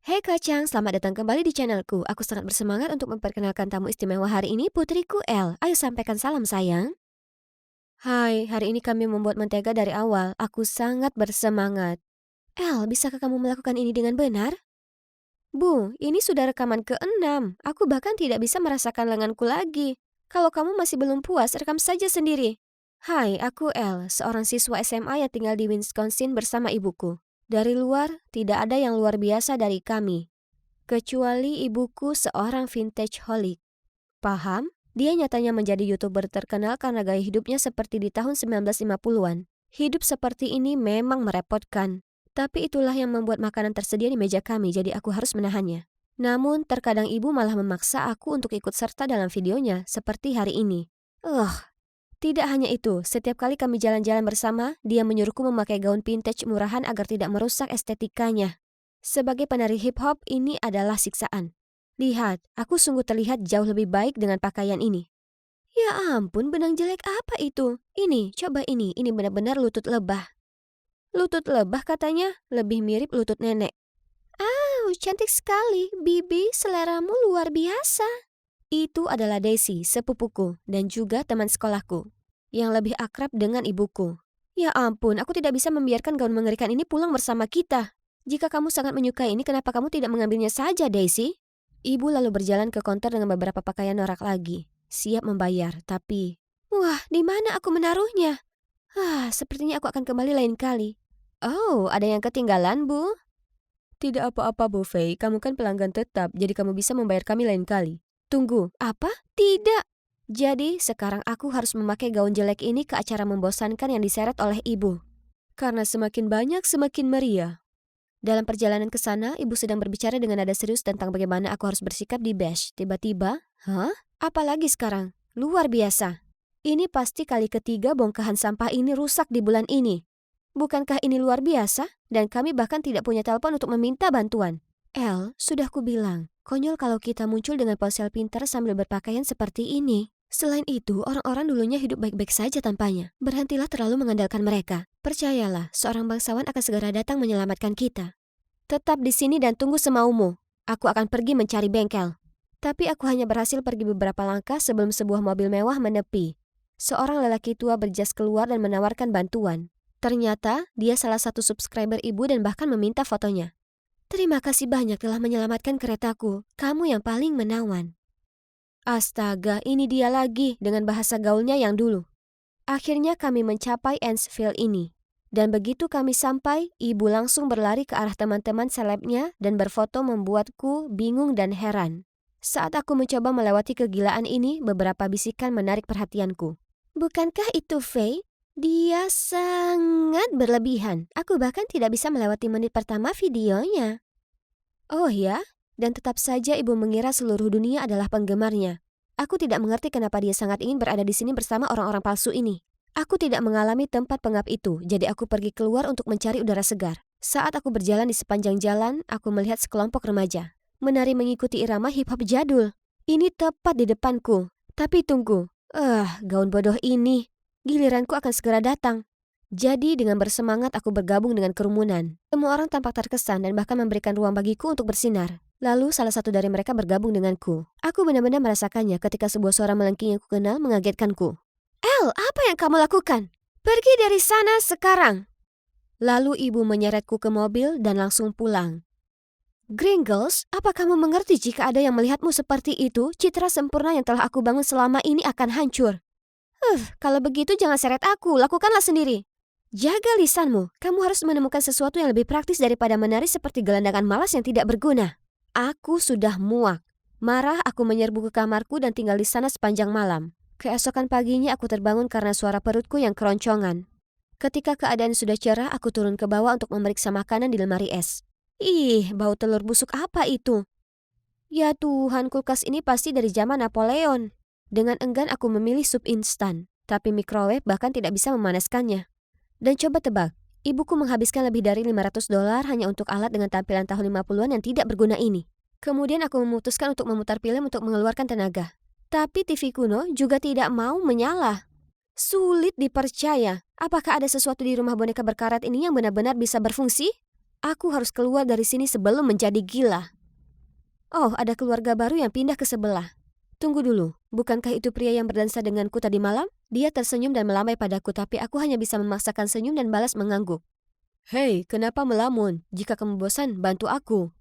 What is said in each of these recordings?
Hei Kacang, selamat datang kembali di channelku. Aku sangat bersemangat untuk memperkenalkan tamu istimewa hari ini, putriku El. Ayo sampaikan salam sayang. Hai, hari ini kami membuat mentega dari awal. Aku sangat bersemangat. El, bisakah kamu melakukan ini dengan benar? Bu, ini sudah rekaman ke-6. Aku bahkan tidak bisa merasakan lenganku lagi. Kalau kamu masih belum puas, rekam saja sendiri. Hai, aku El, seorang siswa SMA yang tinggal di Wisconsin bersama ibuku. Dari luar, tidak ada yang luar biasa dari kami. Kecuali ibuku seorang vintage holic. Paham? Dia nyatanya menjadi YouTuber terkenal karena gaya hidupnya seperti di tahun 1950-an. Hidup seperti ini memang merepotkan. Tapi itulah yang membuat makanan tersedia di meja kami, jadi aku harus menahannya. Namun, terkadang ibu malah memaksa aku untuk ikut serta dalam videonya, seperti hari ini. Tidak hanya itu, setiap kali kami jalan-jalan bersama, dia menyuruhku memakai gaun vintage murahan agar tidak merusak estetikanya. Sebagai penari hip-hop, ini adalah siksaan. Lihat, aku sungguh terlihat jauh lebih baik dengan pakaian ini. Ya ampun, benang jelek apa itu? Ini, coba ini benar-benar lutut lebah. Lutut lebah katanya, lebih mirip lutut nenek. Cantik sekali, Bibi, seleramu luar biasa. Itu adalah Daisy, sepupuku, dan juga teman sekolahku, yang lebih akrab dengan ibuku. Ya ampun, aku tidak bisa membiarkan gaun mengerikan ini pulang bersama kita. Jika kamu sangat menyukai ini, kenapa kamu tidak mengambilnya saja, Daisy? Ibu lalu berjalan ke konter dengan beberapa pakaian norak lagi. Siap membayar, tapi... Wah, di mana aku menaruhnya? Sepertinya aku akan kembali lain kali. Oh, ada yang ketinggalan, Bu? Tidak apa-apa, Bu Fei. Kamu kan pelanggan tetap, jadi kamu bisa membayar kami lain kali. Tunggu, apa? Tidak. Jadi, sekarang aku harus memakai gaun jelek ini ke acara membosankan yang diseret oleh ibu. Karena semakin banyak, semakin meriah. Dalam perjalanan ke sana, ibu sedang berbicara dengan nada serius tentang bagaimana aku harus bersikap di Bash. Tiba-tiba, apalagi sekarang? Luar biasa. Ini pasti kali ketiga bongkahan sampah ini rusak di bulan ini. Bukankah ini luar biasa? Dan kami bahkan tidak punya telepon untuk meminta bantuan. El, sudah kubilang, konyol kalau kita muncul dengan ponsel pintar sambil berpakaian seperti ini. Selain itu, orang-orang dulunya hidup baik-baik saja tanpanya. Berhentilah terlalu mengandalkan mereka. Percayalah, seorang bangsawan akan segera datang menyelamatkan kita. Tetap di sini dan tunggu semaumu. Aku akan pergi mencari bengkel. Tapi aku hanya berhasil pergi beberapa langkah sebelum sebuah mobil mewah menepi. Seorang lelaki tua berjas keluar dan menawarkan bantuan. Ternyata, dia salah satu subscriber ibu dan bahkan meminta fotonya. Terima kasih banyak telah menyelamatkan keretaku. Kamu yang paling menawan. Astaga, ini dia lagi dengan bahasa gaulnya yang dulu. Akhirnya kami mencapai Annsville ini. Dan begitu kami sampai, ibu langsung berlari ke arah teman-teman selebnya dan berfoto membuatku bingung dan heran. Saat aku mencoba melewati kegilaan ini, beberapa bisikan menarik perhatianku. Bukankah itu Faye? Dia sangat berlebihan. Aku bahkan tidak bisa melewati menit pertama videonya. Oh ya? Dan tetap saja ibu mengira seluruh dunia adalah penggemarnya. Aku tidak mengerti kenapa dia sangat ingin berada di sini bersama orang-orang palsu ini. Aku tidak mengalami tempat pengap itu, jadi aku pergi keluar untuk mencari udara segar. Saat aku berjalan di sepanjang jalan, aku melihat sekelompok remaja menari mengikuti irama hip-hop jadul. Ini tepat di depanku. Tapi tunggu. Gaun bodoh ini. Giliranku akan segera datang. Jadi dengan bersemangat aku bergabung dengan kerumunan. Semua orang tampak terkesan dan bahkan memberikan ruang bagiku untuk bersinar. Lalu salah satu dari mereka bergabung denganku. Aku benar-benar merasakannya ketika sebuah suara melengking yang kukenal mengagetkanku. El, apa yang kamu lakukan? Pergi dari sana sekarang. Lalu ibu menyeretku ke mobil dan langsung pulang. Gringles, apa kamu mengerti jika ada yang melihatmu seperti itu, citra sempurna yang telah aku bangun selama ini akan hancur. Kalau begitu jangan seret aku, lakukanlah sendiri. Jaga lisanmu, kamu harus menemukan sesuatu yang lebih praktis daripada menari seperti gelandangan malas yang tidak berguna. Aku sudah muak. Marah, aku menyerbu ke kamarku dan tinggal di sana sepanjang malam. Keesokan paginya aku terbangun karena suara perutku yang keroncongan. Ketika keadaan sudah cerah, aku turun ke bawah untuk memeriksa makanan di lemari es. Bau telur busuk apa itu? Ya Tuhan, kulkas ini pasti dari zaman Napoleon. Dengan enggan aku memilih sup instan, tapi microwave bahkan tidak bisa memanaskannya. Dan coba tebak, ibuku menghabiskan lebih dari $500 hanya untuk alat dengan tampilan tahun 50-an yang tidak berguna ini. Kemudian aku memutuskan untuk memutar film untuk mengeluarkan tenaga. Tapi TV kuno juga tidak mau menyala. Sulit dipercaya, apakah ada sesuatu di rumah boneka berkarat ini yang benar-benar bisa berfungsi? Aku harus keluar dari sini sebelum menjadi gila. Oh, ada keluarga baru yang pindah ke sebelah. Tunggu dulu, bukankah itu pria yang berdansa denganku tadi malam? Dia tersenyum dan melambai padaku, tapi aku hanya bisa memaksakan senyum dan balas mengangguk. Hei, kenapa melamun? Jika kamu bosan, bantu aku.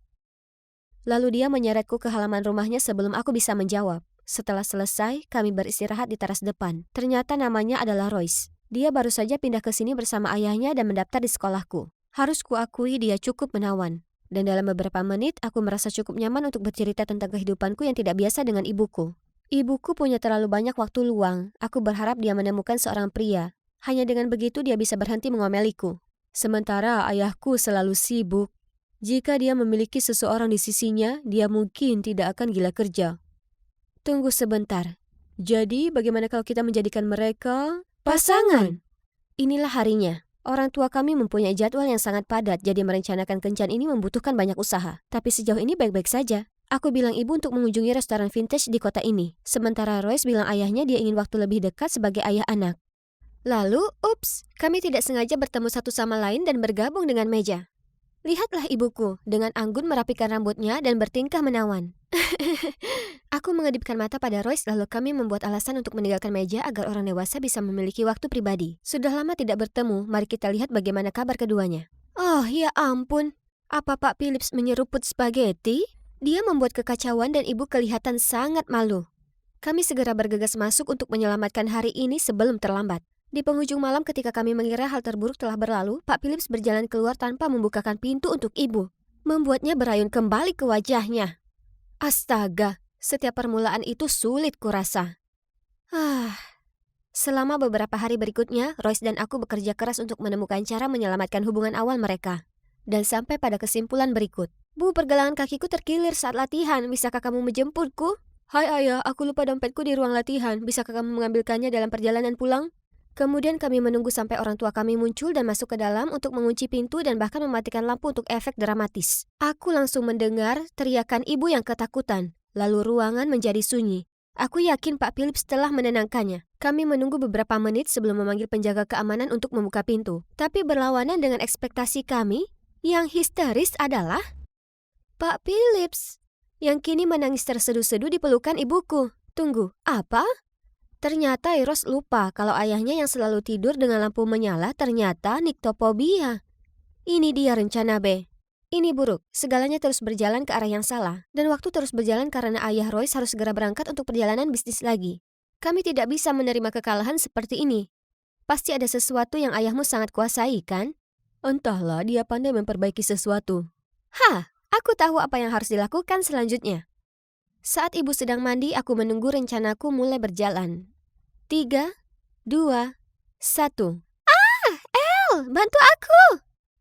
Lalu dia menyeretku ke halaman rumahnya sebelum aku bisa menjawab. Setelah selesai, kami beristirahat di teras depan. Ternyata namanya adalah Royce. Dia baru saja pindah ke sini bersama ayahnya dan mendaftar di sekolahku. Harus kuakui dia cukup menawan. Dan dalam beberapa menit, aku merasa cukup nyaman untuk bercerita tentang kehidupanku yang tidak biasa dengan ibuku. Ibuku punya terlalu banyak waktu luang. Aku berharap dia menemukan seorang pria. Hanya dengan begitu dia bisa berhenti mengomeliku. Sementara ayahku selalu sibuk. Jika dia memiliki seseorang di sisinya, dia mungkin tidak akan gila kerja. Tunggu sebentar. Jadi, bagaimana kalau kita menjadikan mereka pasangan? Inilah harinya. Orang tua kami mempunyai jadwal yang sangat padat, jadi merencanakan kencan ini membutuhkan banyak usaha. Tapi sejauh ini baik-baik saja. Aku bilang ibu untuk mengunjungi restoran vintage di kota ini. Sementara Royce bilang ayahnya dia ingin waktu lebih dekat sebagai ayah anak. Lalu, kami tidak sengaja bertemu satu sama lain dan bergabung dengan meja. Lihatlah ibuku, dengan anggun merapikan rambutnya dan bertingkah menawan. Aku mengedipkan mata pada Royce lalu kami membuat alasan untuk meninggalkan meja agar orang dewasa bisa memiliki waktu pribadi. Sudah lama tidak bertemu, mari kita lihat bagaimana kabar keduanya. Oh, ya ampun. Apa Pak Phillips menyeruput spaghetti? Dia membuat kekacauan dan ibu kelihatan sangat malu. Kami segera bergegas masuk untuk menyelamatkan hari ini sebelum terlambat. Di penghujung malam ketika kami mengira hal terburuk telah berlalu, Pak Phillips berjalan keluar tanpa membukakan pintu untuk ibu. Membuatnya berayun kembali ke wajahnya. Astaga, setiap permulaan itu sulit kurasa. Selama beberapa hari berikutnya, Royce dan aku bekerja keras untuk menemukan cara menyelamatkan hubungan awal mereka. Dan sampai pada kesimpulan berikut. Bu, pergelangan kakiku terkilir saat latihan, bisakah kamu menjemputku? Hai ayah, aku lupa dompetku di ruang latihan, bisakah kamu mengambilkannya dalam perjalanan pulang? Kemudian kami menunggu sampai orang tua kami muncul dan masuk ke dalam untuk mengunci pintu dan bahkan mematikan lampu untuk efek dramatis. Aku langsung mendengar teriakan ibu yang ketakutan. Lalu ruangan menjadi sunyi. Aku yakin Pak Phillips telah menenangkannya. Kami menunggu beberapa menit sebelum memanggil penjaga keamanan untuk membuka pintu. Tapi berlawanan dengan ekspektasi kami, yang histeris adalah Pak Phillips, yang kini menangis terseduh-seduh di pelukan ibuku. Tunggu, apa? Ternyata Eros lupa kalau ayahnya yang selalu tidur dengan lampu menyala ternyata nyctophobia. Ini dia rencana B. Ini buruk, segalanya terus berjalan ke arah yang salah. Dan waktu terus berjalan karena ayah Royce harus segera berangkat untuk perjalanan bisnis lagi. Kami tidak bisa menerima kekalahan seperti ini. Pasti ada sesuatu yang ayahmu sangat kuasai, kan? Entahlah, dia pandai memperbaiki sesuatu. Aku tahu apa yang harus dilakukan selanjutnya. Saat ibu sedang mandi, aku menunggu rencanaku mulai berjalan. 3, 2, 1. El, bantu aku!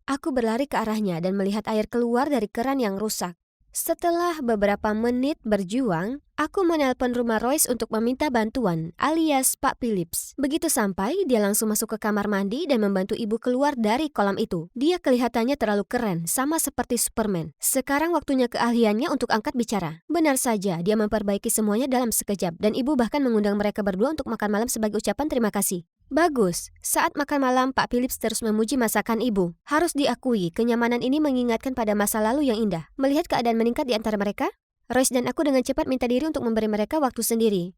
Aku berlari ke arahnya dan melihat air keluar dari keran yang rusak. Setelah beberapa menit berjuang, aku menelpon rumah Royce untuk meminta bantuan, alias Pak Phillips. Begitu sampai, dia langsung masuk ke kamar mandi dan membantu ibu keluar dari kolam itu. Dia kelihatannya terlalu keren, sama seperti Superman. Sekarang waktunya keahliannya untuk angkat bicara. Benar saja, dia memperbaiki semuanya dalam sekejap, dan ibu bahkan mengundang mereka berdua untuk makan malam sebagai ucapan terima kasih. Bagus, saat makan malam Pak Phillips terus memuji masakan ibu. Harus diakui, kenyamanan ini mengingatkan pada masa lalu yang indah. Melihat keadaan meningkat di antara mereka, Royce dan aku dengan cepat minta diri untuk memberi mereka waktu sendiri.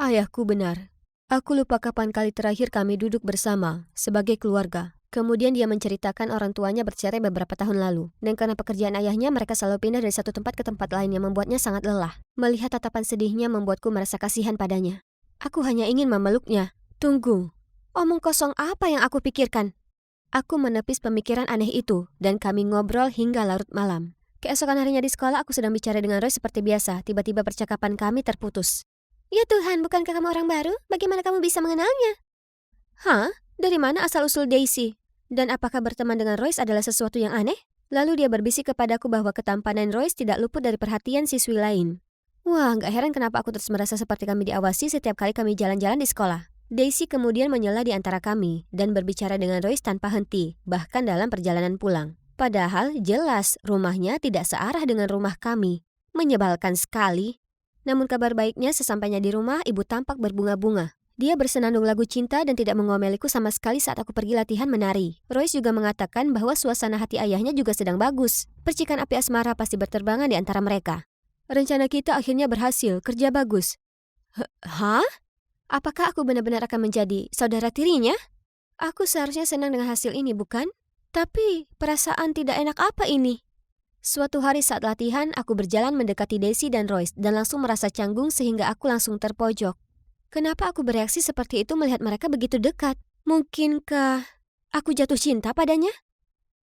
Ayahku benar. Aku lupa kapan kali terakhir kami duduk bersama, sebagai keluarga. Kemudian dia menceritakan orang tuanya bercerai beberapa tahun lalu. Dan karena pekerjaan ayahnya, mereka selalu pindah dari satu tempat ke tempat lain yang membuatnya sangat lelah. Melihat tatapan sedihnya membuatku merasa kasihan padanya. Aku hanya ingin memeluknya. Tunggu. Omong kosong apa yang aku pikirkan? Aku menepis pemikiran aneh itu, dan kami ngobrol hingga larut malam. Keesokan harinya di sekolah, aku sedang bicara dengan Roy seperti biasa. Tiba-tiba percakapan kami terputus. Ya Tuhan, bukankah kamu orang baru? Bagaimana kamu bisa mengenalnya? Dari mana asal-usul Daisy? Dan apakah berteman dengan Royce adalah sesuatu yang aneh? Lalu dia berbisik kepadaku bahwa ketampanan Royce tidak luput dari perhatian siswi lain. Wah, gak heran kenapa aku terus merasa seperti kami diawasi setiap kali kami jalan-jalan di sekolah. Daisy kemudian menyela di antara kami dan berbicara dengan Royce tanpa henti, bahkan dalam perjalanan pulang. Padahal jelas rumahnya tidak searah dengan rumah kami. Menyebalkan sekali. Namun kabar baiknya sesampainya di rumah, ibu tampak berbunga-bunga. Dia bersenandung lagu cinta dan tidak mengomeliku sama sekali saat aku pergi latihan menari. Royce juga mengatakan bahwa suasana hati ayahnya juga sedang bagus. Percikan api asmara pasti berterbangan di antara mereka. Rencana kita akhirnya berhasil, kerja bagus. Hah? Apakah aku benar-benar akan menjadi saudara tirinya? Aku seharusnya senang dengan hasil ini, bukan? Tapi perasaan tidak enak apa ini? Suatu hari saat latihan, aku berjalan mendekati Daisy dan Royce dan langsung merasa canggung sehingga aku langsung terpojok. Kenapa aku bereaksi seperti itu melihat mereka begitu dekat? Mungkinkah aku jatuh cinta padanya?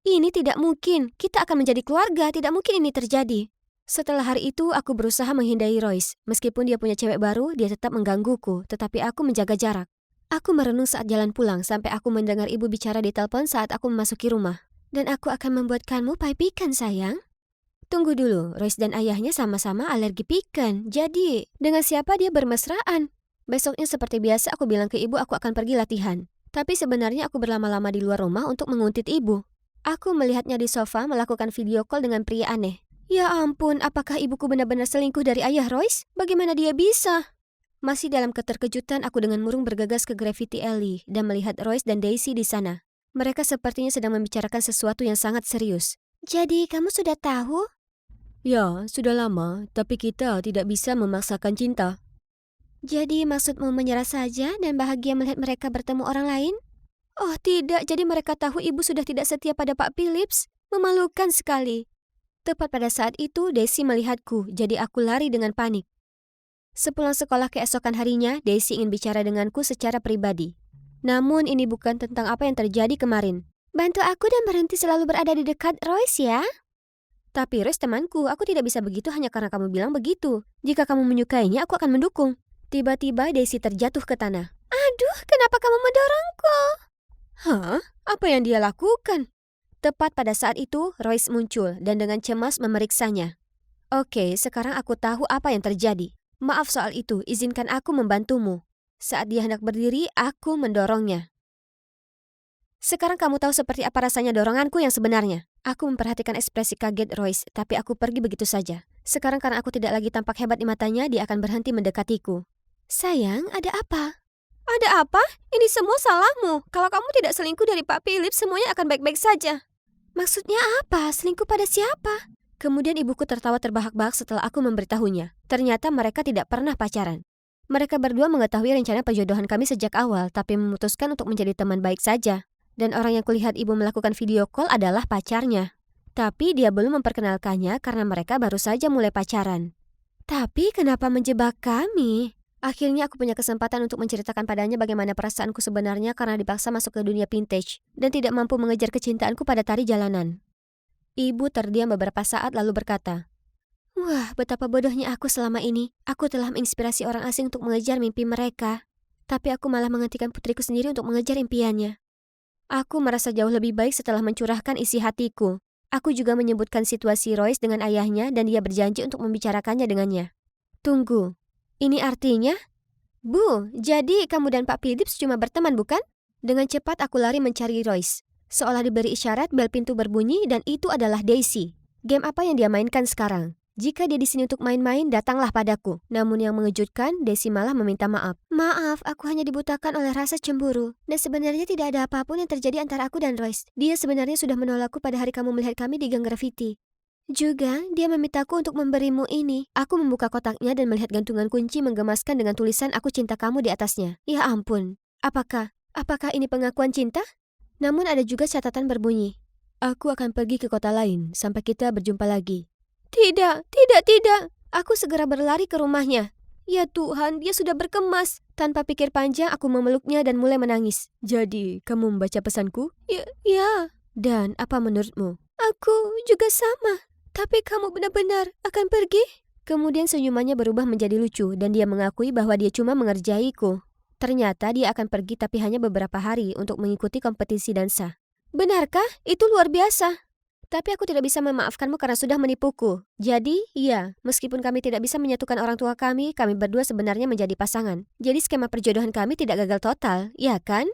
Ini tidak mungkin, kita akan menjadi keluarga, tidak mungkin ini terjadi. Setelah hari itu, aku berusaha menghindari Royce. Meskipun dia punya cewek baru, dia tetap menggangguku, tetapi aku menjaga jarak. Aku merenung saat jalan pulang sampai aku mendengar ibu bicara di telepon saat aku memasuki rumah. Dan aku akan membuatkanmu pie pecan, sayang. Tunggu dulu, Royce dan ayahnya sama-sama alergi pecan. Jadi, dengan siapa dia bermesraan? Besoknya seperti biasa aku bilang ke ibu aku akan pergi latihan. Tapi sebenarnya aku berlama-lama di luar rumah untuk menguntit ibu. Aku melihatnya di sofa melakukan video call dengan pria aneh. Ya ampun, apakah ibuku benar-benar selingkuh dari ayah Royce? Bagaimana dia bisa? Masih dalam keterkejutan, aku dengan murung bergegas ke Graffiti Alley dan melihat Royce dan Daisy di sana. Mereka sepertinya sedang membicarakan sesuatu yang sangat serius. Jadi, kamu sudah tahu? Ya, sudah lama, tapi kita tidak bisa memaksakan cinta. Jadi maksudmu menyerah saja dan bahagia melihat mereka bertemu orang lain? Oh tidak, jadi mereka tahu ibu sudah tidak setia pada Pak Phillips? Memalukan sekali. Tepat pada saat itu, Daisy melihatku, jadi aku lari dengan panik. Sepulang sekolah keesokan harinya, Daisy ingin bicara denganku secara pribadi. Namun ini bukan tentang apa yang terjadi kemarin. Bantu aku dan berhenti selalu berada di dekat Royce ya. Tapi Royce temanku, aku tidak bisa begitu hanya karena kamu bilang begitu. Jika kamu menyukainya, aku akan mendukung. Tiba-tiba Daisy terjatuh ke tanah. Aduh, kenapa kamu mendorongku? Hah? Apa yang dia lakukan? Tepat pada saat itu, Royce muncul dan dengan cemas memeriksanya. Oke, sekarang aku tahu apa yang terjadi. Maaf soal itu, izinkan aku membantumu. Saat dia hendak berdiri, aku mendorongnya. Sekarang kamu tahu seperti apa rasanya doronganku yang sebenarnya. Aku memperhatikan ekspresi kaget Royce, tapi aku pergi begitu saja. Sekarang karena aku tidak lagi tampak hebat di matanya, dia akan berhenti mendekatiku. Sayang, ada apa? Ada apa? Ini semua salahmu. Kalau kamu tidak selingkuh dari Pak Phillips, semuanya akan baik-baik saja. Maksudnya apa? Selingkuh pada siapa? Kemudian ibuku tertawa terbahak-bahak setelah aku memberitahunya. Ternyata mereka tidak pernah pacaran. Mereka berdua mengetahui rencana perjodohan kami sejak awal, tapi memutuskan untuk menjadi teman baik saja. Dan orang yang kulihat ibu melakukan video call adalah pacarnya. Tapi dia belum memperkenalkannya karena mereka baru saja mulai pacaran. Tapi kenapa menjebak kami? Akhirnya aku punya kesempatan untuk menceritakan padanya bagaimana perasaanku sebenarnya karena dipaksa masuk ke dunia vintage dan tidak mampu mengejar kecintaanku pada tari jalanan. Ibu terdiam beberapa saat lalu berkata, "Wah, betapa bodohnya aku selama ini. Aku telah menginspirasi orang asing untuk mengejar mimpi mereka. Tapi aku malah menghentikan putriku sendiri untuk mengejar impiannya. Aku merasa jauh lebih baik setelah mencurahkan isi hatiku. Aku juga menyebutkan situasi Royce dengan ayahnya dan dia berjanji untuk membicarakannya dengannya. Tunggu. Ini artinya? Bu, jadi kamu dan Pak Phillips cuma berteman, bukan? Dengan cepat aku lari mencari Royce. Seolah diberi isyarat, bel pintu berbunyi dan itu adalah Daisy. Game apa yang dia mainkan sekarang? Jika dia di sini untuk main-main, datanglah padaku. Namun yang mengejutkan, Daisy malah meminta maaf. Maaf, aku hanya dibutakan oleh rasa cemburu. Dan sebenarnya tidak ada apapun yang terjadi antara aku dan Royce. Dia sebenarnya sudah menolakku pada hari kamu melihat kami di gang graffiti. Juga, dia memintaku untuk memberimu ini. Aku membuka kotaknya dan melihat gantungan kunci menggemaskan dengan tulisan "Aku cinta kamu" di atasnya. Ya ampun, apakah ini pengakuan cinta? Namun ada juga catatan berbunyi, "Aku akan pergi ke kota lain sampai kita berjumpa lagi." Tidak. Aku segera berlari ke rumahnya. Ya Tuhan, dia sudah berkemas. Tanpa pikir panjang, aku memeluknya dan mulai menangis. Jadi, kamu membaca pesanku? Ya. Dan apa menurutmu? Aku juga sama. Tapi kamu benar-benar akan pergi? Kemudian senyumannya berubah menjadi lucu dan dia mengakui bahwa dia cuma mengerjaiku. Ternyata dia akan pergi tapi hanya beberapa hari untuk mengikuti kompetisi dansa. Benarkah? Itu luar biasa. Tapi aku tidak bisa memaafkanmu karena sudah menipuku. Jadi, iya, meskipun kami tidak bisa menyatukan orang tua kami berdua sebenarnya menjadi pasangan. Jadi skema perjodohan kami tidak gagal total, ya kan?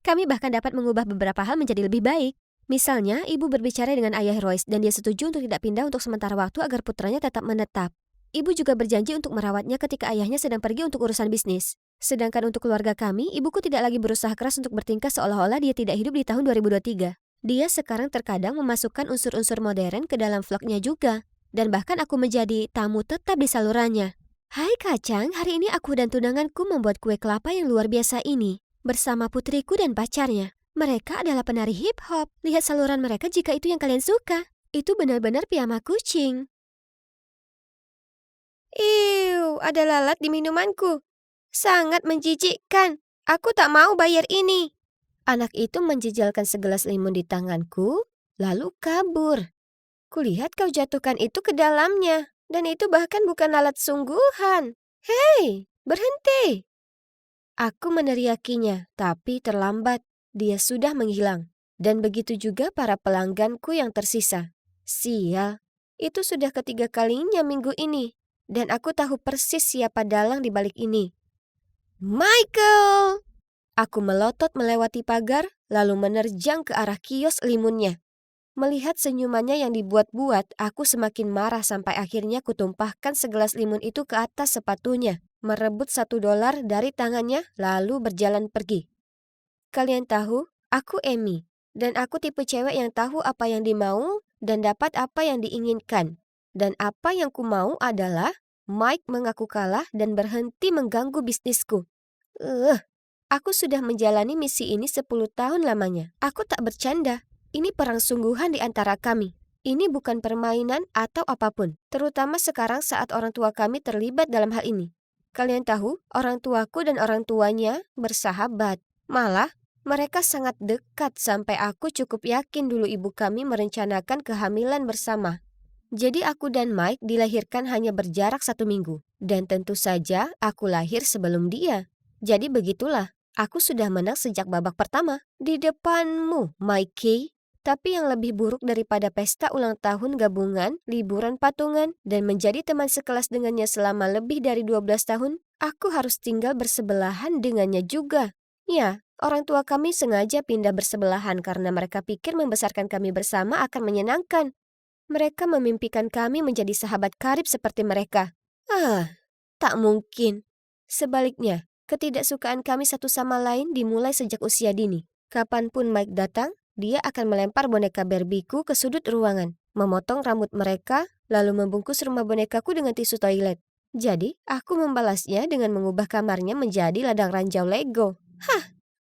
Kami bahkan dapat mengubah beberapa hal menjadi lebih baik. Misalnya, ibu berbicara dengan ayah Royce dan dia setuju untuk tidak pindah untuk sementara waktu agar putranya tetap menetap. Ibu juga berjanji untuk merawatnya ketika ayahnya sedang pergi untuk urusan bisnis. Sedangkan untuk keluarga kami, ibuku tidak lagi berusaha keras untuk bertingkah seolah-olah dia tidak hidup di tahun 2023. Dia sekarang terkadang memasukkan unsur-unsur modern ke dalam vlognya juga. Dan bahkan aku menjadi tamu tetap di salurannya. Hai Kacang, hari ini aku dan tunanganku membuat kue kelapa yang luar biasa ini. Bersama putriku dan pacarnya. Mereka adalah penari hip-hop. Lihat saluran mereka jika itu yang kalian suka. Itu benar-benar piyama kucing. Ada lalat di minumanku. Sangat menjijikkan. Aku tak mau bayar ini. Anak itu menjejalkan segelas limun di tanganku, lalu kabur. Kulihat kau jatuhkan itu ke dalamnya. Dan itu bahkan bukan lalat sungguhan. Hei, berhenti. Aku meneriakinya, tapi terlambat. Dia sudah menghilang. Dan begitu juga para pelangganku yang tersisa. Sial, itu sudah ketiga kalinya minggu ini. Dan aku tahu persis siapa dalang di balik ini. Michael! Aku melotot melewati pagar, lalu menerjang ke arah kios limunnya. Melihat senyumannya yang dibuat-buat, aku semakin marah sampai akhirnya kutumpahkan segelas limun itu ke atas sepatunya, merebut $1 dari tangannya, lalu berjalan pergi. Kalian tahu, aku Amy, dan aku tipe cewek yang tahu apa yang dimau dan dapat apa yang diinginkan. Dan apa yang ku mau adalah Mike mengaku kalah dan berhenti mengganggu bisnisku. Aku sudah menjalani misi ini 10 tahun lamanya. Aku tak bercanda. Ini perang sungguhan di antara kami. Ini bukan permainan atau apapun. Terutama sekarang saat orang tua kami terlibat dalam hal ini. Kalian tahu, orang tuaku dan orang tuanya bersahabat. Malah, mereka sangat dekat sampai aku cukup yakin dulu ibu kami merencanakan kehamilan bersama. Jadi aku dan Mike dilahirkan hanya berjarak 1 minggu. Dan tentu saja aku lahir sebelum dia. Jadi begitulah. Aku sudah menang sejak babak pertama. Di depanmu, Mikey. Tapi yang lebih buruk daripada pesta ulang tahun gabungan, liburan patungan, dan menjadi teman sekelas dengannya selama lebih dari 12 tahun, aku harus tinggal bersebelahan dengannya juga. Ya, orang tua kami sengaja pindah bersebelahan karena mereka pikir membesarkan kami bersama akan menyenangkan. Mereka memimpikan kami menjadi sahabat karib seperti mereka. Tak mungkin. Sebaliknya, ketidaksukaan kami satu sama lain dimulai sejak usia dini. Kapanpun Mike datang, dia akan melempar boneka Barbieku ke sudut ruangan, memotong rambut mereka, lalu membungkus rumah bonekaku dengan tisu toilet. Jadi, aku membalasnya dengan mengubah kamarnya menjadi ladang ranjau Lego.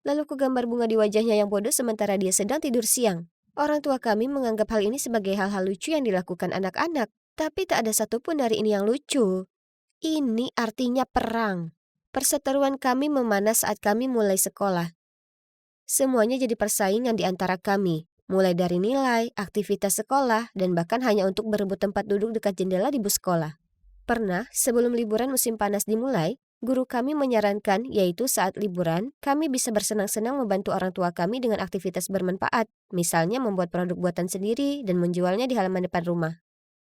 Lalu ku gambar bunga di wajahnya yang bodoh sementara dia sedang tidur siang. Orang tua kami menganggap hal ini sebagai hal-hal lucu yang dilakukan anak-anak. Tapi tak ada satupun dari ini yang lucu. Ini artinya perang. Perseteruan kami memanas saat kami mulai sekolah. Semuanya jadi persaingan di antara kami, mulai dari nilai, aktivitas sekolah, dan bahkan hanya untuk berebut tempat duduk dekat jendela di bus sekolah. Pernah, sebelum liburan musim panas dimulai, guru kami menyarankan yaitu saat liburan, kami bisa bersenang-senang membantu orang tua kami dengan aktivitas bermanfaat, misalnya membuat produk buatan sendiri dan menjualnya di halaman depan rumah.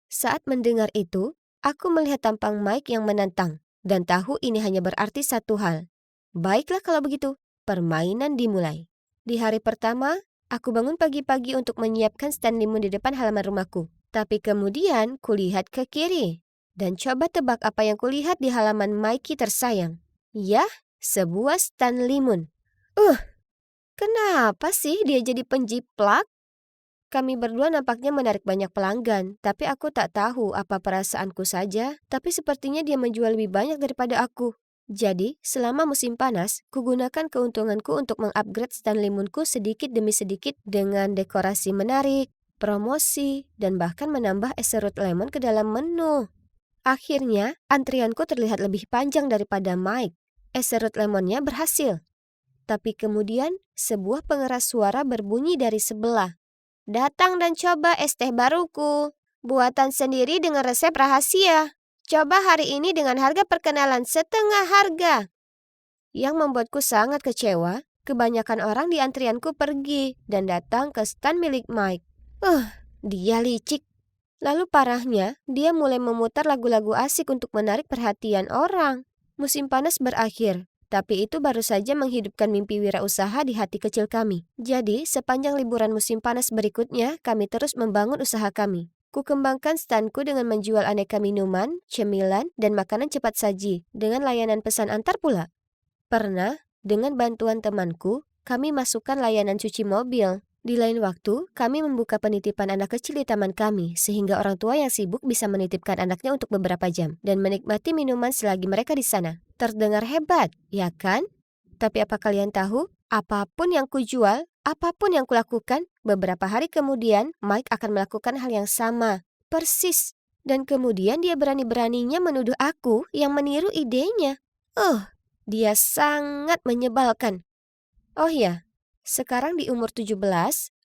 Saat mendengar itu, aku melihat tampang Mike yang menantang. Dan tahu ini hanya berarti satu hal. Baiklah kalau begitu, permainan dimulai. Di hari pertama, aku bangun pagi-pagi untuk menyiapkan stand limun di depan halaman rumahku. Tapi kemudian kulihat ke kiri. Dan coba tebak apa yang kulihat di halaman Mikey tersayang. Yah, sebuah stand limun. Kenapa sih dia jadi penjiplak? Kami berdua nampaknya menarik banyak pelanggan, tapi aku tak tahu apa perasaanku saja, tapi sepertinya dia menjual lebih banyak daripada aku. Jadi, selama musim panas, kugunakan keuntunganku untuk mengupgrade stand limunku sedikit demi sedikit dengan dekorasi menarik, promosi, dan bahkan menambah es serut lemon ke dalam menu. Akhirnya, antrianku terlihat lebih panjang daripada Mike. Es serut lemonnya berhasil. Tapi kemudian, sebuah pengeras suara berbunyi dari sebelah. Datang dan coba es teh baruku. Buatan sendiri dengan resep rahasia. Coba hari ini dengan harga perkenalan setengah harga. Yang membuatku sangat kecewa, kebanyakan orang di antrianku pergi dan datang ke stand milik Mike. Dia licik. Lalu parahnya, dia mulai memutar lagu-lagu asik untuk menarik perhatian orang. Musim panas berakhir. Tapi itu baru saja menghidupkan mimpi wirausaha di hati kecil kami. Jadi, sepanjang liburan musim panas berikutnya, kami terus membangun usaha kami. Ku kembangkan standku dengan menjual aneka minuman, cemilan, dan makanan cepat saji, dengan layanan pesan antar pula. Pernah, dengan bantuan temanku, kami masukkan layanan cuci mobil. Di lain waktu, kami membuka penitipan anak kecil di taman kami, sehingga orang tua yang sibuk bisa menitipkan anaknya untuk beberapa jam dan menikmati minuman selagi mereka di sana. Terdengar hebat, ya kan? Tapi apa kalian tahu? Apapun yang kujual, apapun yang kulakukan, beberapa hari kemudian Mike akan melakukan hal yang sama. Persis. Dan kemudian dia berani-beraninya menuduh aku yang meniru idenya. Dia sangat menyebalkan. Oh ya, sekarang di umur 17,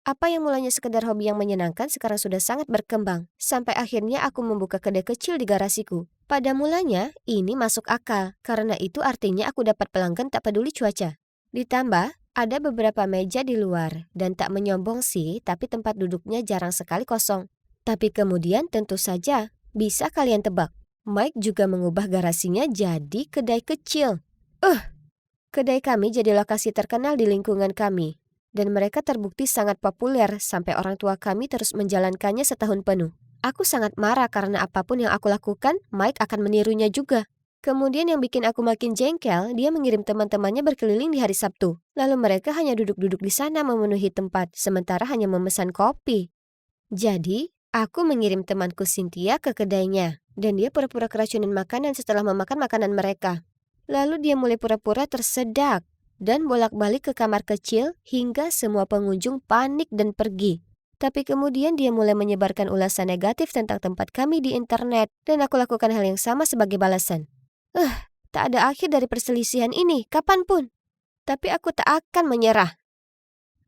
apa yang mulanya sekedar hobi yang menyenangkan sekarang sudah sangat berkembang. Sampai akhirnya aku membuka kedai kecil di garasiku. Pada mulanya, ini masuk akal, karena itu artinya aku dapat pelanggan tak peduli cuaca. Ditambah, ada beberapa meja di luar, dan tak menyombong sih, tapi tempat duduknya jarang sekali kosong. Tapi kemudian tentu saja, bisa kalian tebak, Mike juga mengubah garasinya jadi kedai kecil. Kedai kami jadi lokasi terkenal di lingkungan kami, dan mereka terbukti sangat populer sampai orang tua kami terus menjalankannya setahun penuh. Aku sangat marah karena apapun yang aku lakukan, Mike akan menirunya juga. Kemudian yang bikin aku makin jengkel, dia mengirim teman-temannya berkeliling di hari Sabtu. Lalu mereka hanya duduk-duduk di sana memenuhi tempat, sementara hanya memesan kopi. Jadi, aku mengirim temanku Cynthia ke kedainya, dan dia pura-pura keracunan makanan setelah memakan makanan mereka. Lalu dia mulai pura-pura tersedak dan bolak-balik ke kamar kecil hingga semua pengunjung panik dan pergi. Tapi kemudian dia mulai menyebarkan ulasan negatif tentang tempat kami di internet dan aku lakukan hal yang sama sebagai balasan. Tak ada akhir dari perselisihan ini, kapanpun. Tapi aku tak akan menyerah.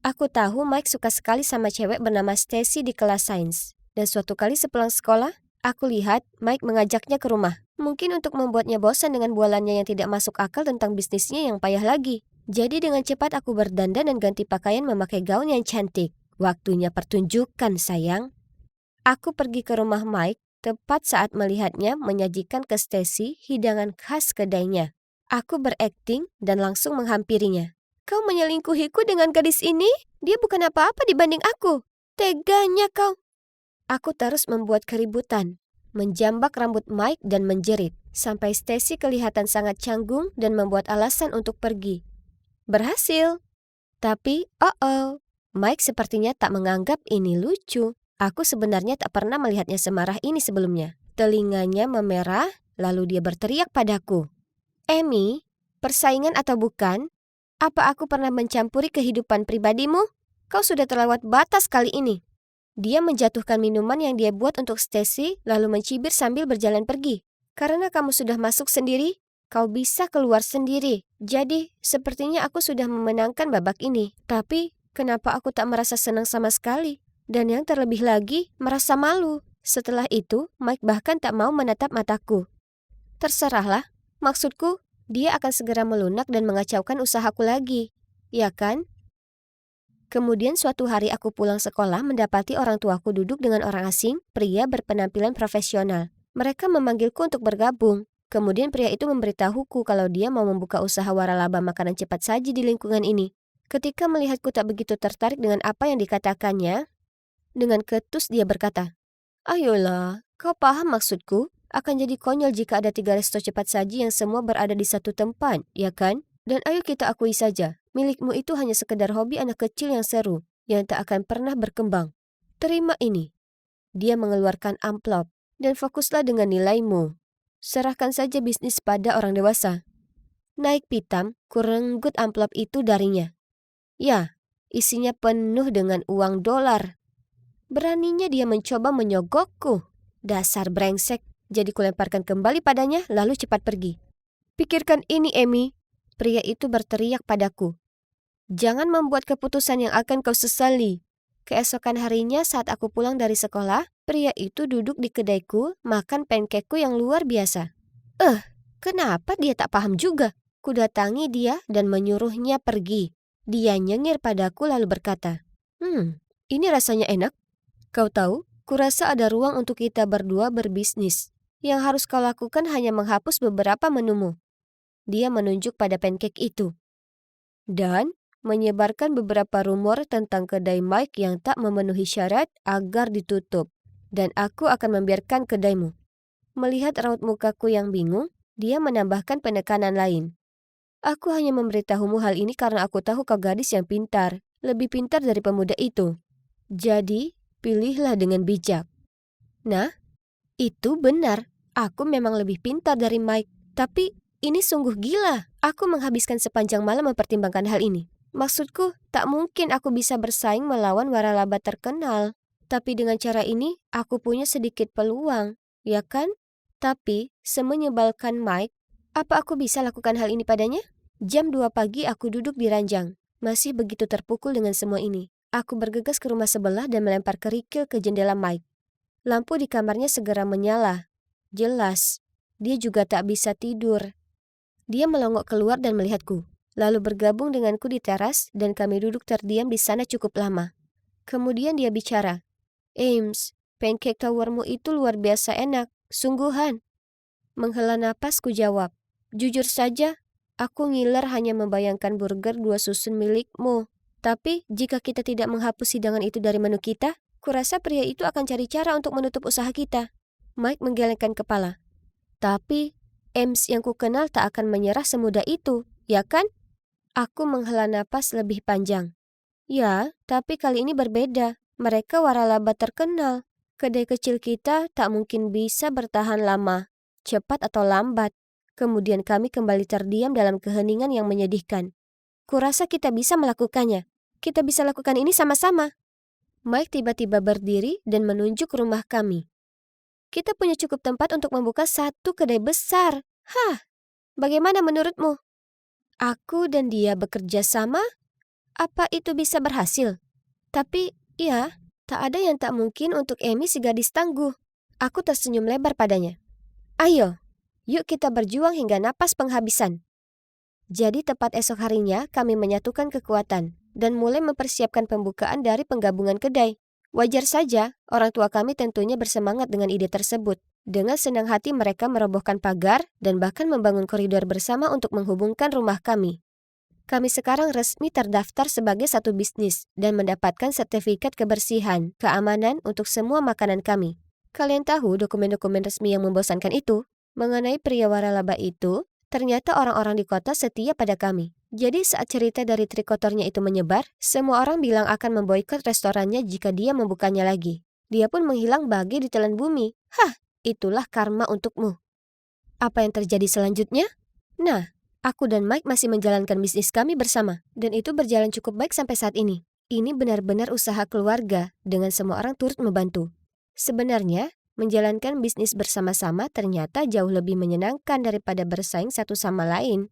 Aku tahu Mike suka sekali sama cewek bernama Stacy di kelas sains. Dan suatu kali sepulang sekolah, aku lihat Mike mengajaknya ke rumah. Mungkin untuk membuatnya bosan dengan bualannya yang tidak masuk akal tentang bisnisnya yang payah lagi. Jadi dengan cepat aku berdandan dan ganti pakaian memakai gaun yang cantik. Waktunya pertunjukan, sayang. Aku pergi ke rumah Mike tepat saat melihatnya menyajikan ke Stacy hidangan khas kedainya. Aku berakting dan langsung menghampirinya. Kau menyelingkuhiku dengan gadis ini? Dia bukan apa-apa dibanding aku. Teganya kau. Aku terus membuat keributan, menjambak rambut Mike dan menjerit, sampai Stacy kelihatan sangat canggung dan membuat alasan untuk pergi. Berhasil. Tapi, Mike sepertinya tak menganggap ini lucu. Aku sebenarnya tak pernah melihatnya semarah ini sebelumnya. Telinganya memerah, lalu dia berteriak padaku. Amy, persaingan atau bukan? Apa aku pernah mencampuri kehidupan pribadimu? Kau sudah terlewat batas kali ini. Dia menjatuhkan minuman yang dia buat untuk Stacy, lalu mencibir sambil berjalan pergi. Karena kamu sudah masuk sendiri, kau bisa keluar sendiri. Jadi, sepertinya aku sudah memenangkan babak ini. Tapi, kenapa aku tak merasa senang sama sekali? Dan yang terlebih lagi, merasa malu. Setelah itu, Mike bahkan tak mau menatap mataku. Terserahlah, maksudku, dia akan segera melunak dan mengacaukan usahaku lagi. Ya kan? Kemudian suatu hari aku pulang sekolah mendapati orang tuaku duduk dengan orang asing, pria berpenampilan profesional. Mereka memanggilku untuk bergabung. Kemudian pria itu memberitahuku kalau dia mau membuka usaha waralaba makanan cepat saji di lingkungan ini. Ketika melihatku tak begitu tertarik dengan apa yang dikatakannya, dengan ketus dia berkata, "Ayolah, kau paham maksudku? Akan jadi konyol jika ada 3 resto cepat saji yang semua berada di satu tempat, ya kan? Dan ayo kita akui saja, milikmu itu hanya sekedar hobi anak kecil yang seru, yang tak akan pernah berkembang. Terima ini." Dia mengeluarkan amplop, dan fokuslah dengan nilaimu. Serahkan saja bisnis pada orang dewasa. Naik pitam, kurenggut amplop itu darinya. Ya, isinya penuh dengan uang dolar. Beraninya dia mencoba menyogokku. Dasar brengsek. Jadi kulemparkan kembali padanya, lalu cepat pergi. Pikirkan ini, Amy. Pria itu berteriak padaku. Jangan membuat keputusan yang akan kau sesali. Keesokan harinya saat aku pulang dari sekolah, pria itu duduk di kedaiku makan pancakeku yang luar biasa. Kenapa dia tak paham juga? Kudatangi dia dan menyuruhnya pergi. Dia nyengir padaku lalu berkata, ini rasanya enak. Kau tahu, kurasa ada ruang untuk kita berdua berbisnis. Yang harus kau lakukan hanya menghapus beberapa menumu. Dia menunjuk pada pancake itu. Dan menyebarkan beberapa rumor tentang kedai Mike yang tak memenuhi syarat agar ditutup. Dan aku akan membiarkan kedaimu. Melihat raut mukaku yang bingung, dia menambahkan penekanan lain. Aku hanya memberitahumu hal ini karena aku tahu kau gadis yang pintar, lebih pintar dari pemuda itu. Jadi, pilihlah dengan bijak. Nah, itu benar. Aku memang lebih pintar dari Mike. Tapi, ini sungguh gila. Aku menghabiskan sepanjang malam mempertimbangkan hal ini. Maksudku, tak mungkin aku bisa bersaing melawan waralaba terkenal. Tapi dengan cara ini, aku punya sedikit peluang, ya kan? Tapi, semenyebalkan Mike, apa aku bisa lakukan hal ini padanya? Jam 2 pagi aku duduk di ranjang, masih begitu terpukul dengan semua ini. Aku bergegas ke rumah sebelah dan melempar kerikil ke jendela Mike. Lampu di kamarnya segera menyala. Jelas, dia juga tak bisa tidur. Dia melongok keluar dan melihatku, lalu bergabung denganku di teras dan kami duduk terdiam di sana cukup lama. Kemudian dia bicara, "Ames, pancake towermu itu luar biasa enak, sungguhan." Menghela napas ku jawab, "Jujur saja, aku ngiler hanya membayangkan burger 2 susun milikmu. Tapi jika kita tidak menghapus hidangan itu dari menu kita, kurasa pria itu akan cari cara untuk menutup usaha kita." Mike menggelengkan kepala. "Tapi Ames yang ku kenal tak akan menyerah semudah itu, ya kan?" Aku menghela napas lebih panjang. "Ya, tapi kali ini berbeda. Mereka waralaba terkenal. Kedai kecil kita tak mungkin bisa bertahan lama, cepat atau lambat." Kemudian kami kembali terdiam dalam keheningan yang menyedihkan. "Kurasa kita bisa melakukannya. Kita bisa lakukan ini sama-sama." Mike tiba-tiba berdiri dan menunjuk rumah kami. "Kita punya cukup tempat untuk membuka satu kedai besar. Hah, bagaimana menurutmu? Aku dan dia bekerja sama? Apa itu bisa berhasil? Tapi, ya, tak ada yang tak mungkin untuk Amy si gadis tangguh." Aku tersenyum lebar padanya. "Ayo, yuk kita berjuang hingga napas penghabisan." Jadi tepat esok harinya kami menyatukan kekuatan dan mulai mempersiapkan pembukaan dari penggabungan kedai. Wajar saja, orang tua kami tentunya bersemangat dengan ide tersebut. Dengan senang hati mereka merobohkan pagar dan bahkan membangun koridor bersama untuk menghubungkan rumah kami. Kami sekarang resmi terdaftar sebagai satu bisnis dan mendapatkan sertifikat kebersihan, keamanan untuk semua makanan kami. Kalian tahu dokumen-dokumen resmi yang membosankan itu? Mengenai pria waralaba itu, ternyata orang-orang di kota setia pada kami. Jadi saat cerita dari trik kotornya itu menyebar, semua orang bilang akan memboikot restorannya jika dia membukanya lagi. Dia pun menghilang bagai ditelan bumi. Hah, itulah karma untukmu. Apa yang terjadi selanjutnya? Nah, aku dan Mike masih menjalankan bisnis kami bersama, dan itu berjalan cukup baik sampai saat ini. Ini benar-benar usaha keluarga, dengan semua orang turut membantu. Sebenarnya, menjalankan bisnis bersama-sama ternyata jauh lebih menyenangkan daripada bersaing satu sama lain.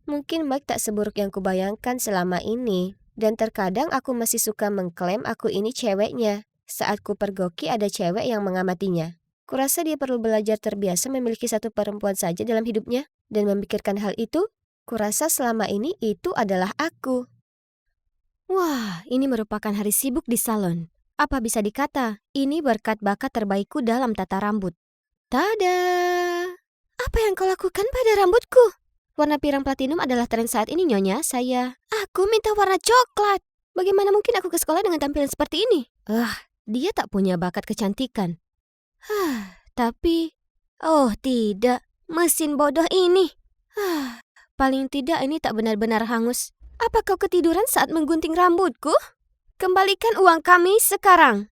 Mungkin Mike tak seburuk yang kubayangkan selama ini, dan terkadang aku masih suka mengklaim aku ini ceweknya. Saat ku pergoki ada cewek yang mengamatinya. Kurasa dia perlu belajar terbiasa memiliki satu perempuan saja dalam hidupnya, dan memikirkan hal itu, kurasa selama ini itu adalah aku. Wah, ini merupakan hari sibuk di salon. Apa bisa dikata, ini berkat bakat terbaikku dalam tata rambut. Tada! Apa yang kau lakukan pada rambutku? Warna pirang platinum adalah tren saat ini, Nyonya. Aku minta warna coklat. Bagaimana mungkin aku ke sekolah dengan tampilan seperti ini? Dia tak punya bakat kecantikan. Tapi... Oh tidak, mesin bodoh ini. Paling tidak ini tak benar-benar hangus. Apa kau ketiduran saat menggunting rambutku? Kembalikan uang kami sekarang.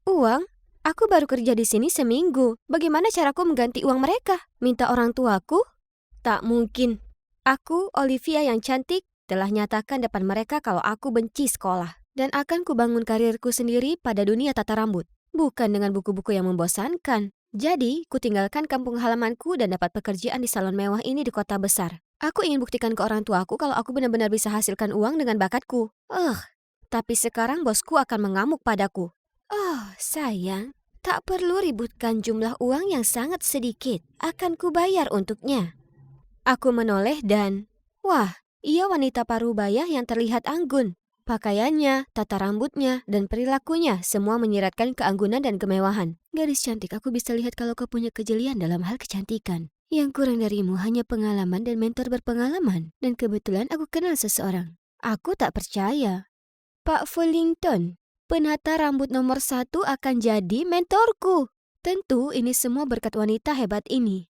Uang? Aku baru kerja di sini seminggu. Bagaimana caraku mengganti uang mereka? Minta orang tuaku? Tak mungkin. Aku, Olivia yang cantik, telah nyatakan depan mereka kalau aku benci sekolah. Dan akan kubangun karirku sendiri pada dunia tata rambut. Bukan dengan buku-buku yang membosankan. Jadi, kutinggalkan kampung halamanku dan dapat pekerjaan di salon mewah ini di kota besar. Aku ingin buktikan ke orang tuaku kalau aku benar-benar bisa hasilkan uang dengan bakatku. Tapi sekarang bosku akan mengamuk padaku. Oh, sayang, tak perlu ributkan jumlah uang yang sangat sedikit. Akan kubayar untuknya. Aku menoleh dan, wah, ia wanita parubaya yang terlihat anggun. Pakaiannya, tata rambutnya, dan perilakunya semua menyiratkan keanggunan dan kemewahan. Gadis cantik, aku bisa lihat kalau kau punya kejelian dalam hal kecantikan. Yang kurang darimu hanya pengalaman dan mentor berpengalaman. Dan kebetulan aku kenal seseorang. Aku tak percaya. Pak Fullington, penata rambut nomor 1 akan jadi mentorku. Tentu ini semua berkat wanita hebat ini.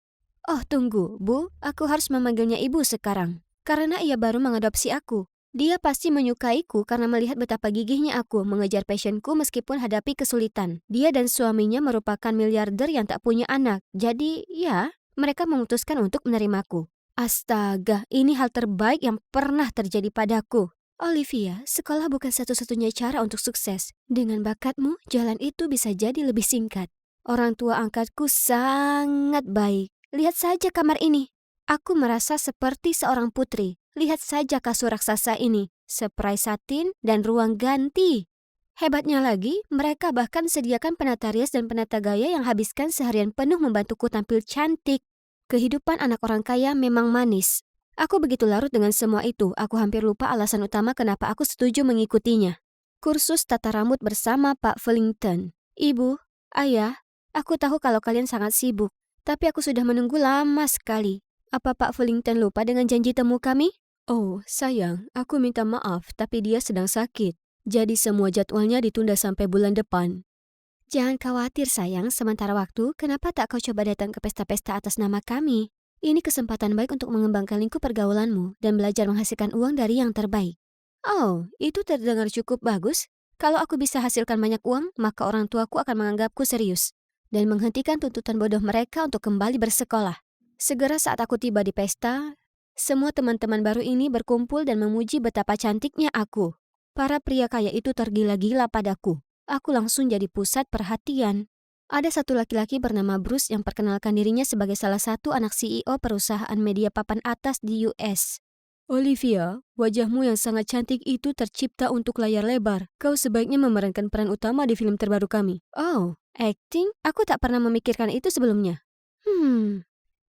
Oh tunggu, Bu, aku harus memanggilnya ibu sekarang. Karena ia baru mengadopsi aku. Dia pasti menyukaiku karena melihat betapa gigihnya aku mengejar passionku meskipun hadapi kesulitan. Dia dan suaminya merupakan miliarder yang tak punya anak. Jadi, ya, mereka memutuskan untuk menerimaku. Astaga, ini hal terbaik yang pernah terjadi padaku. Olivia, sekolah bukan satu-satunya cara untuk sukses. Dengan bakatmu, jalan itu bisa jadi lebih singkat. Orang tua angkatku sangat baik. Lihat saja kamar ini. Aku merasa seperti seorang putri. Lihat saja kasur raksasa ini, spray satin dan ruang ganti. Hebatnya lagi, mereka bahkan sediakan penata rias dan penata gaya yang habiskan seharian penuh membantuku tampil cantik. Kehidupan anak orang kaya memang manis. Aku begitu larut dengan semua itu, aku hampir lupa alasan utama kenapa aku setuju mengikutinya. Kursus tata rambut bersama Pak Wellington. Ibu, ayah, aku tahu kalau kalian sangat sibuk, tapi aku sudah menunggu lama sekali. Apa Pak Wellington lupa dengan janji temu kami? Oh, sayang, aku minta maaf, tapi dia sedang sakit. Jadi semua jadwalnya ditunda sampai bulan depan. Jangan khawatir sayang, sementara waktu, kenapa tak kau coba datang ke pesta-pesta atas nama kami? Ini kesempatan baik untuk mengembangkan lingkup pergaulanmu dan belajar menghasilkan uang dari yang terbaik. Oh, itu terdengar cukup bagus. Kalau aku bisa hasilkan banyak uang, maka orang tuaku akan menganggapku serius dan menghentikan tuntutan bodoh mereka untuk kembali bersekolah. Segera saat aku tiba di pesta, semua teman-teman baru ini berkumpul dan memuji betapa cantiknya aku. Para pria kaya itu tergila-gila padaku. Aku langsung jadi pusat perhatian. Ada satu laki-laki bernama Bruce yang perkenalkan dirinya sebagai salah satu anak CEO perusahaan media papan atas di US. Olivia, wajahmu yang sangat cantik itu tercipta untuk layar lebar. Kau sebaiknya memerankan peran utama di film terbaru kami. Oh, acting? Aku tak pernah memikirkan itu sebelumnya.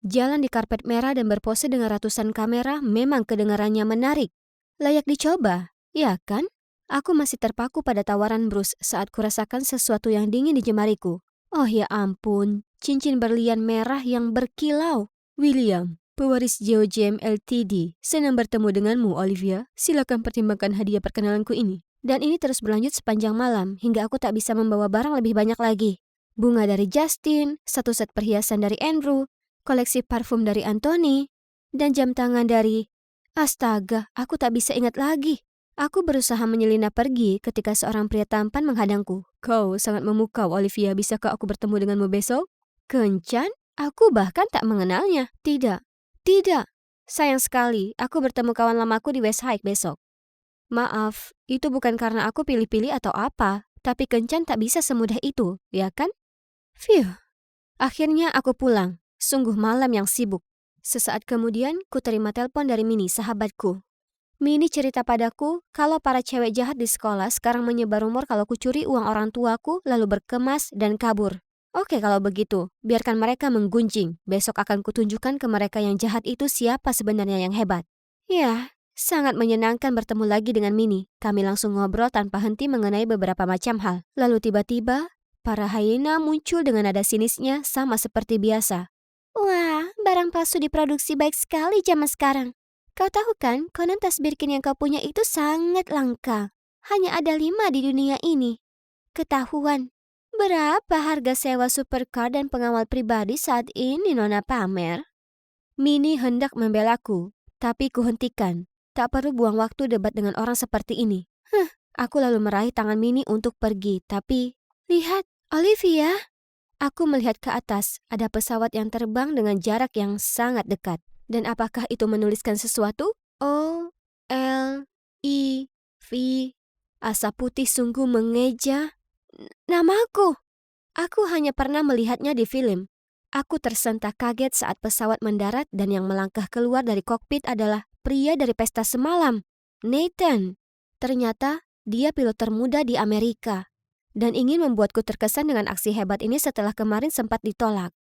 Jalan di karpet merah dan berpose dengan ratusan kamera memang kedengarannya menarik. Layak dicoba, ya kan? Aku masih terpaku pada tawaran Bruce saat kurasakan sesuatu yang dingin di jemariku. Oh ya ampun, cincin berlian merah yang berkilau. William, pewaris GeoGem Ltd. Senang bertemu denganmu, Olivia. Silakan pertimbangkan hadiah perkenalanku ini. Dan ini terus berlanjut sepanjang malam hingga aku tak bisa membawa barang lebih banyak lagi. Bunga dari Justin, satu set perhiasan dari Andrew, koleksi parfum dari Anthony, dan jam tangan dari... Astaga, aku tak bisa ingat lagi. Aku berusaha menyelinap pergi ketika seorang pria tampan menghadangku. Kau sangat memukau, Olivia. Bisakah aku bertemu denganmu besok? Kencan? Aku bahkan tak mengenalnya. Tidak. Sayang sekali, aku bertemu kawan lamaku di West High besok. Maaf, itu bukan karena aku pilih-pilih atau apa, tapi kencan tak bisa semudah itu, ya kan? Phew. Akhirnya aku pulang. Sungguh malam yang sibuk. Sesaat kemudian, ku terima telepon dari Minnie, sahabatku. Minnie cerita padaku kalau para cewek jahat di sekolah sekarang menyebar rumor kalau kucuri uang orang tuaku lalu berkemas dan kabur. Oke kalau begitu, biarkan mereka menggunjing. Besok akan kutunjukkan ke mereka yang jahat itu siapa sebenarnya yang hebat. Ya, sangat menyenangkan bertemu lagi dengan Minnie. Kami langsung ngobrol tanpa henti mengenai beberapa macam hal. Lalu tiba-tiba, para hyena muncul dengan nada sinisnya sama seperti biasa. Wah, barang palsu diproduksi baik sekali zaman sekarang. Kau tahu kan, konon tas Birkin yang kau punya itu sangat langka. Hanya ada 5 di dunia ini. Ketahuan. Berapa harga sewa supercar dan pengawal pribadi saat ini Nona pamer? Minnie hendak membelaku, tapi kuhentikan. Tak perlu buang waktu debat dengan orang seperti ini. Aku lalu meraih tangan Minnie untuk pergi, tapi... Lihat, Olivia. Aku melihat ke atas, ada pesawat yang terbang dengan jarak yang sangat dekat. Dan apakah itu menuliskan sesuatu? O-L-I-V. Asap putih sungguh mengeja. Namaku. Aku hanya pernah melihatnya di film. Aku tersentak kaget saat pesawat mendarat dan yang melangkah keluar dari kokpit adalah pria dari pesta semalam, Nathan. Ternyata dia pilot termuda di Amerika. Dan ingin membuatku terkesan dengan aksi hebat ini setelah kemarin sempat ditolak.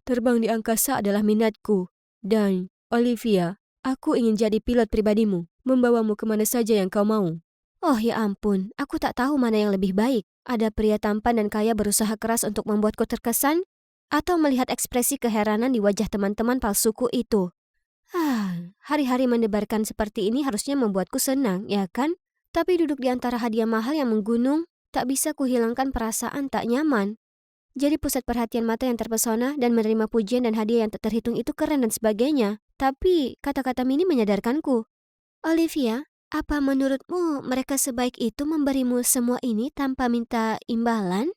Terbang di angkasa adalah minatku. Dan, Olivia, aku ingin jadi pilot pribadimu, membawamu kemana saja yang kau mau. Oh ya ampun, aku tak tahu mana yang lebih baik. Ada pria tampan dan kaya berusaha keras untuk membuatku terkesan, atau melihat ekspresi keheranan di wajah teman-teman palsuku itu. Hari-hari mendebarkan seperti ini harusnya membuatku senang, ya kan? Tapi duduk di antara hadiah mahal yang menggunung, tak bisa kuhilangkan perasaan tak nyaman. Jadi pusat perhatian mata yang terpesona dan menerima pujian dan hadiah yang tak terhitung itu keren dan sebagainya. Tapi kata-kata Mini menyadarkanku. Olivia, apa menurutmu mereka sebaik itu memberimu semua ini tanpa minta imbalan?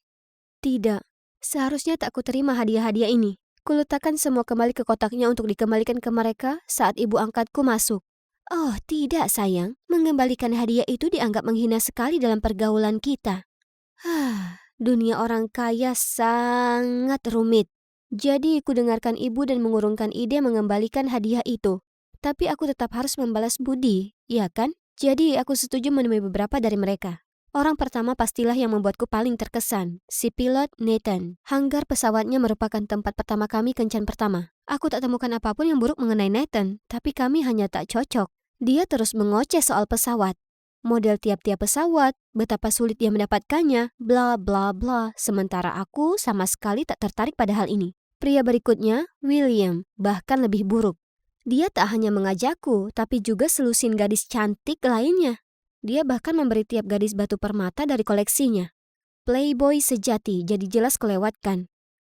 Tidak. Seharusnya tak kuterima hadiah-hadiah ini. Kuletakkan semua kembali ke kotaknya untuk dikembalikan ke mereka saat ibu angkatku masuk. Oh, tidak sayang. Mengembalikan hadiah itu dianggap menghina sekali dalam pergaulan kita. Dunia orang kaya sangat rumit. Jadi ku dengarkan ibu dan mengurungkan ide mengembalikan hadiah itu. Tapi aku tetap harus membalas budi, ya kan? Jadi aku setuju menemui beberapa dari mereka. Orang pertama pastilah yang membuatku paling terkesan, si pilot Nathan. Hanggar pesawatnya merupakan tempat pertama kami kencan pertama. Aku tak temukan apapun yang buruk mengenai Nathan, tapi kami hanya tak cocok. Dia terus mengoceh soal pesawat. Model tiap-tiap pesawat, betapa sulit dia mendapatkannya, bla bla bla. Sementara aku sama sekali tak tertarik pada hal ini. Pria berikutnya, William, bahkan lebih buruk. Dia tak hanya mengajakku, tapi juga selusin gadis cantik lainnya. Dia bahkan memberi tiap gadis batu permata dari koleksinya. Playboy sejati, jadi jelas kelewatkan.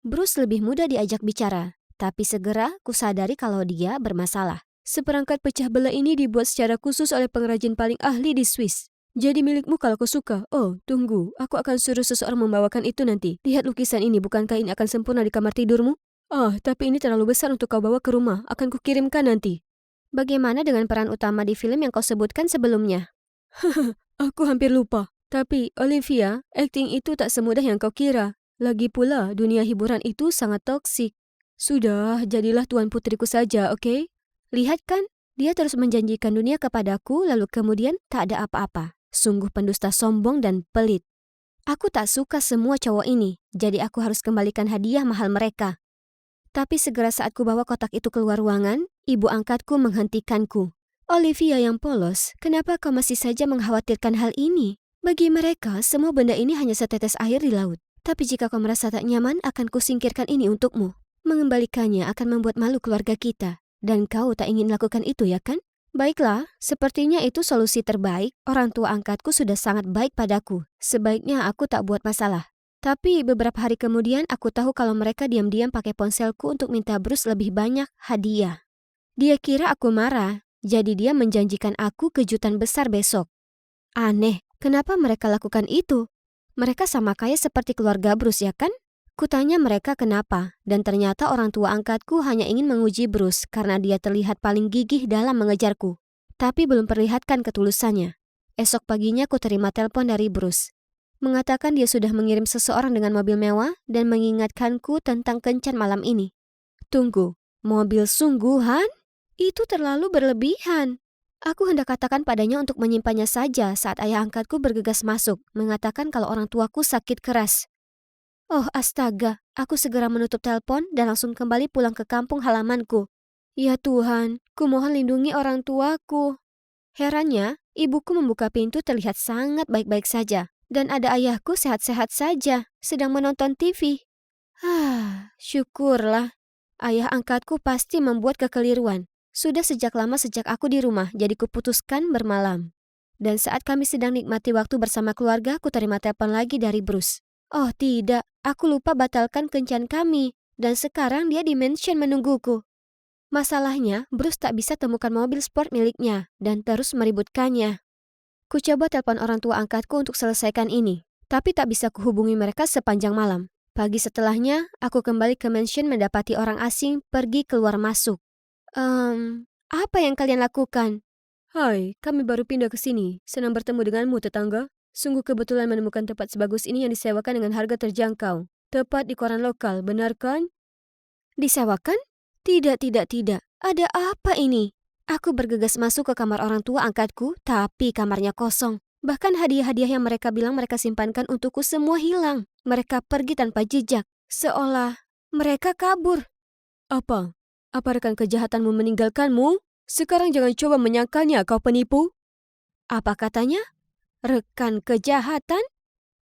Bruce lebih mudah diajak bicara, tapi segera kusadari kalau dia bermasalah. Seperangkat pecah belah ini dibuat secara khusus oleh pengrajin paling ahli di Swiss. Jadi milikmu kalau kau suka. Oh, tunggu. Aku akan suruh seseorang membawakan itu nanti. Lihat lukisan ini, bukankah ini akan sempurna di kamar tidurmu? Tapi ini terlalu besar untuk kau bawa ke rumah. Akan kukirimkan nanti. Bagaimana dengan peran utama di film yang kau sebutkan sebelumnya? Aku hampir lupa. Tapi, Olivia, akting itu tak semudah yang kau kira. Lagi pula, dunia hiburan itu sangat toksik. Sudah, jadilah tuan putriku saja, oke? Lihat kan, dia terus menjanjikan dunia kepadaku lalu kemudian tak ada apa-apa. Sungguh pendusta sombong dan pelit. Aku tak suka semua cowok ini, jadi aku harus kembalikan hadiah mahal mereka. Tapi segera saat ku bawa kotak itu keluar ruangan, ibu angkatku menghentikanku. Olivia yang polos, kenapa kau masih saja mengkhawatirkan hal ini? Bagi mereka, semua benda ini hanya setetes air di laut. Tapi jika kau merasa tak nyaman, akan kusingkirkan ini untukmu. Mengembalikannya akan membuat malu keluarga kita. Dan kau tak ingin lakukan itu, ya kan? Baiklah, sepertinya itu solusi terbaik. Orang tua angkatku sudah sangat baik padaku. Sebaiknya aku tak buat masalah. Tapi beberapa hari kemudian aku tahu kalau mereka diam-diam pakai ponselku untuk minta Bruce lebih banyak hadiah. Dia kira aku marah, jadi dia menjanjikan aku kejutan besar besok. Aneh, kenapa mereka lakukan itu? Mereka sama kaya seperti keluarga Bruce, ya kan? Kutanya mereka kenapa, dan ternyata orang tua angkatku hanya ingin menguji Bruce karena dia terlihat paling gigih dalam mengejarku. Tapi belum perlihatkan ketulusannya. Esok paginya ku terima telepon dari Bruce. Mengatakan dia sudah mengirim seseorang dengan mobil mewah dan mengingatkanku tentang kencan malam ini. Tunggu, mobil sungguhan? Itu terlalu berlebihan. Aku hendak katakan padanya untuk menyimpannya saja saat ayah angkatku bergegas masuk, mengatakan kalau orang tuaku sakit keras. Oh astaga, aku segera menutup telepon dan langsung kembali pulang ke kampung halamanku. Ya Tuhan, kumohon lindungi orang tuaku. Herannya, ibuku membuka pintu terlihat sangat baik-baik saja. Dan ada ayahku sehat-sehat saja, sedang menonton TV. Syukurlah. Ayah angkatku pasti membuat kekeliruan. Sudah sejak lama sejak aku di rumah, jadi kuputuskan bermalam. Dan saat kami sedang nikmati waktu bersama keluarga, ku terima telepon lagi dari Bruce. Oh tidak, aku lupa batalkan kencan kami, dan sekarang dia di mansion menungguku. Masalahnya, Bruce tak bisa temukan mobil sport miliknya, dan terus meributkannya. Ku coba telepon orang tua angkatku untuk selesaikan ini, tapi tak bisa kuhubungi mereka sepanjang malam. Pagi setelahnya, aku kembali ke mansion mendapati orang asing pergi keluar masuk. Apa yang kalian lakukan? Hai, kami baru pindah ke sini. Senang bertemu denganmu, tetangga. Sungguh kebetulan menemukan tempat sebagus ini yang disewakan dengan harga terjangkau. Tepat di koran lokal, benar kan? Disewakan? Tidak. Ada apa ini? Aku bergegas masuk ke kamar orang tua angkatku, tapi kamarnya kosong. Bahkan hadiah-hadiah yang mereka bilang mereka simpankan untukku semua hilang. Mereka pergi tanpa jejak, seolah mereka kabur. Apa? Apa rekan kejahatanmu meninggalkanmu? Sekarang jangan coba menyangkalnya, kau penipu. Apa katanya? Rekan kejahatan?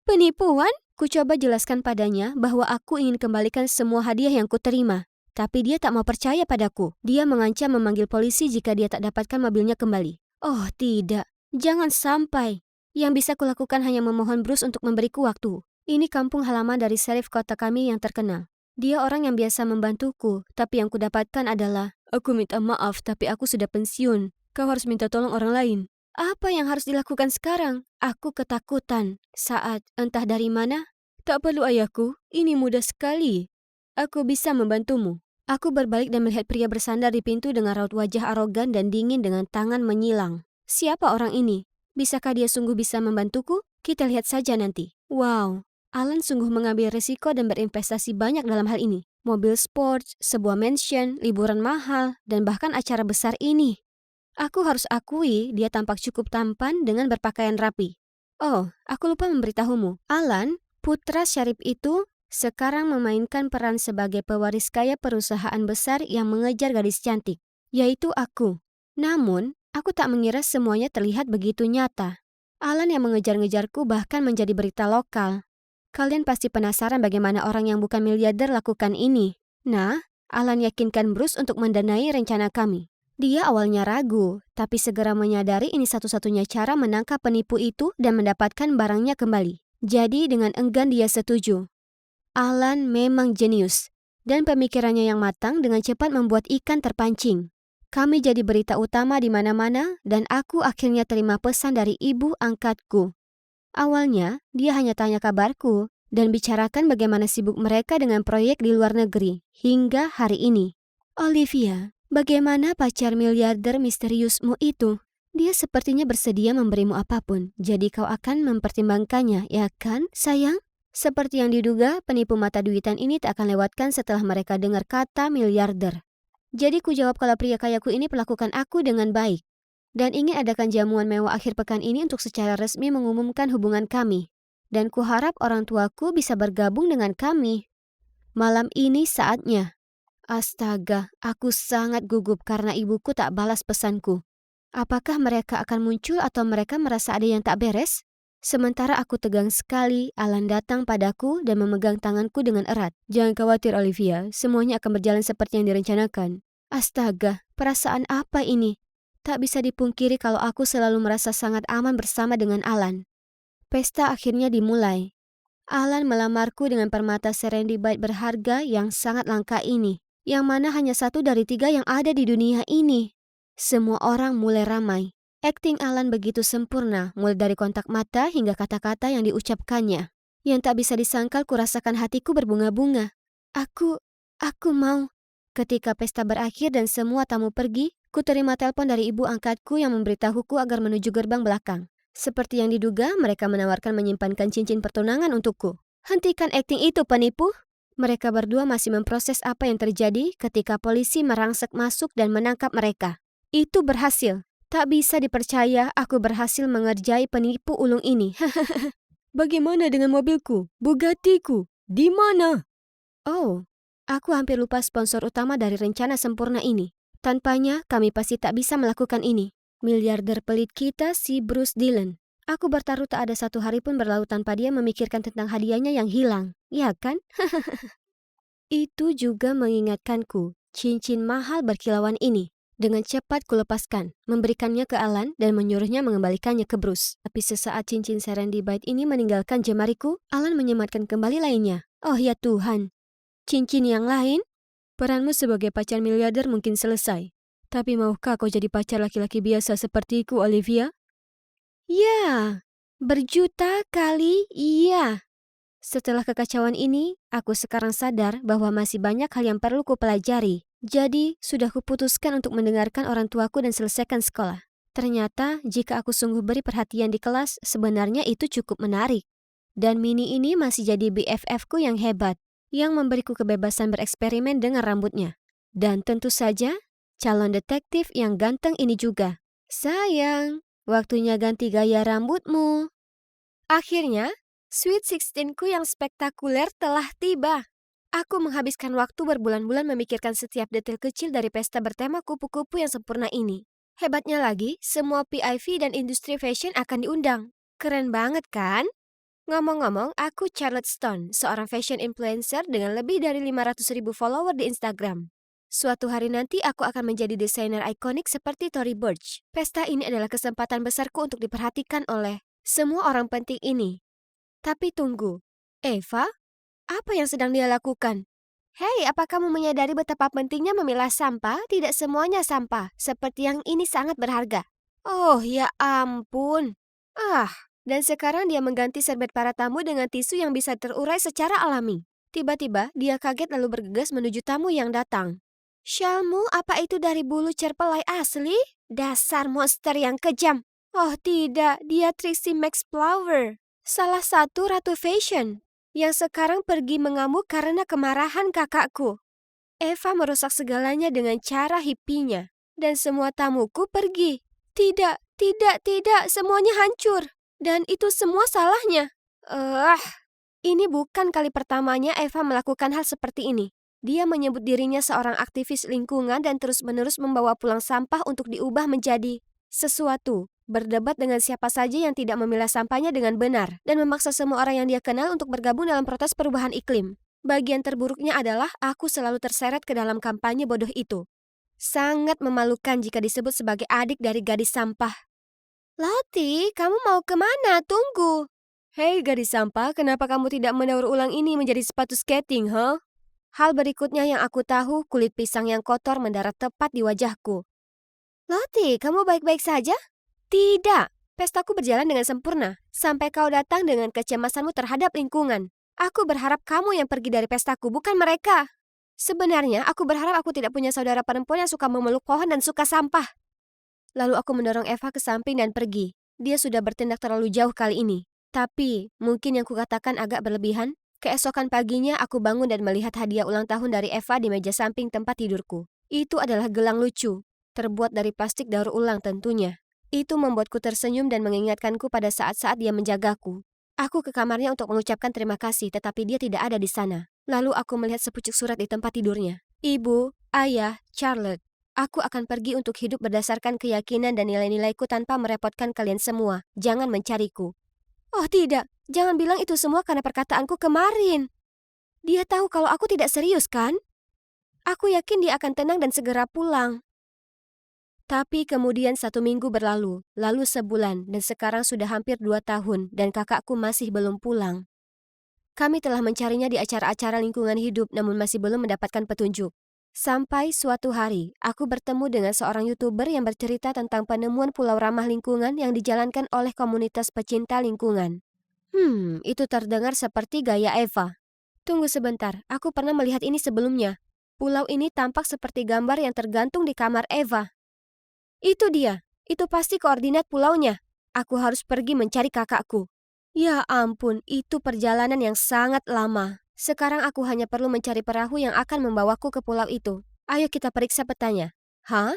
Penipuan? Ku coba jelaskan padanya bahwa aku ingin kembalikan semua hadiah yang kuterima. Tapi dia tak mau percaya padaku. Dia mengancam memanggil polisi jika dia tak dapatkan mobilnya kembali. Oh tidak, jangan sampai. Yang bisa kulakukan hanya memohon Bruce untuk memberiku waktu. Ini kampung halaman dari serif kota kami yang terkenal. Dia orang yang biasa membantuku, tapi yang kudapatkan adalah, "Aku minta maaf, tapi aku sudah pensiun. Kau harus minta tolong orang lain." Apa yang harus dilakukan sekarang? Aku ketakutan saat entah dari mana. Tak perlu ayahku, ini mudah sekali. Aku bisa membantumu. Aku berbalik dan melihat pria bersandar di pintu dengan raut wajah arogan dan dingin dengan tangan menyilang. Siapa orang ini? Bisakah dia sungguh bisa membantuku? Kita lihat saja nanti. Wow, Alan sungguh mengambil risiko dan berinvestasi banyak dalam hal ini. Mobil sport, sebuah mansion, liburan mahal, dan bahkan acara besar ini. Aku harus akui dia tampak cukup tampan dengan berpakaian rapi. Oh, aku lupa memberitahumu. Alan, putra Syarif itu, sekarang memainkan peran sebagai pewaris kaya perusahaan besar yang mengejar gadis cantik, yaitu aku. Namun, aku tak mengira semuanya terlihat begitu nyata. Alan yang mengejar-ngejarku bahkan menjadi berita lokal. Kalian pasti penasaran bagaimana orang yang bukan miliarder lakukan ini. Nah, Alan yakinkan Bruce untuk mendanai rencana kami. Dia awalnya ragu, tapi segera menyadari ini satu-satunya cara menangkap penipu itu dan mendapatkan barangnya kembali. Jadi dengan enggan dia setuju. Alan memang jenius, dan pemikirannya yang matang dengan cepat membuat ikan terpancing. Kami jadi berita utama di mana-mana dan aku akhirnya terima pesan dari ibu angkatku. Awalnya, dia hanya tanya kabarku dan bicarakan bagaimana sibuk mereka dengan proyek di luar negeri hingga hari ini. Olivia, bagaimana pacar miliarder misteriusmu itu? Dia sepertinya bersedia memberimu apapun, jadi kau akan mempertimbangkannya, ya kan, sayang? Seperti yang diduga, penipu mata duitan ini tak akan lewatkan setelah mereka dengar kata miliarder. Jadi ku jawab kalau pria kayaku ini perlakukan aku dengan baik dan ingin adakan jamuan mewah akhir pekan ini untuk secara resmi mengumumkan hubungan kami. Dan kuharap orang tuaku bisa bergabung dengan kami. Malam ini saatnya. Astaga, aku sangat gugup karena ibuku tak balas pesanku. Apakah mereka akan muncul atau mereka merasa ada yang tak beres? Sementara aku tegang sekali, Alan datang padaku dan memegang tanganku dengan erat. Jangan khawatir Olivia, semuanya akan berjalan seperti yang direncanakan. Astaga, perasaan apa ini? Tak bisa dipungkiri kalau aku selalu merasa sangat aman bersama dengan Alan. Pesta akhirnya dimulai. Alan melamarku dengan permata serendipity berharga yang sangat langka ini, yang mana hanya satu dari 3 yang ada di dunia ini. Semua orang mulai ramai. Akting Alan begitu sempurna, mulai dari kontak mata hingga kata-kata yang diucapkannya. Yang tak bisa disangkal kurasakan hatiku berbunga-bunga. Aku mau. Ketika pesta berakhir dan semua tamu pergi, ku terima telepon dari ibu angkatku yang memberitahuku agar menuju gerbang belakang. Seperti yang diduga, mereka menawarkan menyimpankan cincin pertunangan untukku. Hentikan akting itu, penipu! Mereka berdua masih memproses apa yang terjadi ketika polisi merangsek masuk dan menangkap mereka. Itu berhasil. Tak bisa dipercaya aku berhasil mengerjai penipu ulung ini. Bagaimana dengan mobilku? Bugattiku? Di mana? Oh, aku hampir lupa sponsor utama dari rencana sempurna ini. Tanpanya, kami pasti tak bisa melakukan ini. Miliarder pelit kita si Bruce Dillon. Aku bertaruh tak ada satu hari pun berlalu tanpa dia memikirkan tentang hadiahnya yang hilang. Ya kan? Itu juga mengingatkanku, cincin mahal berkilauan ini. Dengan cepat kulepaskan, memberikannya ke Alan dan menyuruhnya mengembalikannya ke Bruce. Tapi sesaat cincin serendipity ini meninggalkan jemariku, Alan menyematkan kembali lainnya. Oh ya Tuhan, cincin yang lain? Peranmu sebagai pacar miliarder mungkin selesai. Tapi maukah kau jadi pacar laki-laki biasa sepertiku, Olivia? Ya, berjuta kali iya. Setelah kekacauan ini, aku sekarang sadar bahwa masih banyak hal yang perlu kupelajari. Jadi, sudah kuputuskan untuk mendengarkan orang tuaku dan selesaikan sekolah. Ternyata, jika aku sungguh beri perhatian di kelas, sebenarnya itu cukup menarik. Dan Mini ini masih jadi BFF-ku yang hebat, yang memberiku kebebasan bereksperimen dengan rambutnya. Dan tentu saja, calon detektif yang ganteng ini juga. Sayang, waktunya ganti gaya rambutmu. Akhirnya, Sweet 16-ku yang spektakuler telah tiba. Aku menghabiskan waktu berbulan-bulan memikirkan setiap detail kecil dari pesta bertema kupu-kupu yang sempurna ini. Hebatnya lagi, semua PIV dan industri fashion akan diundang. Keren banget kan? Ngomong-ngomong, aku Charlotte Stone, seorang fashion influencer dengan lebih dari 500.000 follower di Instagram. Suatu hari nanti aku akan menjadi desainer ikonik seperti Tory Burch. Pesta ini adalah kesempatan besarku untuk diperhatikan oleh semua orang penting ini. Tapi tunggu, Eva? Apa yang sedang dia lakukan? Hei, apa kamu menyadari betapa pentingnya memilah sampah? Tidak semuanya sampah, seperti yang ini sangat berharga. Oh, ya ampun. Ah, dan sekarang dia mengganti serbet para tamu dengan tisu yang bisa terurai secara alami. Tiba-tiba, dia kaget lalu bergegas menuju tamu yang datang. Shalmu, apa itu dari bulu cerpelai asli? Dasar monster yang kejam. Oh tidak, dia Trixie Max Flower. Salah satu ratu fashion yang sekarang pergi mengamuk karena kemarahan kakakku. Eva merusak segalanya dengan cara hippinya. Dan semua tamuku pergi. Tidak, tidak, tidak, semuanya hancur. Dan itu semua salahnya. Ini bukan kali pertamanya Eva melakukan hal seperti ini. Dia menyebut dirinya seorang aktivis lingkungan dan terus-menerus membawa pulang sampah untuk diubah menjadi sesuatu. Berdebat dengan siapa saja yang tidak memilah sampahnya dengan benar, dan memaksa semua orang yang dia kenal untuk bergabung dalam protes perubahan iklim. Bagian terburuknya adalah aku selalu terseret ke dalam kampanye bodoh itu. Sangat memalukan jika disebut sebagai adik dari gadis sampah. Lottie, kamu mau kemana? Tunggu. Hei gadis sampah, kenapa kamu tidak mendaur ulang ini menjadi sepatu skating, huh? Hal berikutnya yang aku tahu, kulit pisang yang kotor mendarat tepat di wajahku. Lottie, kamu baik-baik saja? Tidak, pestaku berjalan dengan sempurna, sampai kau datang dengan kecemasanmu terhadap lingkungan. Aku berharap kamu yang pergi dari pestaku, bukan mereka. Sebenarnya, aku berharap aku tidak punya saudara perempuan yang suka memeluk pohon dan suka sampah. Lalu aku mendorong Eva ke samping dan pergi. Dia sudah bertindak terlalu jauh kali ini. Tapi, mungkin yang kukatakan agak berlebihan. Keesokan paginya, aku bangun dan melihat hadiah ulang tahun dari Eva di meja samping tempat tidurku. Itu adalah gelang lucu, terbuat dari plastik daur ulang tentunya. Itu membuatku tersenyum dan mengingatkanku pada saat-saat dia menjagaku. Aku ke kamarnya untuk mengucapkan terima kasih, tetapi dia tidak ada di sana. Lalu aku melihat sepucuk surat di tempat tidurnya. Ibu, Ayah, Charlotte, aku akan pergi untuk hidup berdasarkan keyakinan dan nilai-nilaiku tanpa merepotkan kalian semua. Jangan mencariku. Oh tidak, jangan bilang itu semua karena perkataanku kemarin. Dia tahu kalau aku tidak serius, kan? Aku yakin dia akan tenang dan segera pulang. Tapi kemudian 1 minggu berlalu, lalu sebulan, dan sekarang sudah hampir 2 tahun, dan kakakku masih belum pulang. Kami telah mencarinya di acara-acara lingkungan hidup, namun masih belum mendapatkan petunjuk. Sampai suatu hari, aku bertemu dengan seorang YouTuber yang bercerita tentang penemuan pulau ramah lingkungan yang dijalankan oleh komunitas pecinta lingkungan. Itu terdengar seperti gaya Eva. Tunggu sebentar, aku pernah melihat ini sebelumnya. Pulau ini tampak seperti gambar yang tergantung di kamar Eva. Itu dia, itu pasti koordinat pulaunya. Aku harus pergi mencari kakakku. Ya ampun, itu perjalanan yang sangat lama. Sekarang aku hanya perlu mencari perahu yang akan membawaku ke pulau itu. Ayo kita periksa petanya. Hah?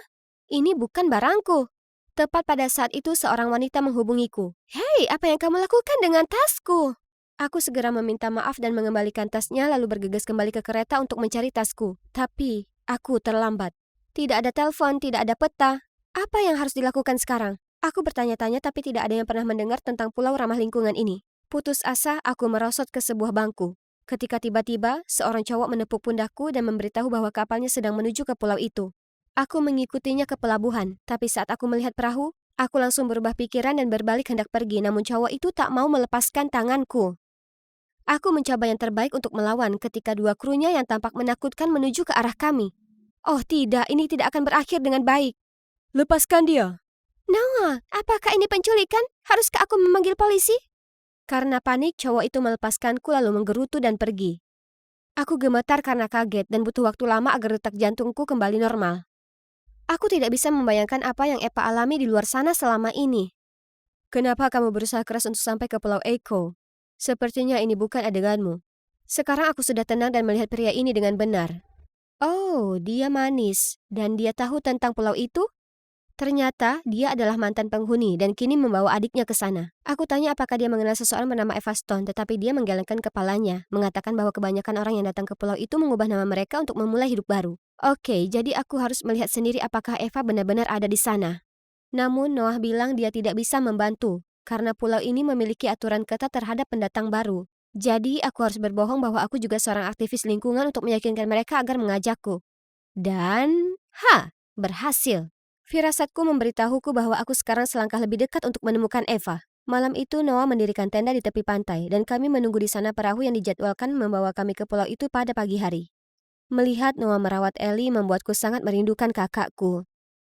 Ini bukan barangku. Tepat pada saat itu seorang wanita menghubungiku. Hei, apa yang kamu lakukan dengan tasku? Aku segera meminta maaf dan mengembalikan tasnya lalu bergegas kembali ke kereta untuk mencari tasku. Tapi, aku terlambat. Tidak ada telepon, tidak ada peta. Apa yang harus dilakukan sekarang? Aku bertanya-tanya tapi tidak ada yang pernah mendengar tentang pulau ramah lingkungan ini. Putus asa, aku merosot ke sebuah bangku. Ketika tiba-tiba, seorang cowok menepuk pundakku dan memberitahu bahwa kapalnya sedang menuju ke pulau itu. Aku mengikutinya ke pelabuhan, tapi saat aku melihat perahu, aku langsung berubah pikiran dan berbalik hendak pergi, namun cowok itu tak mau melepaskan tanganku. Aku mencoba yang terbaik untuk melawan ketika 2 krunya yang tampak menakutkan menuju ke arah kami. Oh tidak, ini tidak akan berakhir dengan baik. Lepaskan dia. Noah, apakah ini penculikan? Haruskah aku memanggil polisi? Karena panik, cowok itu melepaskanku lalu menggerutu dan pergi. Aku gemetar karena kaget dan butuh waktu lama agar detak jantungku kembali normal. Aku tidak bisa membayangkan apa yang Eva alami di luar sana selama ini. Kenapa kamu berusaha keras untuk sampai ke Pulau Echo? Sepertinya ini bukan adeganmu. Sekarang aku sudah tenang dan melihat pria ini dengan benar. Oh, dia manis. Dan dia tahu tentang pulau itu? Ternyata dia adalah mantan penghuni dan kini membawa adiknya ke sana. Aku tanya apakah dia mengenal seseorang bernama Eva Stone, tetapi dia menggelengkan kepalanya, mengatakan bahwa kebanyakan orang yang datang ke pulau itu mengubah nama mereka untuk memulai hidup baru. Oke, jadi aku harus melihat sendiri apakah Eva benar-benar ada di sana. Namun Noah bilang dia tidak bisa membantu, karena pulau ini memiliki aturan ketat terhadap pendatang baru. Jadi aku harus berbohong bahwa aku juga seorang aktivis lingkungan untuk meyakinkan mereka agar mengajakku. Dan, berhasil. Firasatku memberitahuku bahwa aku sekarang selangkah lebih dekat untuk menemukan Eva. Malam itu Noah mendirikan tenda di tepi pantai dan kami menunggu di sana perahu yang dijadwalkan membawa kami ke pulau itu pada pagi hari. Melihat Noah merawat Ellie membuatku sangat merindukan kakakku.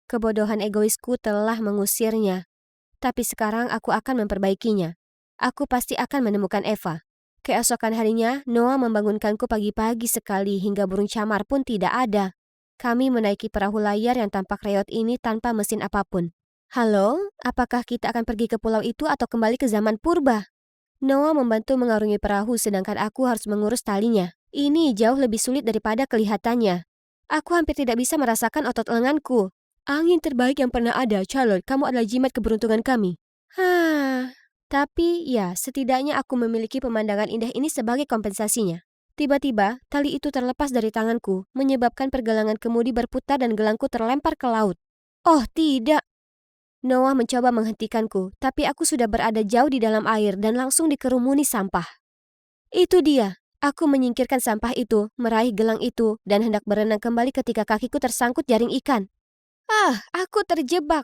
Kebodohan egoisku telah mengusirnya. Tapi sekarang aku akan memperbaikinya. Aku pasti akan menemukan Eva. Keesokan harinya, Noah membangunkanku pagi-pagi sekali hingga burung camar pun tidak ada. Kami menaiki perahu layar yang tampak reot ini tanpa mesin apapun. Halo, apakah kita akan pergi ke pulau itu atau kembali ke zaman purba? Noah membantu mengarungi perahu sedangkan aku harus mengurus talinya. Ini jauh lebih sulit daripada kelihatannya. Aku hampir tidak bisa merasakan otot lenganku. Angin terbaik yang pernah ada, Charlotte. Kamu adalah jimat keberuntungan kami. Tapi ya, setidaknya aku memiliki pemandangan indah ini sebagai kompensasinya. Tiba-tiba, tali itu terlepas dari tanganku, menyebabkan pergelangan kemudi berputar dan gelangku terlempar ke laut. Oh tidak! Noah mencoba menghentikanku, tapi aku sudah berada jauh di dalam air dan langsung dikerumuni sampah. Itu dia. Aku menyingkirkan sampah itu, meraih gelang itu, dan hendak berenang kembali ketika kakiku tersangkut jaring ikan. Aku terjebak.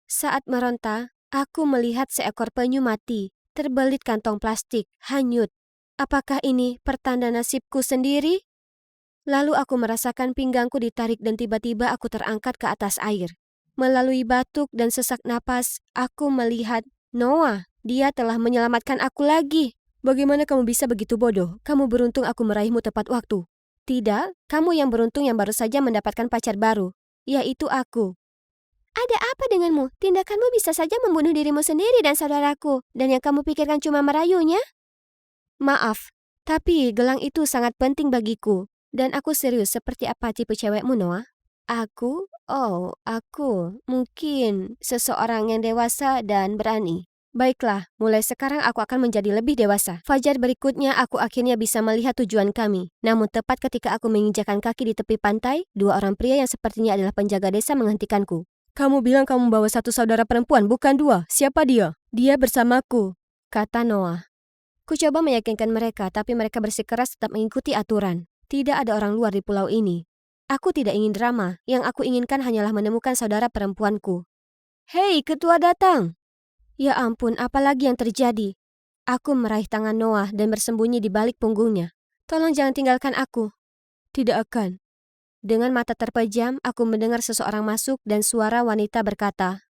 Saat meronta, aku melihat seekor penyu mati, terbelit kantong plastik, hanyut. Apakah ini pertanda nasibku sendiri? Lalu aku merasakan pinggangku ditarik dan tiba-tiba aku terangkat ke atas air. Melalui batuk dan sesak napas, aku melihat Noah. Dia telah menyelamatkan aku lagi. Bagaimana kamu bisa begitu bodoh? Kamu beruntung aku meraihmu tepat waktu. Tidak, kamu yang beruntung yang baru saja mendapatkan pacar baru, yaitu aku. Ada apa denganmu? Tindakanmu bisa saja membunuh dirimu sendiri dan saudaraku, dan yang kamu pikirkan cuma merayunya? Maaf, tapi gelang itu sangat penting bagiku, dan aku serius. Seperti apa tipe cewekmu, Noah? Aku mungkin seseorang yang dewasa dan berani. Baiklah, mulai sekarang aku akan menjadi lebih dewasa. Fajar berikutnya aku akhirnya bisa melihat tujuan kami. Namun tepat ketika aku menginjakan kaki di tepi pantai, dua orang pria yang sepertinya adalah penjaga desa menghentikanku. Kamu bilang kamu membawa satu saudara perempuan, bukan dua. Siapa dia? Dia bersamaku, kata Noah. Ku coba meyakinkan mereka, tapi mereka bersikeras tetap mengikuti aturan. Tidak ada orang luar di pulau ini. Aku tidak ingin drama, yang aku inginkan hanyalah menemukan saudara perempuanku. Hei, ketua datang! Ya ampun, apalagi yang terjadi? Aku meraih tangan Noah dan bersembunyi di balik punggungnya. Tolong jangan tinggalkan aku. Tidak akan. Dengan mata terpejam, aku mendengar seseorang masuk dan suara wanita berkata,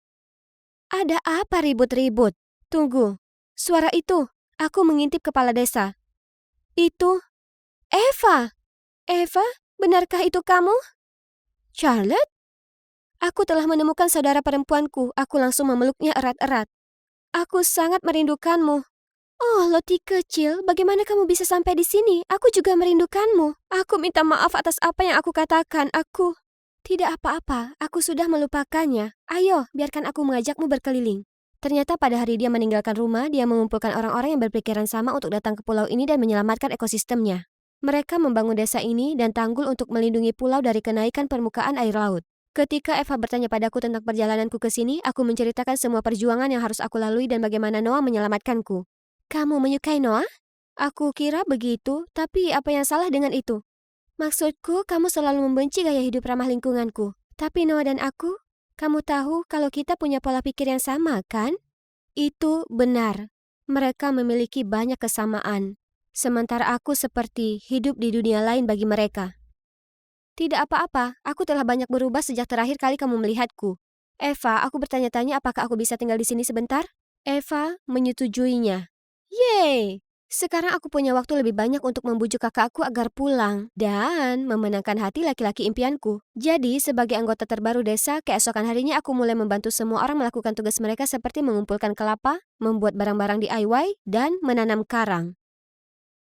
"Ada apa ribut-ribut? Tunggu, suara itu, aku mengintip kepala desa. Itu, Eva! Eva, benarkah itu kamu? Charlotte? Aku telah menemukan saudara perempuanku, aku langsung memeluknya erat-erat. Aku sangat merindukanmu. Oh, Lottie kecil, bagaimana kamu bisa sampai di sini? Aku juga merindukanmu. Aku minta maaf atas apa yang aku katakan. Aku... Tidak apa-apa, aku sudah melupakannya. Ayo, biarkan aku mengajakmu berkeliling. Ternyata pada hari dia meninggalkan rumah, dia mengumpulkan orang-orang yang berpikiran sama untuk datang ke pulau ini dan menyelamatkan ekosistemnya. Mereka membangun desa ini dan tanggul untuk melindungi pulau dari kenaikan permukaan air laut. Ketika Eva bertanya padaku tentang perjalananku ke sini, aku menceritakan semua perjuangan yang harus aku lalui dan bagaimana Noah menyelamatkanku. Kamu menyukai Noah? Aku kira begitu, tapi apa yang salah dengan itu? Maksudku, kamu selalu membenci gaya hidup ramah lingkunganku. Tapi Noah dan aku, kamu tahu kalau kita punya pola pikir yang sama, kan? Itu benar. Mereka memiliki banyak kesamaan. Sementara aku seperti hidup di dunia lain bagi mereka. Tidak apa-apa, aku telah banyak berubah sejak terakhir kali kamu melihatku. Eva, aku bertanya-tanya apakah aku bisa tinggal di sini sebentar? Eva menyetujuinya. Yeay! Sekarang aku punya waktu lebih banyak untuk membujuk kakakku agar pulang dan memenangkan hati laki-laki impianku. Jadi, sebagai anggota terbaru desa, keesokan harinya aku mulai membantu semua orang melakukan tugas mereka seperti mengumpulkan kelapa, membuat barang-barang DIY, dan menanam karang.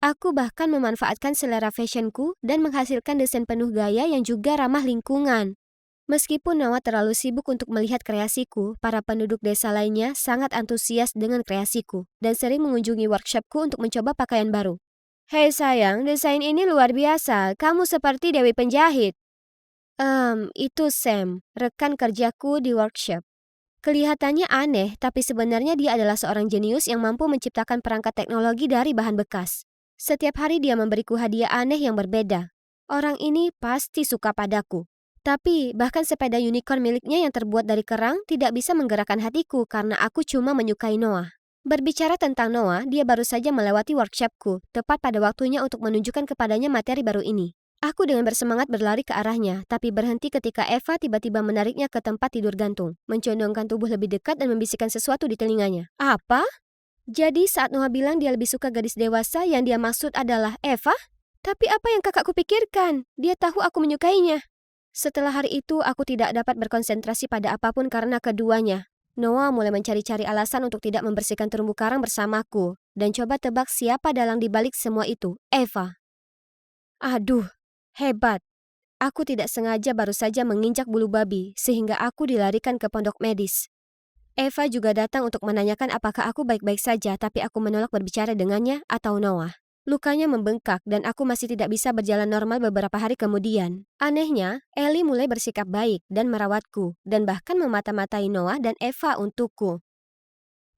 Aku bahkan memanfaatkan selera fashionku dan menghasilkan desain penuh gaya yang juga ramah lingkungan. Meskipun Noah terlalu sibuk untuk melihat kreasiku, para penduduk desa lainnya sangat antusias dengan kreasiku dan sering mengunjungi workshopku untuk mencoba pakaian baru. Hei sayang, desain ini luar biasa. Kamu seperti Dewi Penjahit. Itu Sam, rekan kerjaku di workshop. Kelihatannya aneh, tapi sebenarnya dia adalah seorang jenius yang mampu menciptakan perangkat teknologi dari bahan bekas. Setiap hari dia memberiku hadiah aneh yang berbeda. Orang ini pasti suka padaku. Tapi bahkan sepeda unicorn miliknya yang terbuat dari kerang tidak bisa menggerakkan hatiku karena aku cuma menyukai Noah. Berbicara tentang Noah, dia baru saja melewati workshopku, tepat pada waktunya untuk menunjukkan kepadanya materi baru ini. Aku dengan bersemangat berlari ke arahnya, tapi berhenti ketika Eva tiba-tiba menariknya ke tempat tidur gantung, mencondongkan tubuh lebih dekat dan membisikkan sesuatu di telinganya. Apa? Jadi saat Noah bilang dia lebih suka gadis dewasa, yang dia maksud adalah Eva? Tapi apa yang kakakku pikirkan? Dia tahu aku menyukainya. Setelah hari itu, aku tidak dapat berkonsentrasi pada apapun karena keduanya. Noah mulai mencari-cari alasan untuk tidak membersihkan terumbu karang bersamaku. Dan coba tebak siapa dalang di balik semua itu? Eva. Aduh, hebat. Aku tidak sengaja baru saja menginjak bulu babi, sehingga aku dilarikan ke pondok medis. Eva juga datang untuk menanyakan apakah aku baik-baik saja, tapi aku menolak berbicara dengannya atau Noah. Lukanya membengkak dan aku masih tidak bisa berjalan normal beberapa hari kemudian. Anehnya, Ellie mulai bersikap baik dan merawatku, dan bahkan memata-matai Noah dan Eva untukku.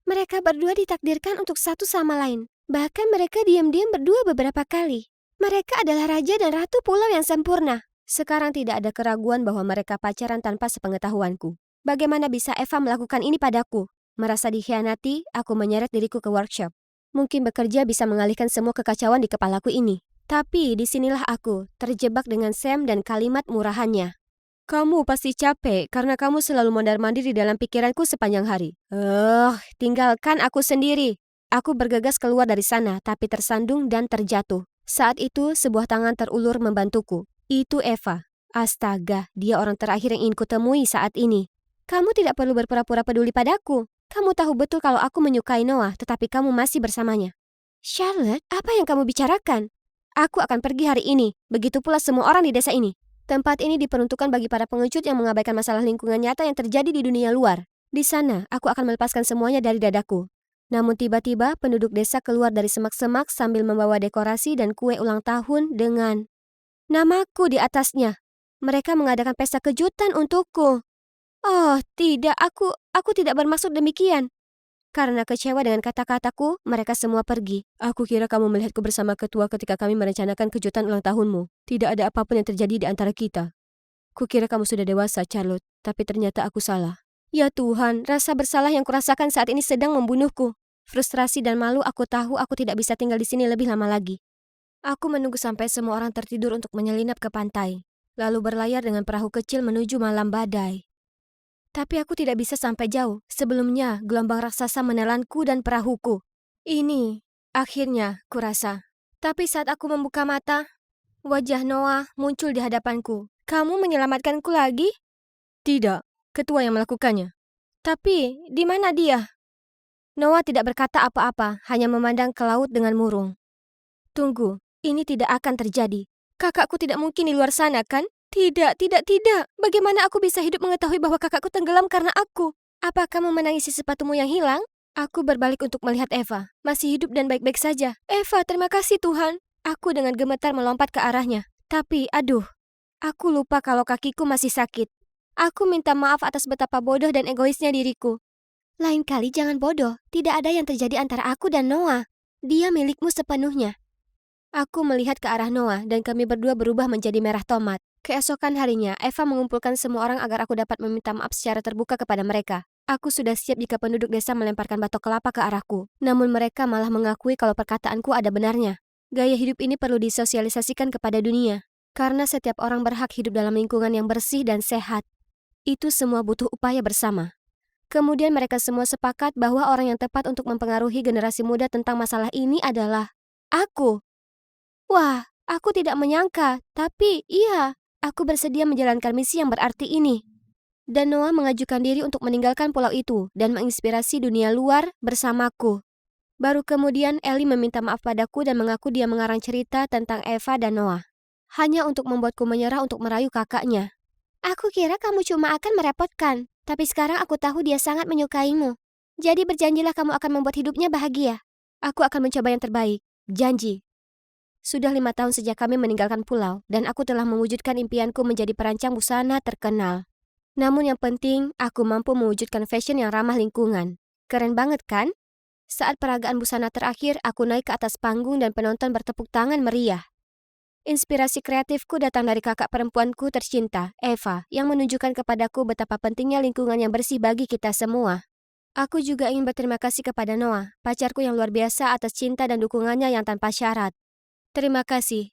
Mereka berdua ditakdirkan untuk satu sama lain. Bahkan mereka diam-diam berdua beberapa kali. Mereka adalah raja dan ratu pulau yang sempurna. Sekarang tidak ada keraguan bahwa mereka pacaran tanpa sepengetahuanku. Bagaimana bisa Eva melakukan ini padaku? Merasa dikhianati, aku menyeret diriku ke workshop. Mungkin bekerja bisa mengalihkan semua kekacauan di kepalaku ini. Tapi disinilah aku, terjebak dengan Sam dan kalimat murahannya. Kamu pasti capek karena kamu selalu mondar-mandir di dalam pikiranku sepanjang hari. Tinggalkan aku sendiri. Aku bergegas keluar dari sana, tapi tersandung dan terjatuh. Saat itu, sebuah tangan terulur membantuku. Itu Eva. Astaga, dia orang terakhir yang ingin kutemui saat ini. Kamu tidak perlu berpura-pura peduli padaku. Kamu tahu betul kalau aku menyukai Noah, tetapi kamu masih bersamanya. Charlotte, apa yang kamu bicarakan? Aku akan pergi hari ini. Begitu pula semua orang di desa ini. Tempat ini diperuntukkan bagi para pengecut yang mengabaikan masalah lingkungan nyata yang terjadi di dunia luar. Di sana, aku akan melepaskan semuanya dari dadaku. Namun tiba-tiba, penduduk desa keluar dari semak-semak sambil membawa dekorasi dan kue ulang tahun dengan namaku di atasnya. Mereka mengadakan pesta kejutan untukku. Oh, tidak, aku tidak bermaksud demikian. Karena kecewa dengan kata-kataku, mereka semua pergi. Aku kira kamu melihatku bersama ketua ketika kami merencanakan kejutan ulang tahunmu. Tidak ada apapun yang terjadi di antara kita. Kukira kamu sudah dewasa, Charlotte, tapi ternyata aku salah. Ya Tuhan, rasa bersalah yang kurasakan saat ini sedang membunuhku. Frustrasi dan malu aku tahu aku tidak bisa tinggal di sini lebih lama lagi. Aku menunggu sampai semua orang tertidur untuk menyelinap ke pantai, lalu berlayar dengan perahu kecil menuju malam badai. Tapi aku tidak bisa sampai jauh. Sebelumnya, gelombang raksasa menelanku dan perahuku. Ini, akhirnya, kurasa. Tapi saat aku membuka mata, wajah Noah muncul di hadapanku. Kamu menyelamatkanku lagi? Tidak, ketua yang melakukannya. Tapi, di mana dia? Noah tidak berkata apa-apa, hanya memandang ke laut dengan murung. Tunggu, ini tidak akan terjadi. Kakakku tidak mungkin di luar sana, kan? Tidak, tidak, tidak. Bagaimana aku bisa hidup mengetahui bahwa kakakku tenggelam karena aku? Apa kamu menangisi sepatumu yang hilang? Aku berbalik untuk melihat Eva. Masih hidup dan baik-baik saja. Eva, terima kasih Tuhan. Aku dengan gemetar melompat ke arahnya. Tapi, aduh, aku lupa kalau kakiku masih sakit. Aku minta maaf atas betapa bodoh dan egoisnya diriku. Lain kali jangan bodoh. Tidak ada yang terjadi antara aku dan Noah. Dia milikmu sepenuhnya. Aku melihat ke arah Noah dan kami berdua berubah menjadi merah tomat. Keesokan harinya, Eva mengumpulkan semua orang agar aku dapat meminta maaf secara terbuka kepada mereka. Aku sudah siap jika penduduk desa melemparkan batok kelapa ke arahku. Namun mereka malah mengakui kalau perkataanku ada benarnya. Gaya hidup ini perlu disosialisasikan kepada dunia. Karena setiap orang berhak hidup dalam lingkungan yang bersih dan sehat. Itu semua butuh upaya bersama. Kemudian mereka semua sepakat bahwa orang yang tepat untuk mempengaruhi generasi muda tentang masalah ini adalah aku. Wah, aku tidak menyangka, tapi iya. Aku bersedia menjalankan misi yang berarti ini. Dan Noah mengajukan diri untuk meninggalkan pulau itu dan menginspirasi dunia luar bersamaku. Baru kemudian Ellie meminta maaf padaku dan mengaku dia mengarang cerita tentang Eva dan Noah. Hanya untuk membuatku menyerah untuk merayu kakaknya. Aku kira kamu cuma akan merepotkan, tapi sekarang aku tahu dia sangat menyukaimu. Jadi berjanjilah kamu akan membuat hidupnya bahagia. Aku akan mencoba yang terbaik. Janji. Sudah 5 tahun sejak kami meninggalkan pulau, dan aku telah mewujudkan impianku menjadi perancang busana terkenal. Namun yang penting, aku mampu mewujudkan fashion yang ramah lingkungan. Keren banget kan? Saat peragaan busana terakhir, aku naik ke atas panggung dan penonton bertepuk tangan meriah. Inspirasi kreatifku datang dari kakak perempuanku tercinta, Eva, yang menunjukkan kepadaku betapa pentingnya lingkungan yang bersih bagi kita semua. Aku juga ingin berterima kasih kepada Noah, pacarku yang luar biasa atas cinta dan dukungannya yang tanpa syarat. Terima kasih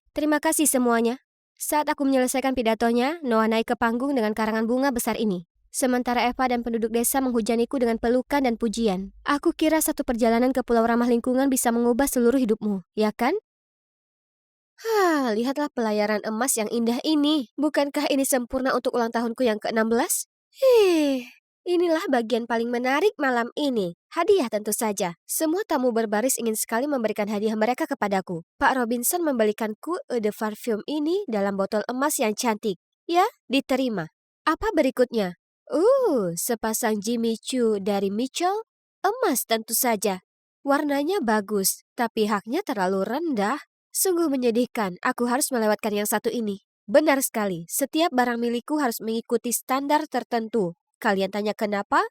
semuanya. Saat aku menyelesaikan pidatonya, Noah naik ke panggung dengan karangan bunga besar ini. Sementara Eva dan penduduk desa menghujaniku dengan pelukan dan pujian. Aku kira satu perjalanan ke pulau ramah lingkungan bisa mengubah seluruh hidupmu, ya kan? Lihatlah pelayaran emas yang indah ini. Bukankah ini sempurna untuk ulang tahunku yang ke-16? Inilah bagian paling menarik malam ini. Hadiah tentu saja. Semua tamu berbaris ingin sekali memberikan hadiah mereka kepadaku. Pak Robinson membelikanku eau de parfum ini dalam botol emas yang cantik. Ya, diterima. Apa berikutnya? Sepasang Jimmy Choo dari Mitchell? Emas tentu saja. Warnanya bagus, tapi haknya terlalu rendah. Sungguh menyedihkan, aku harus melewatkan yang satu ini. Benar sekali, setiap barang milikku harus mengikuti standar tertentu. Kalian tanya kenapa?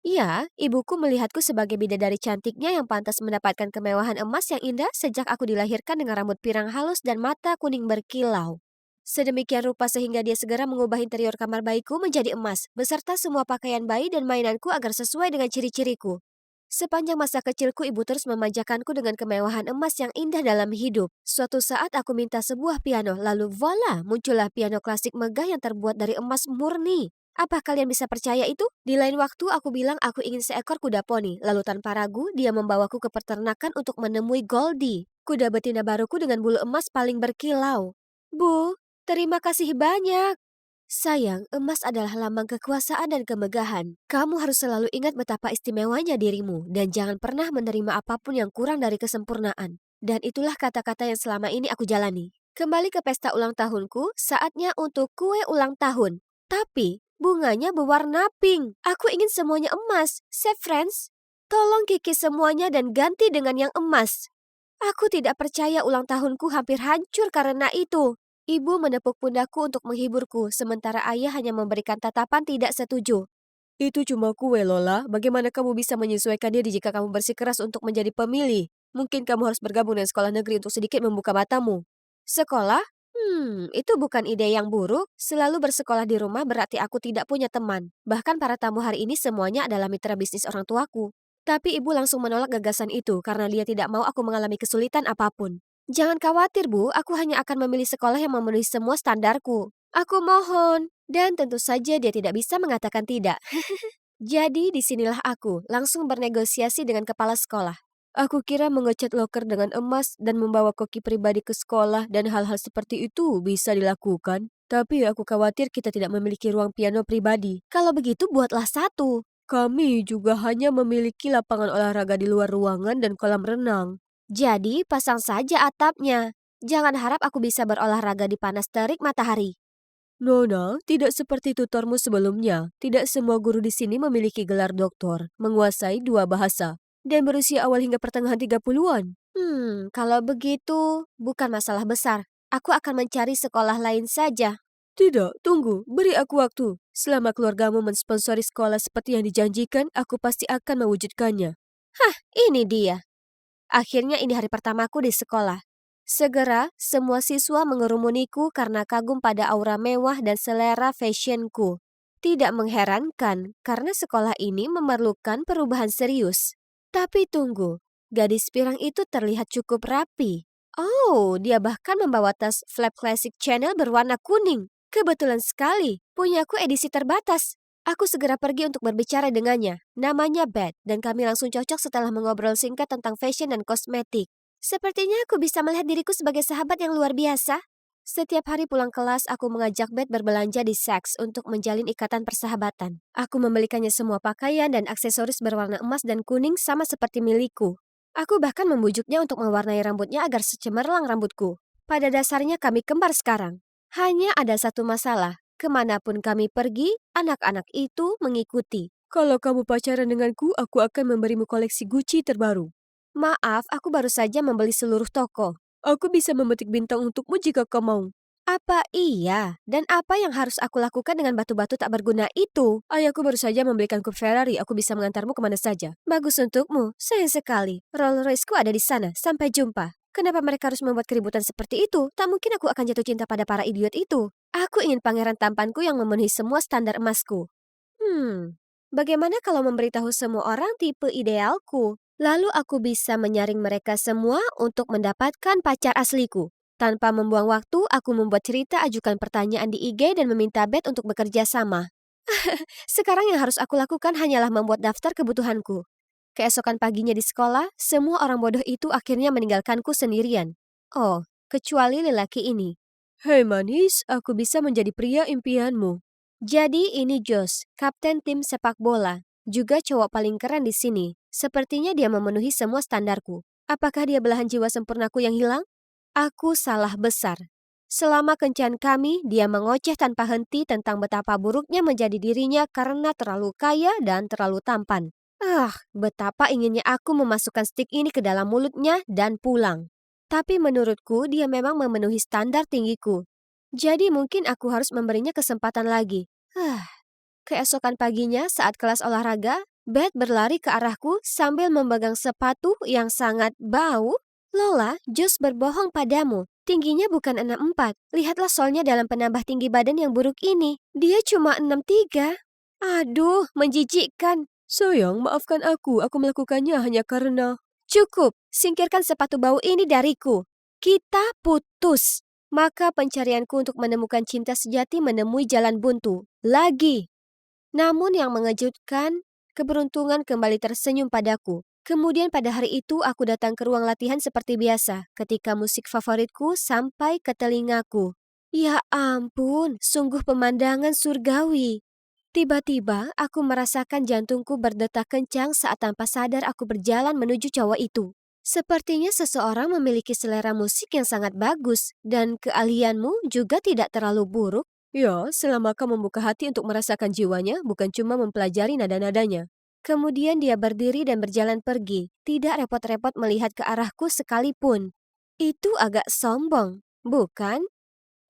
Ya, ibuku melihatku sebagai bidadari cantiknya yang pantas mendapatkan kemewahan emas yang indah sejak aku dilahirkan dengan rambut pirang halus dan mata kuning berkilau. Sedemikian rupa sehingga dia segera mengubah interior kamar bayiku menjadi emas, beserta semua pakaian bayi dan mainanku agar sesuai dengan ciri-ciriku. Sepanjang masa kecilku, ibu terus memanjakanku dengan kemewahan emas yang indah dalam hidup. Suatu saat aku minta sebuah piano, lalu voila, muncullah piano klasik megah yang terbuat dari emas murni. Apa kalian bisa percaya itu? Di lain waktu aku bilang aku ingin seekor kuda poni, lalu tanpa ragu dia membawaku ke peternakan untuk menemui Goldie, kuda betina baruku dengan bulu emas paling berkilau. Bu, terima kasih banyak. Sayang, emas adalah lambang kekuasaan dan kemegahan. Kamu harus selalu ingat betapa istimewanya dirimu dan jangan pernah menerima apapun yang kurang dari kesempurnaan. Dan itulah kata-kata yang selama ini aku jalani. Kembali ke pesta ulang tahunku, saatnya untuk kue ulang tahun. Tapi, bunganya berwarna pink. Aku ingin semuanya emas. Chef Friends, tolong kikis semuanya dan ganti dengan yang emas. Aku tidak percaya ulang tahunku hampir hancur karena itu. Ibu menepuk pundakku untuk menghiburku, sementara ayah hanya memberikan tatapan tidak setuju. Itu cuma kue, Lola. Bagaimana kamu bisa menyesuaikan diri jika kamu bersikeras untuk menjadi pemilih? Mungkin kamu harus bergabung dengan sekolah negeri untuk sedikit membuka matamu. Sekolah? Itu bukan ide yang buruk. Selalu bersekolah di rumah berarti aku tidak punya teman. Bahkan para tamu hari ini semuanya adalah mitra bisnis orang tuaku. Tapi ibu langsung menolak gagasan itu karena dia tidak mau aku mengalami kesulitan apapun. Jangan khawatir, Bu. Aku hanya akan memilih sekolah yang memenuhi semua standarku. Aku mohon. Dan tentu saja dia tidak bisa mengatakan tidak. Jadi disinilah aku, langsung bernegosiasi dengan kepala sekolah. Aku kira mengecat loker dengan emas dan membawa koki pribadi ke sekolah dan hal-hal seperti itu bisa dilakukan. Tapi aku khawatir kita tidak memiliki ruang piano pribadi. Kalau begitu buatlah satu. Kami juga hanya memiliki lapangan olahraga di luar ruangan dan kolam renang. Jadi pasang saja atapnya. Jangan harap aku bisa berolahraga di panas terik matahari. Nona, tidak seperti tutormu sebelumnya. Tidak semua guru di sini memiliki gelar doktor, menguasai dua bahasa, dan berusia awal hingga pertengahan 30-an. Kalau begitu, bukan masalah besar. Aku akan mencari sekolah lain saja. Tidak, tunggu. Beri aku waktu. Selama keluargamu mensponsori sekolah seperti yang dijanjikan, aku pasti akan mewujudkannya. Ini dia. Akhirnya ini hari pertamaku di sekolah. Segera, semua siswa mengerumuniku karena kagum pada aura mewah dan selera fashionku. Tidak mengherankan karena sekolah ini memerlukan perubahan serius. Tapi tunggu, gadis pirang itu terlihat cukup rapi. Oh, dia bahkan membawa tas flap classic Chanel berwarna kuning. Kebetulan sekali, punyaku edisi terbatas. Aku segera pergi untuk berbicara dengannya. Namanya Beth, dan kami langsung cocok setelah mengobrol singkat tentang fashion dan kosmetik. Sepertinya aku bisa melihat diriku sebagai sahabat yang luar biasa. Setiap hari pulang kelas, aku mengajak Beth berbelanja di Saks untuk menjalin ikatan persahabatan. Aku membelikannya semua pakaian dan aksesoris berwarna emas dan kuning sama seperti milikku. Aku bahkan membujuknya untuk mewarnai rambutnya agar secemerlang rambutku. Pada dasarnya kami kembar sekarang. Hanya ada satu masalah. Kemanapun kami pergi, anak-anak itu mengikuti. Kalau kamu pacaran denganku, aku akan memberimu koleksi Gucci terbaru. Maaf, aku baru saja membeli seluruh toko. Aku bisa memetik bintang untukmu jika kau mau. Apa iya? Dan apa yang harus aku lakukan dengan batu-batu tak berguna itu? Ayahku baru saja membelikanku Ferrari, aku bisa mengantarmu kemana saja. Bagus untukmu, sayang sekali. Rolls Royce-ku ada di sana, sampai jumpa. Kenapa mereka harus membuat keributan seperti itu? Tak mungkin aku akan jatuh cinta pada para idiot itu. Aku ingin pangeran tampanku yang memenuhi semua standar emasku. Hmm, Bagaimana kalau memberitahu semua orang tipe idealku? Lalu aku bisa menyaring mereka semua untuk mendapatkan pacar asliku. Tanpa membuang waktu, aku membuat cerita, ajukan pertanyaan di IG dan meminta Beth untuk bekerja sama. Sekarang yang harus aku lakukan hanyalah membuat daftar kebutuhanku. Keesokan paginya di sekolah, semua orang bodoh itu akhirnya meninggalkanku sendirian. Oh, kecuali lelaki ini. Hei manis, aku bisa menjadi pria impianmu. Jadi ini Josh, kapten tim sepak bola. Juga cowok paling keren di sini. Sepertinya dia memenuhi semua standarku. Apakah dia belahan jiwa sempurnaku yang hilang? Aku salah besar. Selama kencan kami, dia mengoceh tanpa henti tentang betapa buruknya menjadi dirinya karena terlalu kaya dan terlalu tampan. Betapa inginnya aku memasukkan stik ini ke dalam mulutnya dan pulang. Tapi menurutku dia memang memenuhi standar tinggiku. Jadi mungkin aku harus memberinya kesempatan lagi. Keesokan paginya saat kelas olahraga, Beth berlari ke arahku sambil memegang sepatu yang sangat bau. Lola, Josh berbohong padamu. Tingginya bukan 64. Lihatlah solnya dalam penambah tinggi badan yang buruk ini. Dia cuma 63. Aduh, menjijikkan. Sayang, maafkan aku melakukannya hanya karena... Cukup, singkirkan sepatu bau ini dariku. Kita putus. Maka pencarianku untuk menemukan cinta sejati menemui jalan buntu. Lagi. Namun yang mengejutkan, keberuntungan kembali tersenyum padaku. Kemudian pada hari itu aku datang ke ruang latihan seperti biasa ketika musik favoritku sampai ke telingaku. Ya ampun, sungguh pemandangan surgawi. Tiba-tiba aku merasakan jantungku berdetak kencang saat tanpa sadar aku berjalan menuju cowok itu. Sepertinya seseorang memiliki selera musik yang sangat bagus dan keahlianmu juga tidak terlalu buruk. Ya, selama kau membuka hati untuk merasakan jiwanya, bukan cuma mempelajari nada-nadanya. Kemudian dia berdiri dan berjalan pergi, tidak repot-repot melihat ke arahku sekalipun. Itu agak sombong, bukan?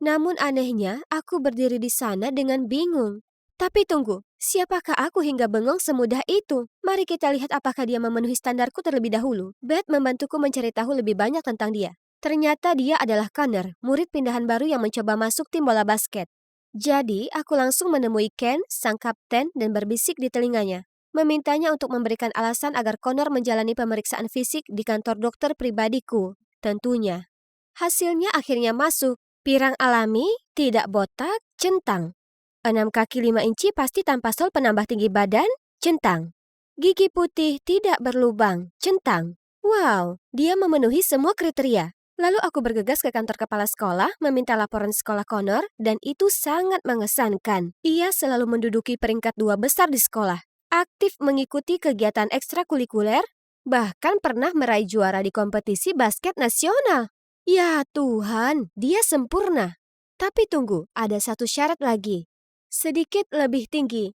Namun anehnya, aku berdiri di sana dengan bingung. Tapi tunggu, siapakah aku hingga bengong semudah itu? Mari kita lihat apakah dia memenuhi standarku terlebih dahulu. Beth membantuku mencari tahu lebih banyak tentang dia. Ternyata dia adalah Connor, murid pindahan baru yang mencoba masuk tim bola basket. Jadi, aku langsung menemui Ken, sang kapten, dan berbisik di telinganya. Memintanya untuk memberikan alasan agar Connor menjalani pemeriksaan fisik di kantor dokter pribadiku. Tentunya. Hasilnya akhirnya masuk. Pirang alami, tidak botak, centang. 6 kaki 5 inci pasti tanpa sol penambah tinggi badan, centang. Gigi putih tidak berlubang, centang. Wow, dia memenuhi semua kriteria. Lalu aku bergegas ke kantor kepala sekolah, meminta laporan sekolah Connor, dan itu sangat mengesankan. Ia selalu menduduki peringkat 2 besar di sekolah. Aktif mengikuti kegiatan ekstrakurikuler, bahkan pernah meraih juara di kompetisi basket nasional. Ya Tuhan, dia sempurna. Tapi tunggu, ada satu syarat lagi. Sedikit lebih tinggi.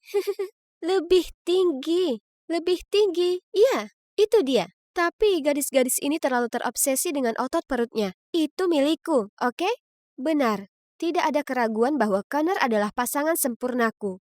Lebih tinggi. Lebih tinggi. Iya, itu dia. Tapi gadis-gadis ini terlalu terobsesi dengan otot perutnya. Itu milikku, oke? Benar. Tidak ada keraguan bahwa Connor adalah pasangan sempurnaku.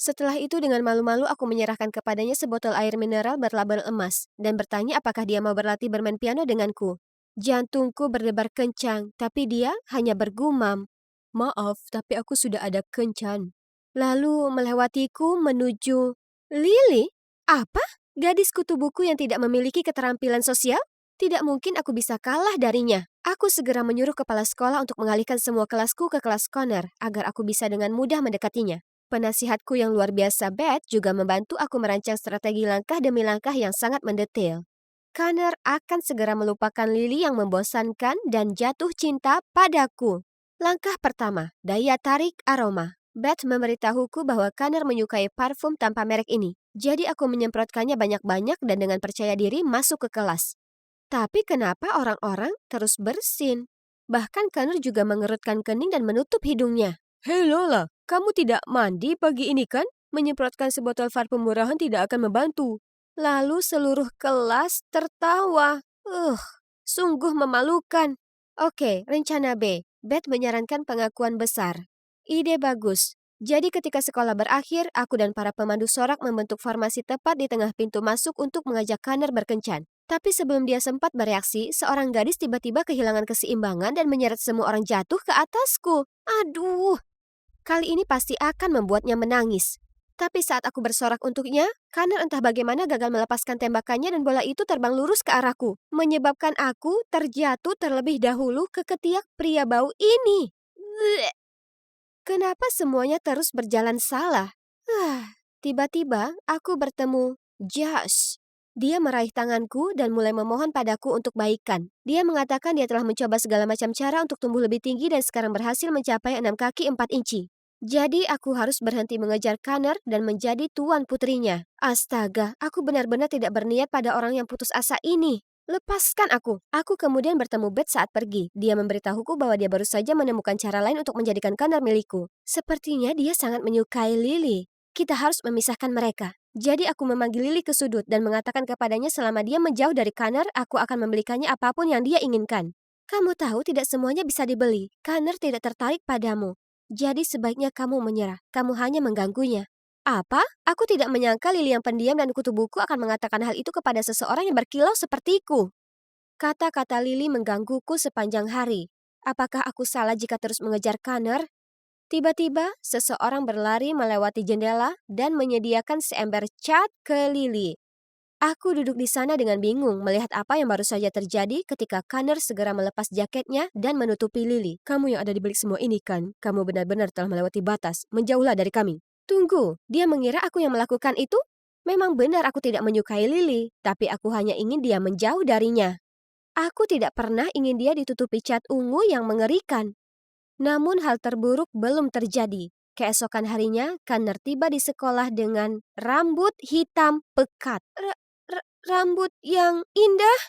Setelah itu dengan malu-malu aku menyerahkan kepadanya sebotol air mineral berlabel emas dan bertanya apakah dia mau berlatih bermain piano denganku. Jantungku berdebar kencang, tapi dia hanya bergumam. Maaf, tapi aku sudah ada kencan. Lalu melewatiku menuju... Lily? Apa? Gadis kutu buku yang tidak memiliki keterampilan sosial? Tidak mungkin aku bisa kalah darinya. Aku segera menyuruh kepala sekolah untuk mengalihkan semua kelasku ke kelas Connor agar aku bisa dengan mudah mendekatinya. Penasihatku yang luar biasa Beth juga membantu aku merancang strategi langkah demi langkah yang sangat mendetail. Connor akan segera melupakan Lily yang membosankan dan jatuh cinta padaku. Langkah pertama, daya tarik aroma. Beth memberitahuku bahwa Connor menyukai parfum tanpa merek ini. Jadi aku menyemprotkannya banyak-banyak dan dengan percaya diri masuk ke kelas. Tapi kenapa orang-orang terus bersin? Bahkan Connor juga mengerutkan kening dan menutup hidungnya. Hei Lola, kamu tidak mandi pagi ini kan? Menyemprotkan sebotol parfum murahan tidak akan membantu. Lalu seluruh kelas tertawa. Sungguh memalukan. Oke, rencana B. Beth menyarankan pengakuan besar. Ide bagus. Jadi ketika sekolah berakhir, aku dan para pemandu sorak membentuk formasi tepat di tengah pintu masuk untuk mengajak Connor berkencan. Tapi sebelum dia sempat bereaksi, seorang gadis tiba-tiba kehilangan keseimbangan dan menyeret semua orang jatuh ke atasku. Aduh! Kali ini pasti akan membuatnya menangis. Tapi saat aku bersorak untuknya, Connor entah bagaimana gagal melepaskan tembakannya dan bola itu terbang lurus ke arahku, menyebabkan aku terjatuh terlebih dahulu ke ketiak pria bau ini. Bleh. Kenapa semuanya terus berjalan salah? Tiba-tiba aku bertemu Josh. Dia meraih tanganku dan mulai memohon padaku untuk baikan. Dia mengatakan dia telah mencoba segala macam cara untuk tumbuh lebih tinggi dan sekarang berhasil mencapai 6 kaki 4 inci. Jadi aku harus berhenti mengejar Connor dan menjadi tuan putrinya. Astaga, aku benar-benar tidak berniat pada orang yang putus asa ini. Lepaskan aku. Aku kemudian bertemu Beth saat pergi. Dia memberitahuku bahwa dia baru saja menemukan cara lain untuk menjadikan Connor milikku. Sepertinya dia sangat menyukai Lily. Kita harus memisahkan mereka. Jadi aku memanggil Lily ke sudut dan mengatakan kepadanya selama dia menjauh dari Connor, aku akan membelikannya apapun yang dia inginkan. Kamu tahu tidak semuanya bisa dibeli. Connor tidak tertarik padamu. Jadi sebaiknya kamu menyerah. Kamu hanya mengganggunya. Apa? Aku tidak menyangka Lily yang pendiam dan kutu buku akan mengatakan hal itu kepada seseorang yang berkilau sepertiku. Kata-kata Lily menggangguku sepanjang hari. Apakah aku salah jika terus mengejar Connor? Tiba-tiba, seseorang berlari melewati jendela dan menyediakan seember cat ke Lily. Aku duduk di sana dengan bingung melihat apa yang baru saja terjadi ketika Connor segera melepas jaketnya dan menutupi Lily. Kamu yang ada di balik semua ini kan? Kamu benar-benar telah melewati batas. Menjauhlah dari kami. Tunggu, dia mengira aku yang melakukan itu? Memang benar aku tidak menyukai Lily, tapi aku hanya ingin dia menjauh darinya. Aku tidak pernah ingin dia ditutupi cat ungu yang mengerikan. Namun hal terburuk belum terjadi. Keesokan harinya, Connor tiba di sekolah dengan rambut hitam pekat. Rambut yang indah?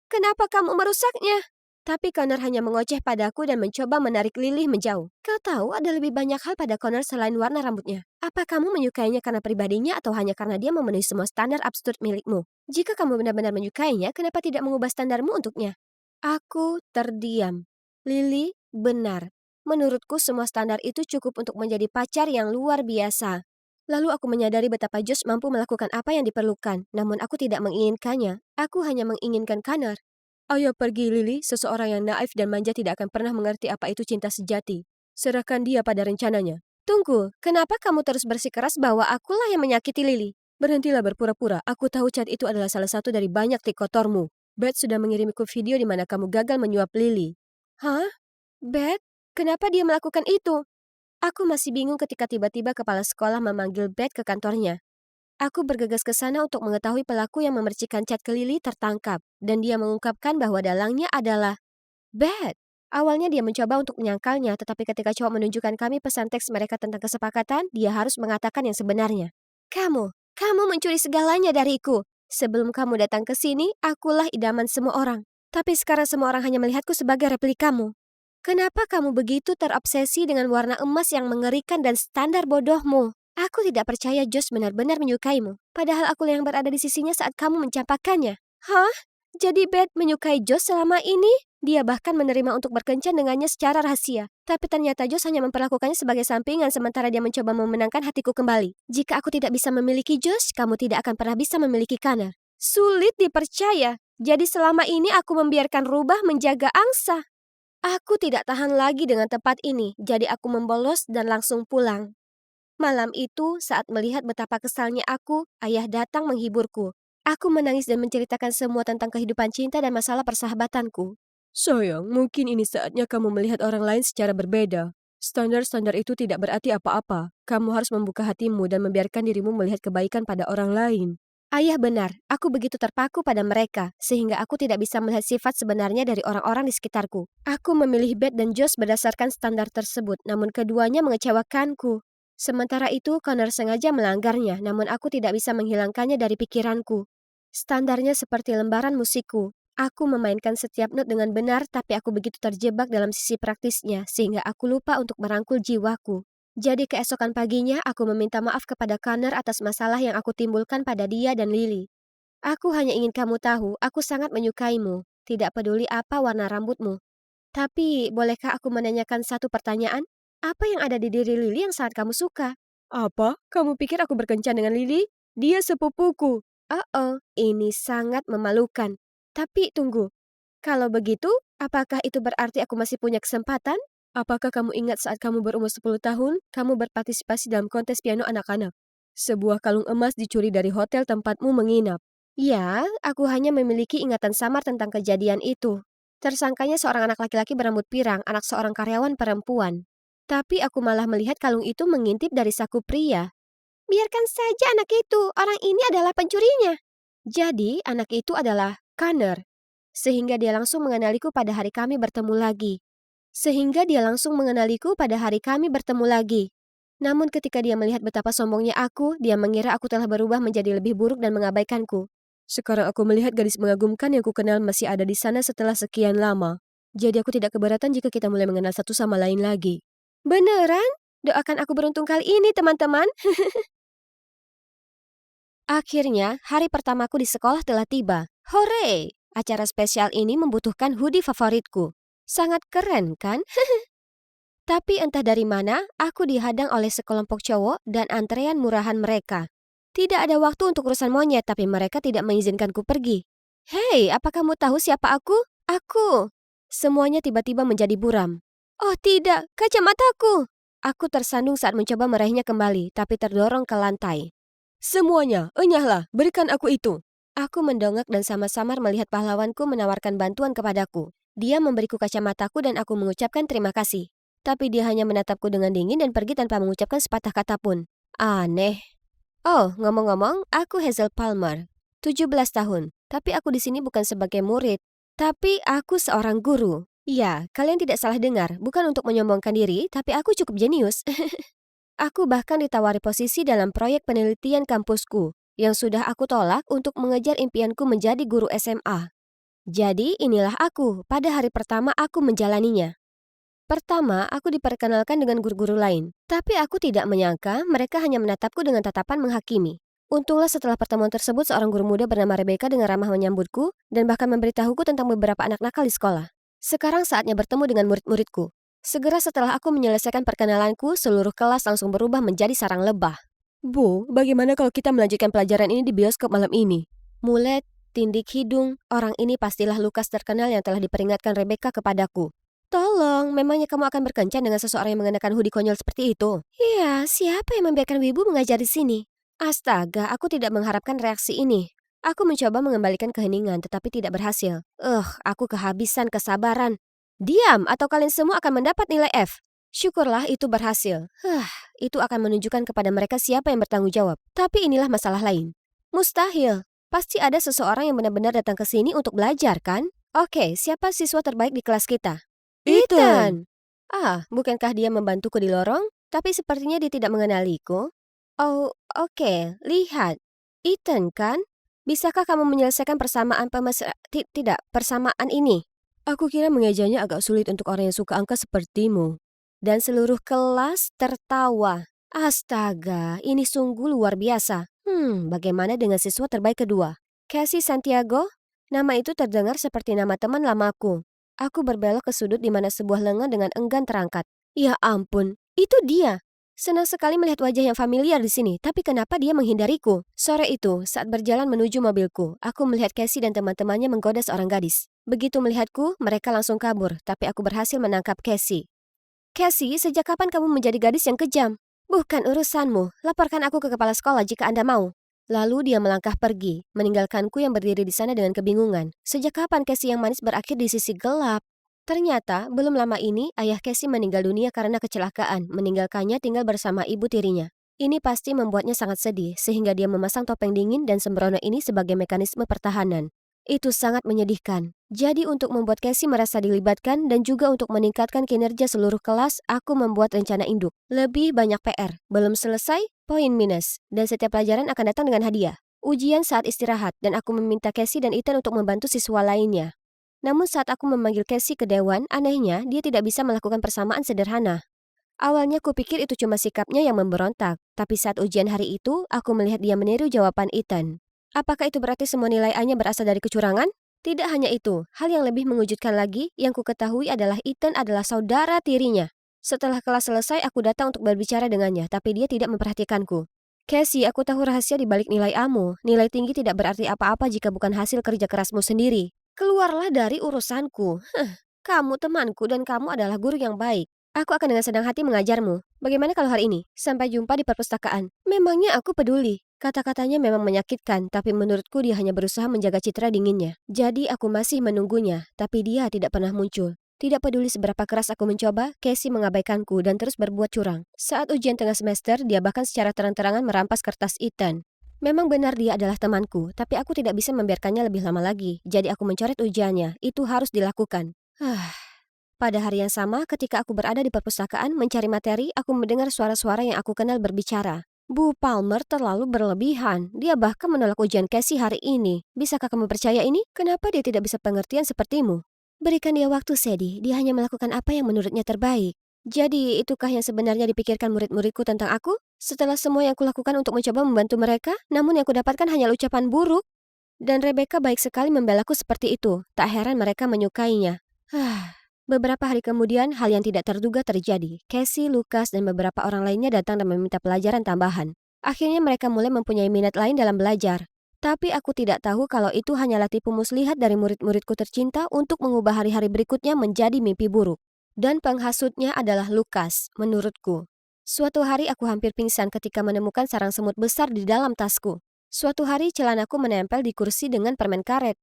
Kenapa kamu merusaknya? Tapi Connor hanya mengoceh padaku dan mencoba menarik Lily menjauh. Kau tahu ada lebih banyak hal pada Connor selain warna rambutnya. Apa kamu menyukainya karena pribadinya atau hanya karena dia memenuhi semua standar absurd milikmu? Jika kamu benar-benar menyukainya, kenapa tidak mengubah standarmu untuknya? Aku terdiam. Lily, benar. Menurutku semua standar itu cukup untuk menjadi pacar yang luar biasa. Lalu aku menyadari betapa Josh mampu melakukan apa yang diperlukan, namun aku tidak menginginkannya. Aku hanya menginginkan Connor. Ayo pergi, Lily. Seseorang yang naif dan manja tidak akan pernah mengerti apa itu cinta sejati. Serahkan dia pada rencananya. Tunggu, kenapa kamu terus bersikeras bahwa akulah yang menyakiti Lily? Berhentilah berpura-pura. Aku tahu cat itu adalah salah satu dari banyak trik kotormu. Beth sudah mengirimku video di mana kamu gagal menyuap Lily. Hah? Beth? Kenapa dia melakukan itu? Aku masih bingung ketika tiba-tiba kepala sekolah memanggil Beth ke kantornya. Aku bergegas ke sana untuk mengetahui pelaku yang memercikan cat ke Lily tertangkap, dan dia mengungkapkan bahwa dalangnya adalah Beth. Awalnya dia mencoba untuk menyangkalnya, tetapi ketika coba menunjukkan kami pesan teks mereka tentang kesepakatan, dia harus mengatakan yang sebenarnya. Kamu mencuri segalanya dariku. Sebelum kamu datang ke sini, akulah idaman semua orang. Tapi sekarang semua orang hanya melihatku sebagai replikamu. Kenapa kamu begitu terobsesi dengan warna emas yang mengerikan dan standar bodohmu? Aku tidak percaya Josh benar-benar menyukaimu. Padahal aku yang berada di sisinya saat kamu mencampakkannya. Hah? Jadi Beth menyukai Josh selama ini? Dia bahkan menerima untuk berkencan dengannya secara rahasia. Tapi ternyata Josh hanya memperlakukannya sebagai sampingan sementara dia mencoba memenangkan hatiku kembali. Jika aku tidak bisa memiliki Josh, kamu tidak akan pernah bisa memiliki Connor. Sulit dipercaya. Jadi selama ini aku membiarkan rubah menjaga angsa. Aku tidak tahan lagi dengan tempat ini, jadi aku membolos dan langsung pulang. Malam itu, saat melihat betapa kesalnya aku, ayah datang menghiburku. Aku menangis dan menceritakan semua tentang kehidupan cinta dan masalah persahabatanku. Sayang, mungkin ini saatnya kamu melihat orang lain secara berbeda. Standar-standar itu tidak berarti apa-apa. Kamu harus membuka hatimu dan membiarkan dirimu melihat kebaikan pada orang lain. Ayah benar, aku begitu terpaku pada mereka, sehingga aku tidak bisa melihat sifat sebenarnya dari orang-orang di sekitarku. Aku memilih Beth dan Josh berdasarkan standar tersebut, namun keduanya mengecewakanku. Sementara itu, Connor sengaja melanggarnya, namun aku tidak bisa menghilangkannya dari pikiranku. Standarnya seperti lembaran musikku. Aku memainkan setiap not dengan benar, tapi aku begitu terjebak dalam sisi praktisnya, sehingga aku lupa untuk merangkul jiwaku. Jadi keesokan paginya, aku meminta maaf kepada Connor atas masalah yang aku timbulkan pada dia dan Lily. Aku hanya ingin kamu tahu, aku sangat menyukaimu. Tidak peduli apa warna rambutmu. Tapi, bolehkah aku menanyakan satu pertanyaan? Apa yang ada di diri Lily yang sangat kamu suka? Apa? Kamu pikir aku berkencan dengan Lily? Dia sepupuku. Oh, ini sangat memalukan. Tapi tunggu, kalau begitu, apakah itu berarti aku masih punya kesempatan? Apakah kamu ingat saat kamu berumur 10 tahun, kamu berpartisipasi dalam kontes piano anak-anak? Sebuah kalung emas dicuri dari hotel tempatmu menginap. Ya, aku hanya memiliki ingatan samar tentang kejadian itu. Tersangkanya seorang anak laki-laki berambut pirang, anak seorang karyawan perempuan. Tapi aku malah melihat kalung itu mengintip dari saku pria. Biarkan saja anak itu, orang ini adalah pencurinya. Jadi, anak itu adalah Connor. Sehingga dia langsung mengenaliku pada hari kami bertemu lagi. Namun ketika dia melihat betapa sombongnya aku, dia mengira aku telah berubah menjadi lebih buruk dan mengabaikanku. Sekarang aku melihat gadis mengagumkan yang kukenal masih ada di sana setelah sekian lama. Jadi aku tidak keberatan jika kita mulai mengenal satu sama lain lagi. Beneran? Doakan aku beruntung kali ini, teman-teman. Akhirnya, hari pertamaku di sekolah telah tiba. Hore! Acara spesial ini membutuhkan hoodie favoritku. Sangat keren, kan? Tapi entah dari mana, aku dihadang oleh sekelompok cowok dan antrean murahan mereka. Tidak ada waktu untuk urusan monyet, tapi mereka tidak mengizinkanku pergi. Hei, apa kamu tahu siapa aku? Aku. Semuanya tiba-tiba menjadi buram. Oh tidak, kacamataku! Aku tersandung saat mencoba meraihnya kembali, tapi terdorong ke lantai. Semuanya, enyahlah, berikan aku itu. Aku mendongak dan sama-samar melihat pahlawanku menawarkan bantuan kepadaku. Dia memberiku kacamataku dan aku mengucapkan terima kasih. Tapi dia hanya menatapku dengan dingin dan pergi tanpa mengucapkan sepatah kata pun. Aneh. Oh, ngomong-ngomong, aku Hazel Palmer. 17 tahun. Tapi aku di sini bukan sebagai murid. Tapi aku seorang guru. Ya, kalian tidak salah dengar. Bukan untuk menyombongkan diri, tapi aku cukup jenius. Aku bahkan ditawari posisi dalam proyek penelitian kampusku, yang sudah aku tolak untuk mengejar impianku menjadi guru SMA. Jadi inilah aku, pada hari pertama aku menjalaninya. Pertama, aku diperkenalkan dengan guru-guru lain, tapi aku tidak menyangka mereka hanya menatapku dengan tatapan menghakimi. Untunglah setelah pertemuan tersebut seorang guru muda bernama Rebecca dengan ramah menyambutku dan bahkan memberitahuku tentang beberapa anak nakal di sekolah. Sekarang saatnya bertemu dengan murid-muridku. Segera setelah aku menyelesaikan perkenalanku, seluruh kelas langsung berubah menjadi sarang lebah. Bu, bagaimana kalau kita melanjutkan pelajaran ini di bioskop malam ini? Mulet, tindik hidung, orang ini pastilah Lukas terkenal yang telah diperingatkan Rebecca kepadaku. Tolong, memangnya kamu akan berkencan dengan seseorang yang mengenakan hoodie konyol seperti itu? Iya, siapa yang membiarkan Wibu mengajar di sini? Astaga, aku tidak mengharapkan reaksi ini. Aku mencoba mengembalikan keheningan, tetapi tidak berhasil. Aku kehabisan kesabaran. Diam, atau kalian semua akan mendapat nilai F. Syukurlah itu berhasil. Itu akan menunjukkan kepada mereka siapa yang bertanggung jawab. Tapi inilah masalah lain. Mustahil. Pasti ada seseorang yang benar-benar datang ke sini untuk belajar, kan? Oke, siapa siswa terbaik di kelas kita? Ethan! Bukankah dia membantuku di lorong? Tapi sepertinya dia tidak mengenaliku. Oh, oke. Lihat. Ethan, kan? Bisakah kamu menyelesaikan persamaan ini? Aku kira mengejanya agak sulit untuk orang yang suka angka sepertimu. Dan seluruh kelas tertawa. Astaga, ini sungguh luar biasa. Bagaimana dengan siswa terbaik kedua? Cassie Santiago? Nama itu terdengar seperti nama teman lamaku. Aku berbelok ke sudut di mana sebuah lengan dengan enggan terangkat. Ya ampun, itu dia. Senang sekali melihat wajah yang familiar di sini, tapi kenapa dia menghindariku? Sore itu, saat berjalan menuju mobilku, aku melihat Cassie dan teman-temannya menggoda seorang gadis. Begitu melihatku, mereka langsung kabur, tapi aku berhasil menangkap Cassie. Cassie, sejak kapan kamu menjadi gadis yang kejam? Bukan urusanmu, laporkan aku ke kepala sekolah jika Anda mau. Lalu dia melangkah pergi, meninggalkanku yang berdiri di sana dengan kebingungan. Sejak kapan Cassie yang manis berakhir di sisi gelap? Ternyata, belum lama ini, ayah Cassie meninggal dunia karena kecelakaan, meninggalkannya tinggal bersama ibu tirinya. Ini pasti membuatnya sangat sedih, sehingga dia memasang topeng dingin dan sembrono ini sebagai mekanisme pertahanan. Itu sangat menyedihkan. Jadi untuk membuat Cassie merasa dilibatkan dan juga untuk meningkatkan kinerja seluruh kelas, aku membuat rencana induk. Lebih banyak PR. Belum selesai, poin minus. Dan setiap pelajaran akan datang dengan hadiah. Ujian saat istirahat, dan aku meminta Cassie dan Ethan untuk membantu siswa lainnya. Namun saat aku memanggil Cassie ke dewan, anehnya dia tidak bisa melakukan persamaan sederhana. Awalnya kupikir itu cuma sikapnya yang memberontak, tapi saat ujian hari itu, aku melihat dia meniru jawaban Ethan. Apakah itu berarti semua nilai A-nya berasal dari kecurangan? Tidak hanya itu, hal yang lebih mengejutkan lagi yang ku ketahui adalah Ethan adalah saudara tirinya. Setelah kelas selesai, aku datang untuk berbicara dengannya, tapi dia tidak memperhatikanku. Cassie, aku tahu rahasia di balik nilai A-mu. Nilai tinggi tidak berarti apa-apa jika bukan hasil kerja kerasmu sendiri. Keluarlah dari urusanku. Kamu temanku dan kamu adalah guru yang baik. Aku akan dengan senang hati mengajarmu. Bagaimana kalau hari ini? Sampai jumpa di perpustakaan. Memangnya aku peduli? Kata-katanya memang menyakitkan, tapi menurutku dia hanya berusaha menjaga citra dinginnya. Jadi aku masih menunggunya, tapi dia tidak pernah muncul. Tidak peduli seberapa keras aku mencoba, Casey mengabaikanku dan terus berbuat curang. Saat ujian tengah semester, dia bahkan secara terang-terangan merampas kertas Ethan. Memang benar dia adalah temanku, tapi aku tidak bisa membiarkannya lebih lama lagi. Jadi aku mencoret ujiannya. Itu harus dilakukan. Pada hari yang sama, ketika aku berada di perpustakaan mencari materi, aku mendengar suara-suara yang aku kenal berbicara. Bu Palmer terlalu berlebihan. Dia bahkan menolak ujian Casey hari ini. Bisakah kamu percaya ini? Kenapa dia tidak bisa pengertian sepertimu? Berikan dia waktu, Sadie. Dia hanya melakukan apa yang menurutnya terbaik. Jadi, itukah yang sebenarnya dipikirkan murid-muridku tentang aku? Setelah semua yang kulakukan untuk mencoba membantu mereka, namun yang kudapatkan hanya ucapan buruk. Dan Rebecca baik sekali membelaku seperti itu. Tak heran mereka menyukainya. Beberapa hari kemudian, hal yang tidak terduga terjadi. Casey, Lucas, dan beberapa orang lainnya datang dan meminta pelajaran tambahan. Akhirnya mereka mulai mempunyai minat lain dalam belajar. Tapi aku tidak tahu kalau itu hanyalah tipu muslihat dari murid-muridku tercinta untuk mengubah hari-hari berikutnya menjadi mimpi buruk. Dan penghasutnya adalah Lucas, menurutku. Suatu hari aku hampir pingsan ketika menemukan sarang semut besar di dalam tasku. Suatu hari celanaku menempel di kursi dengan permen karet.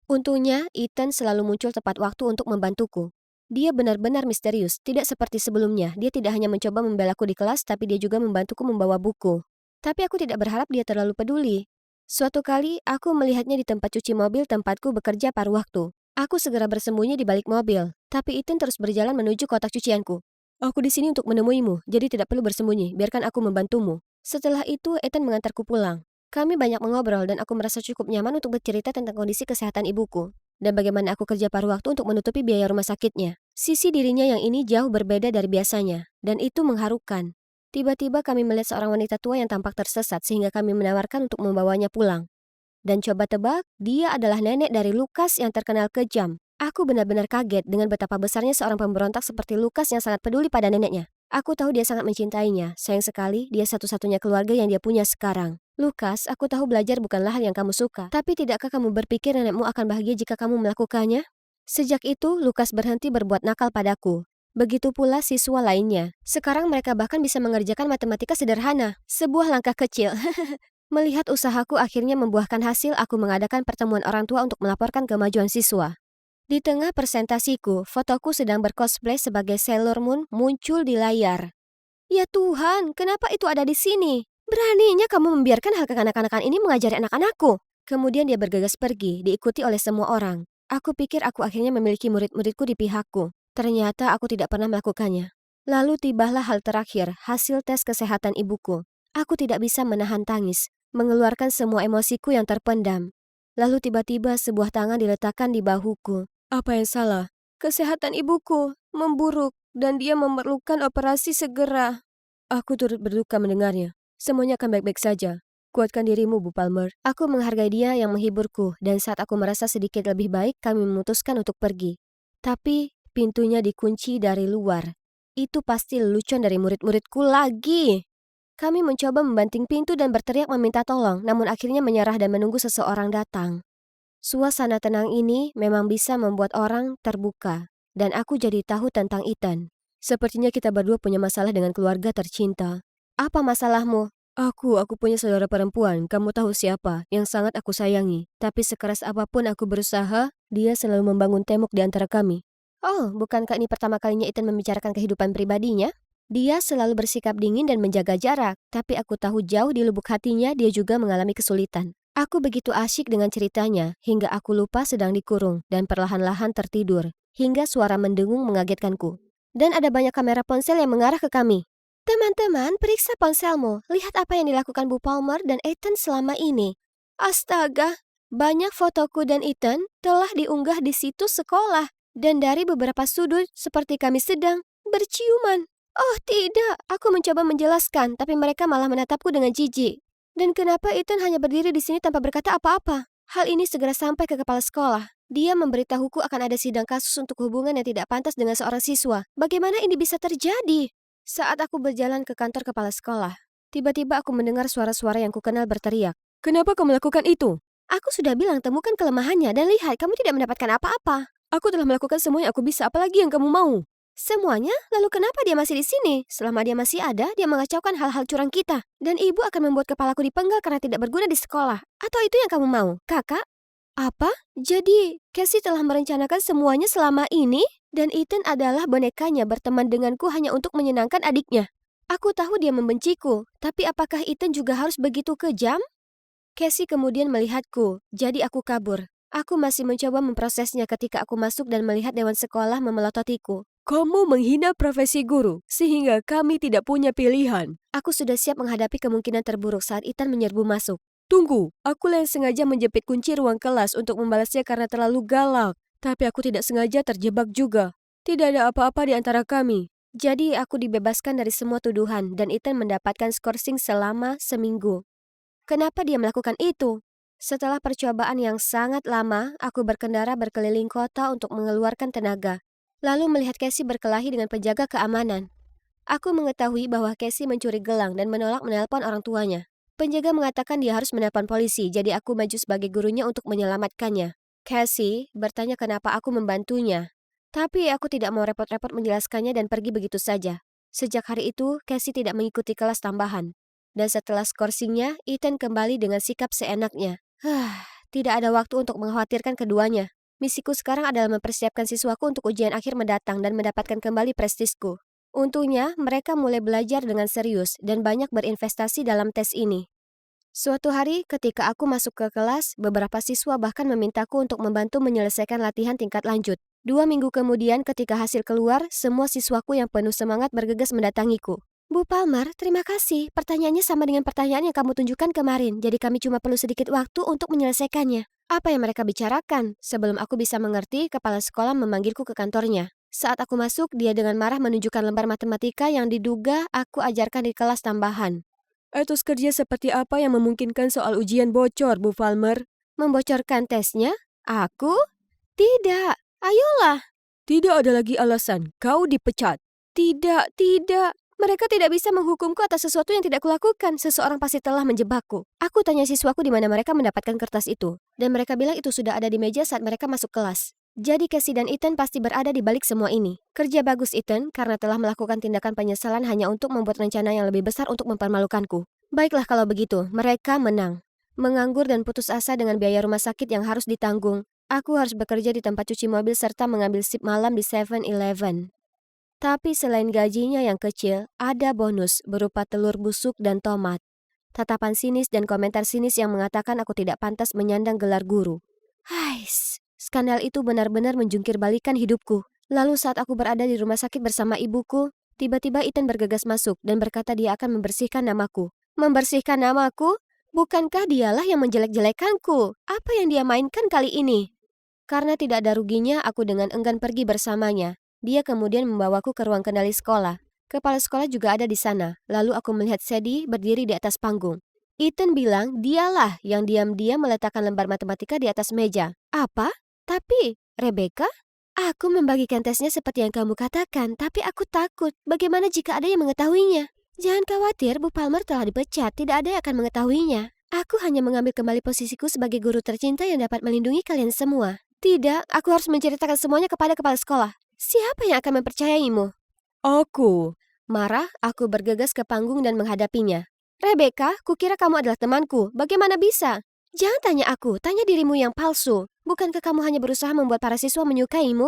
Untungnya, Ethan selalu muncul tepat waktu untuk membantuku. Dia benar-benar misterius, tidak seperti sebelumnya. Dia tidak hanya mencoba membelaku di kelas, tapi dia juga membantuku membawa buku. Tapi aku tidak berharap dia terlalu peduli. Suatu kali, aku melihatnya di tempat cuci mobil tempatku bekerja paruh waktu. Aku segera bersembunyi di balik mobil, tapi Ethan terus berjalan menuju kotak cucianku. Aku di sini untuk menemuimu, jadi tidak perlu bersembunyi, biarkan aku membantumu. Setelah itu, Ethan mengantarku pulang. Kami banyak mengobrol dan aku merasa cukup nyaman untuk bercerita tentang kondisi kesehatan ibuku dan bagaimana aku kerja paruh waktu untuk menutupi biaya rumah sakitnya. Sisi dirinya yang ini jauh berbeda dari biasanya, dan itu mengharukan. Tiba-tiba kami melihat seorang wanita tua yang tampak tersesat sehingga kami menawarkan untuk membawanya pulang. Dan coba tebak, dia adalah nenek dari Lucas yang terkenal kejam. Aku benar-benar kaget dengan betapa besarnya seorang pemberontak seperti Lucas yang sangat peduli pada neneknya. Aku tahu dia sangat mencintainya. Sayang sekali, dia satu-satunya keluarga yang dia punya sekarang. Lucas, aku tahu belajar bukanlah hal yang kamu suka. Tapi tidakkah kamu berpikir nenekmu akan bahagia jika kamu melakukannya? Sejak itu, Lucas berhenti berbuat nakal padaku. Begitu pula siswa lainnya. Sekarang mereka bahkan bisa mengerjakan matematika sederhana. Sebuah langkah kecil. Melihat usahaku akhirnya membuahkan hasil, aku mengadakan pertemuan orang tua untuk melaporkan kemajuan siswa. Di tengah presentasiku, fotoku sedang bercosplay sebagai Sailor Moon muncul di layar. Ya Tuhan, kenapa itu ada di sini? Beraninya kamu membiarkan hal kekanak-kanakan ini mengajari anak-anakku. Kemudian dia bergegas pergi, diikuti oleh semua orang. Aku pikir aku akhirnya memiliki murid-muridku di pihakku. Ternyata aku tidak pernah melakukannya. Lalu tibalah hal terakhir, hasil tes kesehatan ibuku. Aku tidak bisa menahan tangis, mengeluarkan semua emosiku yang terpendam. Lalu tiba-tiba sebuah tangan diletakkan di bahuku. Apa yang salah? Kesehatan ibuku memburuk dan dia memerlukan operasi segera. Aku turut berduka mendengarnya. Semuanya akan baik-baik saja. Kuatkan dirimu, Bu Palmer. Aku menghargai dia yang menghiburku, dan saat aku merasa sedikit lebih baik, kami memutuskan untuk pergi. Tapi, pintunya dikunci dari luar. Itu pasti lelucon dari murid-muridku lagi. Kami mencoba membanting pintu dan berteriak meminta tolong, namun akhirnya menyerah dan menunggu seseorang datang. Suasana tenang ini memang bisa membuat orang terbuka, dan aku jadi tahu tentang Ethan. Sepertinya kita berdua punya masalah dengan keluarga tercinta. Apa masalahmu? Aku punya saudara perempuan, kamu tahu siapa, yang sangat aku sayangi. Tapi sekeras apapun aku berusaha, dia selalu membangun tembok di antara kami. Oh, bukankah ini pertama kalinya Ethan membicarakan kehidupan pribadinya? Dia selalu bersikap dingin dan menjaga jarak, tapi aku tahu jauh di lubuk hatinya dia juga mengalami kesulitan. Aku begitu asyik dengan ceritanya, hingga aku lupa sedang dikurung dan perlahan-lahan tertidur, hingga suara mendengung mengagetkanku. Dan ada banyak kamera ponsel yang mengarah ke kami. Teman-teman, periksa ponselmu. Lihat apa yang dilakukan Bu Palmer dan Ethan selama ini. Astaga, banyak fotoku dan Ethan telah diunggah di situs sekolah. Dan dari beberapa sudut, seperti kami sedang berciuman. Oh tidak, aku mencoba menjelaskan, tapi mereka malah menatapku dengan jijik. Dan kenapa Ethan hanya berdiri di sini tanpa berkata apa-apa? Hal ini segera sampai ke kepala sekolah. Dia memberitahuku akan ada sidang kasus untuk hubungan yang tidak pantas dengan seorang siswa. Bagaimana ini bisa terjadi? Saat aku berjalan ke kantor kepala sekolah, tiba-tiba aku mendengar suara-suara yang kukenal berteriak. Kenapa kamu melakukan itu? Aku sudah bilang temukan kelemahannya dan lihat kamu tidak mendapatkan apa-apa. Aku telah melakukan semua yang aku bisa, apalagi yang kamu mau? Semuanya? Lalu kenapa dia masih di sini? Selama dia masih ada, dia mengacaukan hal-hal curang kita. Dan ibu akan membuat kepalaku dipenggal karena tidak berguna di sekolah. Atau itu yang kamu mau, kakak? Apa? Jadi, Cassie telah merencanakan semuanya selama ini? Dan Ethan adalah bonekanya berteman denganku hanya untuk menyenangkan adiknya. Aku tahu dia membenciku, tapi apakah Ethan juga harus begitu kejam? Cassie kemudian melihatku, jadi aku kabur. Aku masih mencoba memprosesnya ketika aku masuk dan melihat dewan sekolah memelototiku. Kamu menghina profesi guru, sehingga kami tidak punya pilihan. Aku sudah siap menghadapi kemungkinan terburuk saat Ethan menyerbu masuk. Tunggu, akulah yang sengaja menjepit kunci ruang kelas untuk membalasnya karena terlalu galak. Tapi aku tidak sengaja terjebak juga. Tidak ada apa-apa di antara kami. Jadi aku dibebaskan dari semua tuduhan dan Ethan mendapatkan skorsing selama seminggu. Kenapa dia melakukan itu? Setelah percobaan yang sangat lama, aku berkendara berkeliling kota untuk mengeluarkan tenaga. Lalu melihat Cassie berkelahi dengan penjaga keamanan. Aku mengetahui bahwa Cassie mencuri gelang dan menolak menelpon orang tuanya. Penjaga mengatakan dia harus menelpon polisi, jadi aku maju sebagai gurunya untuk menyelamatkannya. Cassie bertanya kenapa aku membantunya. Tapi aku tidak mau repot-repot menjelaskannya dan pergi begitu saja. Sejak hari itu, Cassie tidak mengikuti kelas tambahan. Dan setelah skorsingnya, Ethan kembali dengan sikap seenaknya. Tidak ada waktu untuk mengkhawatirkan keduanya. Misiku sekarang adalah mempersiapkan siswaku untuk ujian akhir mendatang dan mendapatkan kembali prestisku. Untungnya, mereka mulai belajar dengan serius dan banyak berinvestasi dalam tes ini. Suatu hari, ketika aku masuk ke kelas, beberapa siswa bahkan memintaku untuk membantu menyelesaikan latihan tingkat lanjut. 2 minggu kemudian, ketika hasil keluar, semua siswaku yang penuh semangat bergegas mendatangiku. Bu Palmer, terima kasih. Pertanyaannya sama dengan pertanyaan yang kamu tunjukkan kemarin, jadi kami cuma perlu sedikit waktu untuk menyelesaikannya. Apa yang mereka bicarakan? Sebelum aku bisa mengerti, kepala sekolah memanggilku ke kantornya. Saat aku masuk, dia dengan marah menunjukkan lembar matematika yang diduga aku ajarkan di kelas tambahan. Etos kerja seperti apa yang memungkinkan soal ujian bocor, Bu Palmer? Membocorkan tesnya? Aku? Tidak. Ayolah. Tidak ada lagi alasan. Kau dipecat. Tidak, tidak. Mereka tidak bisa menghukumku atas sesuatu yang tidak kulakukan. Seseorang pasti telah menjebakku. Aku tanya siswaku di mana mereka mendapatkan kertas itu. Dan mereka bilang itu sudah ada di meja saat mereka masuk kelas. Jadi Cassie dan Ethan pasti berada di balik semua ini. Kerja bagus Ethan karena telah melakukan tindakan penyesalan hanya untuk membuat rencana yang lebih besar untuk mempermalukanku. Baiklah kalau begitu, mereka menang. Menganggur dan putus asa dengan biaya rumah sakit yang harus ditanggung. Aku harus bekerja di tempat cuci mobil serta mengambil sip malam di 7-Eleven. Tapi selain gajinya yang kecil, ada bonus berupa telur busuk dan tomat. Tatapan sinis dan komentar sinis yang mengatakan aku tidak pantas menyandang gelar guru. Hais, skandal itu benar-benar menjungkir balikan hidupku. Lalu saat aku berada di rumah sakit bersama ibuku, tiba-tiba Ethan bergegas masuk dan berkata dia akan membersihkan namaku. Membersihkan namaku? Bukankah dialah yang menjelek-jelekanku? Apa yang dia mainkan kali ini? Karena tidak ada ruginya, aku dengan enggan pergi bersamanya. Dia kemudian membawaku ke ruang kendali sekolah. Kepala sekolah juga ada di sana. Lalu aku melihat Sadie berdiri di atas panggung. Ethan bilang dialah yang diam-diam meletakkan lembar matematika di atas meja. Apa? Tapi, Rebecca? Aku membagikan tesnya seperti yang kamu katakan, tapi aku takut. Bagaimana jika ada yang mengetahuinya? Jangan khawatir, Bu Palmer telah dipecat. Tidak ada yang akan mengetahuinya. Aku hanya mengambil kembali posisiku sebagai guru tercinta yang dapat melindungi kalian semua. Tidak, aku harus menceritakan semuanya kepada kepala sekolah. Siapa yang akan mempercayaimu? Aku. Marah, aku bergegas ke panggung dan menghadapinya. Rebecca, kukira kamu adalah temanku. Bagaimana bisa? Jangan tanya aku, tanya dirimu yang palsu. Bukankah kamu hanya berusaha membuat para siswa menyukaimu?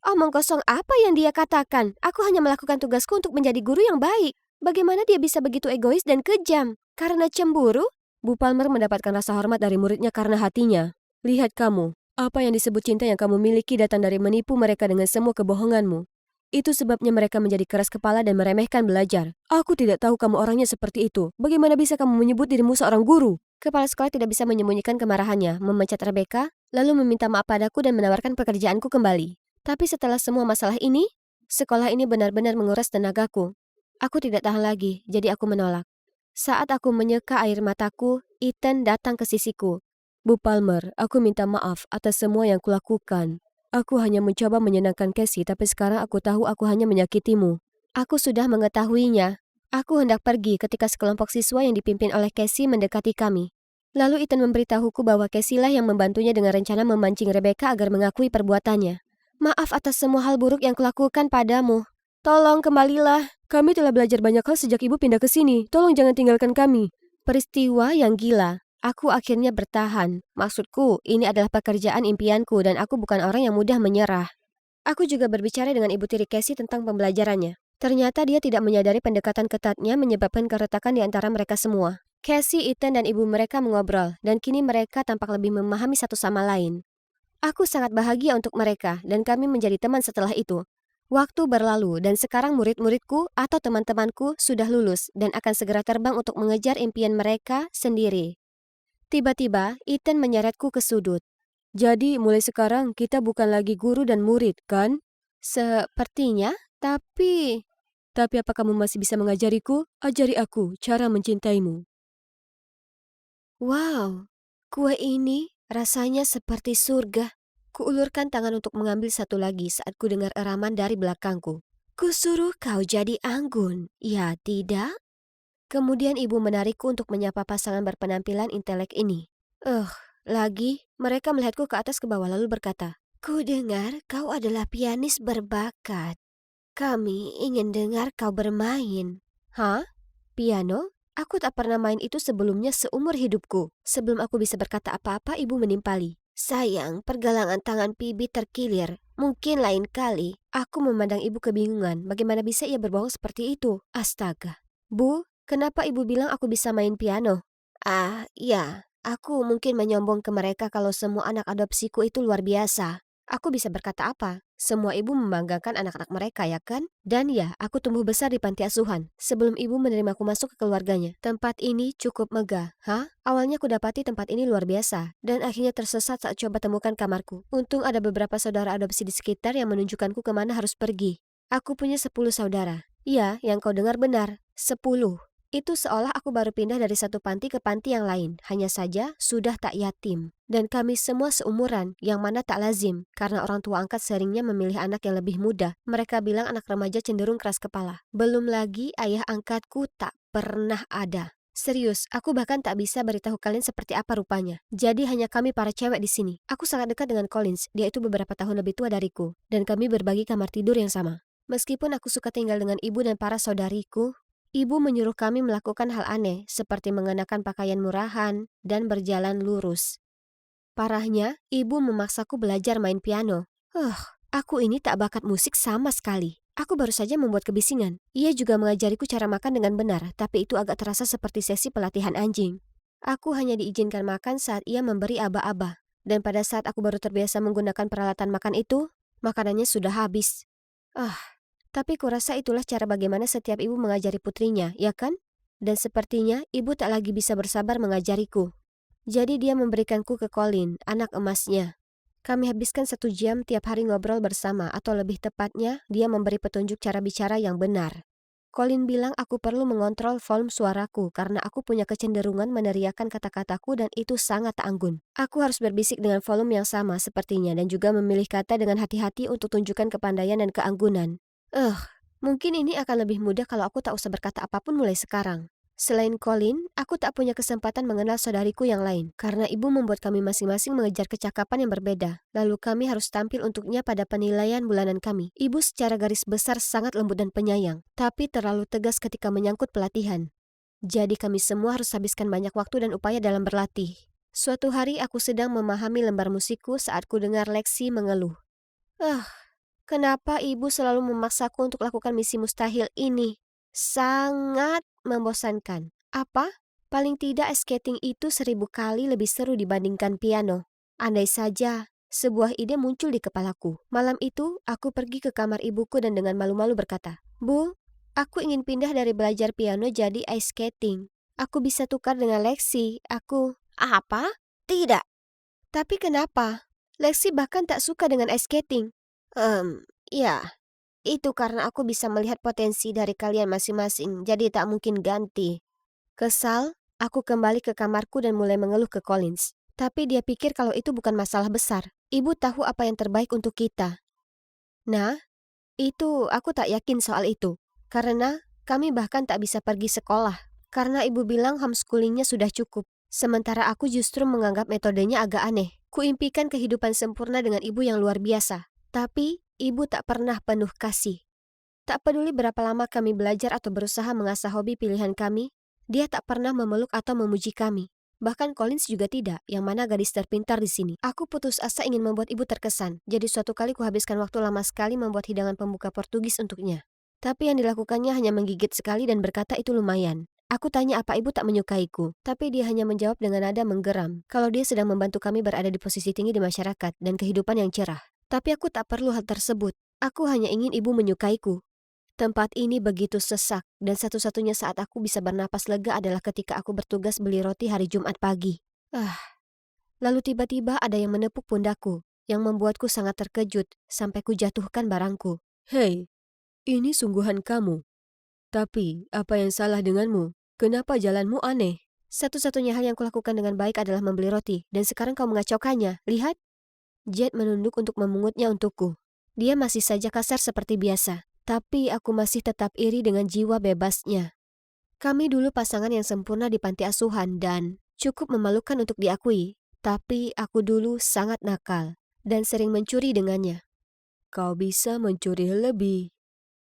Omong kosong apa yang dia katakan? Aku hanya melakukan tugasku untuk menjadi guru yang baik. Bagaimana dia bisa begitu egois dan kejam? Karena cemburu? Bu Palmer mendapatkan rasa hormat dari muridnya karena hatinya. Lihat kamu. Apa yang disebut cinta yang kamu miliki datang dari menipu mereka dengan semua kebohonganmu. Itu sebabnya mereka menjadi keras kepala dan meremehkan belajar. Aku tidak tahu kamu orangnya seperti itu. Bagaimana bisa kamu menyebut dirimu seorang guru? Kepala sekolah tidak bisa menyembunyikan kemarahannya, memecat Rebecca, lalu meminta maaf padaku dan menawarkan pekerjaanku kembali. Tapi setelah semua masalah ini, sekolah ini benar-benar menguras tenagaku. Aku tidak tahan lagi, jadi aku menolak. Saat aku menyeka air mataku, Ethan datang ke sisiku. Bu Palmer, aku minta maaf atas semua yang kulakukan. Aku hanya mencoba menyenangkan Cassie, tapi sekarang aku tahu aku hanya menyakitimu. Aku sudah mengetahuinya. Aku hendak pergi ketika sekelompok siswa yang dipimpin oleh Cassie mendekati kami. Lalu Ethan memberitahuku bahwa Cassie lah yang membantunya dengan rencana memancing Rebecca agar mengakui perbuatannya. Maaf atas semua hal buruk yang kulakukan padamu. Tolong kembalilah. Kami telah belajar banyak hal sejak ibu pindah ke sini. Tolong jangan tinggalkan kami. Peristiwa yang gila. Aku akhirnya bertahan. Maksudku, ini adalah pekerjaan impianku dan aku bukan orang yang mudah menyerah. Aku juga berbicara dengan ibu tiri Casey tentang pembelajarannya. Ternyata dia tidak menyadari pendekatan ketatnya menyebabkan keretakan di antara mereka semua. Casey, Ethan, dan ibu mereka mengobrol, dan kini mereka tampak lebih memahami satu sama lain. Aku sangat bahagia untuk mereka, dan kami menjadi teman setelah itu. Waktu berlalu, dan sekarang murid-muridku atau teman-temanku sudah lulus dan akan segera terbang untuk mengejar impian mereka sendiri. Tiba-tiba, Ethan menyeretku ke sudut. Jadi, mulai sekarang kita bukan lagi guru dan murid, kan? Sepertinya, tapi... Tapi apa kamu masih bisa mengajariku? Ajari aku cara mencintaimu. Wow, kue ini rasanya seperti surga. Kuulurkan tangan untuk mengambil satu lagi saat ku dengar eraman dari belakangku. Kusuruh kau jadi anggun, ya tidak? Kemudian ibu menarikku untuk menyapa pasangan berpenampilan intelek ini. Lagi, mereka melihatku ke atas ke bawah lalu berkata, "Ku dengar kau adalah pianis berbakat. Kami ingin dengar kau bermain." Hah? Piano? Aku tak pernah main itu sebelumnya seumur hidupku. Sebelum aku bisa berkata apa-apa, ibu menimpali. Sayang, pergelangan tangan Pibi terkilir. Mungkin lain kali. Aku memandang ibu kebingungan. Bagaimana bisa ia berbohong seperti itu? Astaga. Bu, kenapa ibu bilang aku bisa main piano? Ya. Aku mungkin menyombong ke mereka kalau semua anak adopsiku itu luar biasa. Aku bisa berkata apa? Semua ibu membanggakan anak-anak mereka, ya kan? Dan ya, aku tumbuh besar di panti asuhan. Sebelum ibu menerimaku masuk ke keluarganya. Tempat ini cukup megah. Awalnya aku dapati tempat ini luar biasa. Dan akhirnya tersesat saat coba temukan kamarku. Untung ada beberapa saudara adopsi di sekitar yang menunjukkanku kemana harus pergi. Aku punya 10 saudara. Iya, yang kau dengar benar. 10. Itu seolah aku baru pindah dari satu panti ke panti yang lain. Hanya saja sudah tak yatim. Dan kami semua seumuran, yang mana tak lazim. Karena orang tua angkat seringnya memilih anak yang lebih muda. Mereka bilang anak remaja cenderung keras kepala. Belum lagi ayah angkatku tak pernah ada. Serius, aku bahkan tak bisa beritahu kalian seperti apa rupanya. Jadi hanya kami para cewek di sini. Aku sangat dekat dengan Collins. Dia itu beberapa tahun lebih tua dariku. Dan kami berbagi kamar tidur yang sama. Meskipun aku suka tinggal dengan ibu dan para saudariku, ibu menyuruh kami melakukan hal aneh, seperti mengenakan pakaian murahan dan berjalan lurus. Parahnya, ibu memaksaku belajar main piano. Aku ini tak bakat musik sama sekali. Aku baru saja membuat kebisingan. Ia juga mengajariku cara makan dengan benar, tapi itu agak terasa seperti sesi pelatihan anjing. Aku hanya diizinkan makan saat ia memberi aba-aba. Dan pada saat aku baru terbiasa menggunakan peralatan makan itu, makanannya sudah habis. Tapi kurasa itulah cara bagaimana setiap ibu mengajari putrinya, ya kan? Dan sepertinya ibu tak lagi bisa bersabar mengajariku. Jadi dia memberikanku ke Colin, anak emasnya. Kami habiskan 1 jam tiap hari ngobrol bersama, atau lebih tepatnya, dia memberi petunjuk cara bicara yang benar. Colin bilang aku perlu mengontrol volume suaraku karena aku punya kecenderungan meneriakkan kata-kataku dan itu sangat tak anggun. Aku harus berbisik dengan volume yang sama sepertinya dan juga memilih kata dengan hati-hati untuk tunjukkan kepandaian dan keanggunan. Mungkin ini akan lebih mudah kalau aku tak usah berkata apapun mulai sekarang. Selain Colin, aku tak punya kesempatan mengenal saudariku yang lain, karena ibu membuat kami masing-masing mengejar kecakapan yang berbeda. Lalu kami harus tampil untuknya pada penilaian bulanan kami. Ibu secara garis besar sangat lembut dan penyayang, tapi terlalu tegas ketika menyangkut pelatihan. Jadi kami semua harus habiskan banyak waktu dan upaya dalam berlatih. Suatu hari aku sedang memahami lembar musikku saat ku dengar Lexi mengeluh. Kenapa ibu selalu memaksaku untuk lakukan misi mustahil ini? Sangat membosankan. Apa? Paling tidak skating itu 1000 kali lebih seru dibandingkan piano. Andai saja sebuah ide muncul di kepalaku. Malam itu, aku pergi ke kamar ibuku dan dengan malu-malu berkata, "Bu, aku ingin pindah dari belajar piano jadi ice skating. Aku bisa tukar dengan Lexi. Apa? Tidak. Tapi kenapa? Lexi bahkan tak suka dengan ice skating. Ya, itu karena aku bisa melihat potensi dari kalian masing-masing, jadi tak mungkin ganti." Kesal, aku kembali ke kamarku dan mulai mengeluh ke Collins. Tapi dia pikir kalau itu bukan masalah besar. Ibu tahu apa yang terbaik untuk kita. Nah, itu aku tak yakin soal itu. Karena kami bahkan tak bisa pergi sekolah. Karena ibu bilang homeschoolingnya sudah cukup. Sementara aku justru menganggap metodenya agak aneh. Kuimpikan kehidupan sempurna dengan ibu yang luar biasa. Tapi ibu tak pernah penuh kasih. Tak peduli berapa lama kami belajar atau berusaha mengasah hobi pilihan kami, dia tak pernah memeluk atau memuji kami. Bahkan Collins juga tidak, yang mana gadis terpintar di sini. Aku putus asa ingin membuat ibu terkesan, jadi suatu kali kuhabiskan waktu lama sekali membuat hidangan pembuka Portugis untuknya. Tapi yang dilakukannya hanya menggigit sekali dan berkata itu lumayan. Aku tanya apa ibu tak menyukaiku, tapi dia hanya menjawab dengan nada menggeram, kalau dia sedang membantu kami berada di posisi tinggi di masyarakat dan kehidupan yang cerah. Tapi aku tak perlu hal tersebut, aku hanya ingin ibu menyukaiku. Tempat ini begitu sesak, dan satu-satunya saat aku bisa bernapas lega adalah ketika aku bertugas beli roti hari Jumat pagi. Lalu tiba-tiba ada yang menepuk pundakku, yang membuatku sangat terkejut sampai ku jatuhkan barangku. Hei, ini sungguhan kamu. Tapi, apa yang salah denganmu? Kenapa jalanmu aneh? Satu-satunya hal yang kulakukan dengan baik adalah membeli roti, dan sekarang kau mengacaukannya. Lihat. Jet menunduk untuk memungutnya untukku. Dia masih saja kasar seperti biasa. Tapi aku masih tetap iri dengan jiwa bebasnya. Kami dulu pasangan yang sempurna di panti asuhan dan cukup memalukan untuk diakui. Tapi aku dulu sangat nakal dan sering mencuri dengannya. Kau bisa mencuri lebih.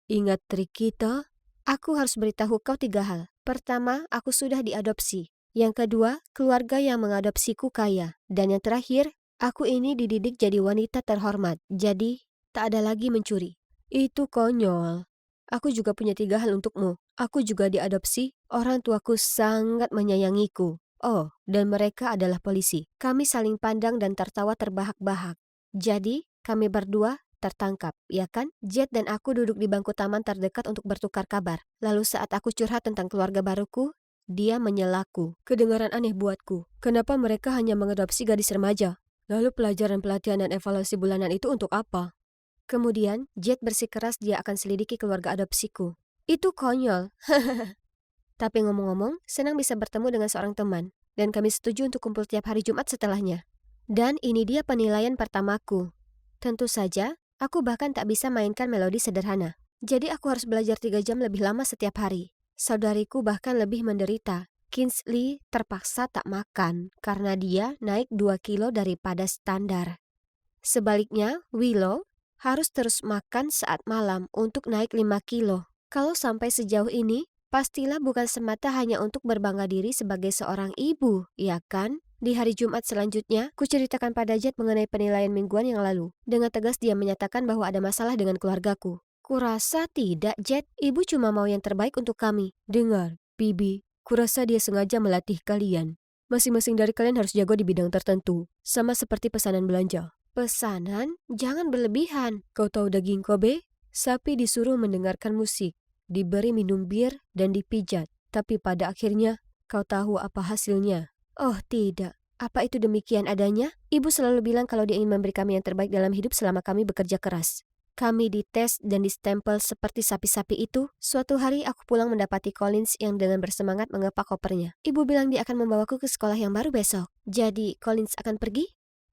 Ingat trik kita? Aku harus beritahu kau 3 hal. Pertama, aku sudah diadopsi. Yang kedua, keluarga yang mengadopsiku kaya. Dan yang terakhir, aku ini dididik jadi wanita terhormat. Jadi, tak ada lagi mencuri. Itu konyol. Aku juga punya 3 hal untukmu. Aku juga diadopsi, orang tuaku sangat menyayangiku. Oh, dan mereka adalah polisi. Kami saling pandang dan tertawa terbahak-bahak. Jadi, kami berdua tertangkap, ya kan? Jet dan aku duduk di bangku taman terdekat untuk bertukar kabar. Lalu saat aku curhat tentang keluarga baruku, dia menyelaku. Kedengaran aneh buatku. Kenapa mereka hanya mengadopsi gadis remaja? Lalu pelajaran pelatihan dan evaluasi bulanan itu untuk apa? Kemudian, Jet bersikeras dia akan selidiki keluarga adopsiku. Itu konyol. Tapi ngomong-ngomong, senang bisa bertemu dengan seorang teman. Dan kami setuju untuk kumpul tiap hari Jumat setelahnya. Dan ini dia penilaian pertamaku. Tentu saja, aku bahkan tak bisa mainkan melodi sederhana. Jadi aku harus belajar 3 jam lebih lama setiap hari. Saudariku bahkan lebih menderita. Kingsley terpaksa tak makan karena dia naik 2 kilo daripada standar. Sebaliknya, Willow harus terus makan saat malam untuk naik 5 kilo. Kalau sampai sejauh ini, pastilah bukan semata hanya untuk berbangga diri sebagai seorang ibu, ya kan? Di hari Jumat selanjutnya, kuceritakan pada Jet mengenai penilaian mingguan yang lalu. Dengan tegas dia menyatakan bahwa ada masalah dengan keluargaku. Kurasa tidak, Jet. Ibu cuma mau yang terbaik untuk kami. Dengar, Bibi, kurasa dia sengaja melatih kalian. Masing-masing dari kalian harus jago di bidang tertentu, sama seperti pesanan belanja. Pesanan? Jangan berlebihan. Kau tahu daging Kobe? Sapi disuruh mendengarkan musik, diberi minum bir, dan dipijat. Tapi pada akhirnya, kau tahu apa hasilnya? Oh tidak. Apa itu demikian adanya? Ibu selalu bilang kalau dia ingin memberi kami yang terbaik dalam hidup selama kami bekerja keras. Kami dites dan distempel seperti sapi-sapi itu. Suatu hari aku pulang mendapati Collins yang dengan bersemangat mengepak kopernya. Ibu bilang dia akan membawaku ke sekolah yang baru besok. Jadi Collins akan pergi?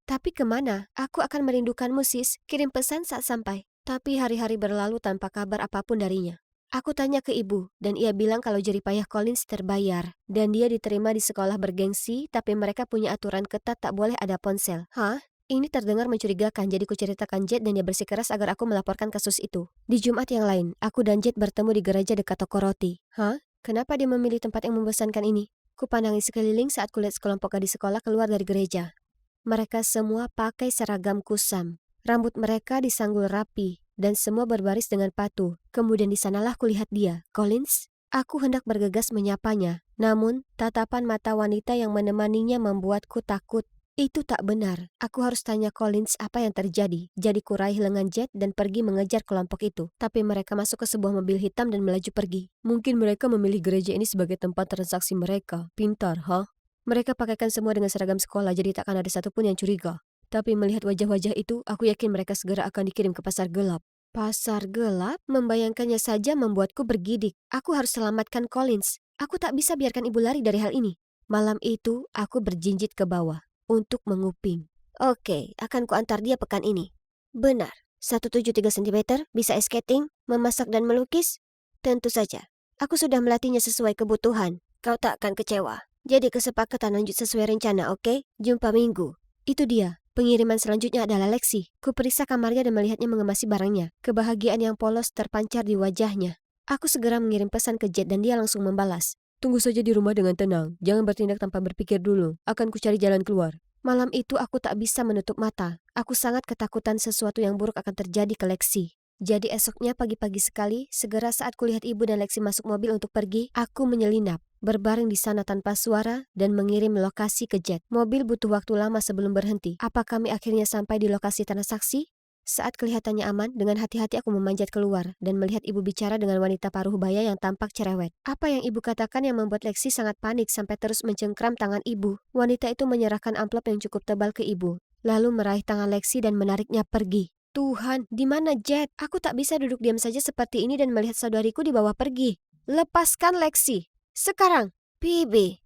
Tapi kemana? Aku akan merindukanmu, sis. Kirim pesan saat sampai. Tapi hari-hari berlalu tanpa kabar apapun darinya. Aku tanya ke ibu, dan ia bilang kalau jeripayah Collins terbayar. Dan dia diterima di sekolah bergengsi, tapi mereka punya aturan ketat tak boleh ada ponsel. Hah? Ini terdengar mencurigakan, jadi kuceritakan Jet dan dia bersikeras agar aku melaporkan kasus itu. Di Jumat yang lain, aku dan Jet bertemu di gereja dekat toko roti. Hah? Kenapa dia memilih tempat yang membosankan ini? Kupandangi sekeliling saat kulihat sekelompok gadis sekolah keluar dari gereja. Mereka semua pakai seragam kusam. Rambut mereka disanggul rapi dan semua berbaris dengan patuh. Kemudian di sanalah kulihat dia, Collins. Aku hendak bergegas menyapanya, namun tatapan mata wanita yang menemaninya membuatku takut. Itu tak benar. Aku harus tanya Collins apa yang terjadi. Jadi kuraih lengan Jet dan pergi mengejar kelompok itu. Tapi mereka masuk ke sebuah mobil hitam dan melaju pergi. Mungkin mereka memilih gereja ini sebagai tempat transaksi mereka. Pintar, huh? Mereka pakaikan semua dengan seragam sekolah, jadi takkan ada satupun yang curiga. Tapi melihat wajah-wajah itu, aku yakin mereka segera akan dikirim ke pasar gelap. Pasar gelap? Membayangkannya saja membuatku bergidik. Aku harus selamatkan Collins. Aku tak bisa biarkan ibu lari dari hal ini. Malam itu, aku berjinjit ke bawah untuk menguping. Oke, akan kuantar dia pekan ini. Benar. 173 cm, bisa ice skating, memasak dan melukis? Tentu saja. Aku sudah melatihnya sesuai kebutuhan. Kau tak akan kecewa. Jadi kesepakatan lanjut sesuai rencana, oke? Jumpa minggu. Itu dia. Pengiriman selanjutnya adalah Lexi. Kuperiksa kamarnya dan melihatnya mengemasi barangnya. Kebahagiaan yang polos terpancar di wajahnya. Aku segera mengirim pesan ke Jet dan dia langsung membalas. Tunggu saja di rumah dengan tenang. Jangan bertindak tanpa berpikir dulu. Akan kucari jalan keluar. Malam itu aku tak bisa menutup mata. Aku sangat ketakutan sesuatu yang buruk akan terjadi ke Lexi. Jadi esoknya pagi-pagi sekali, segera saat kulihat ibu dan Lexi masuk mobil untuk pergi, aku menyelinap. Berbaring di sana tanpa suara dan mengirim lokasi ke Jet. Mobil butuh waktu lama sebelum berhenti. Apa kami akhirnya sampai di lokasi transaksi? Saat kelihatannya aman, dengan hati-hati aku memanjat keluar dan melihat ibu bicara dengan wanita paruh baya yang tampak cerewet. Apa yang ibu katakan yang membuat Lexi sangat panik sampai terus mencengkram tangan ibu. Wanita itu menyerahkan amplop yang cukup tebal ke ibu, lalu meraih tangan Lexi dan menariknya pergi. Tuhan, di mana Jet? Aku tak bisa duduk diam saja seperti ini dan melihat saudariku dibawa pergi. Lepaskan Lexi. Sekarang, Bibi,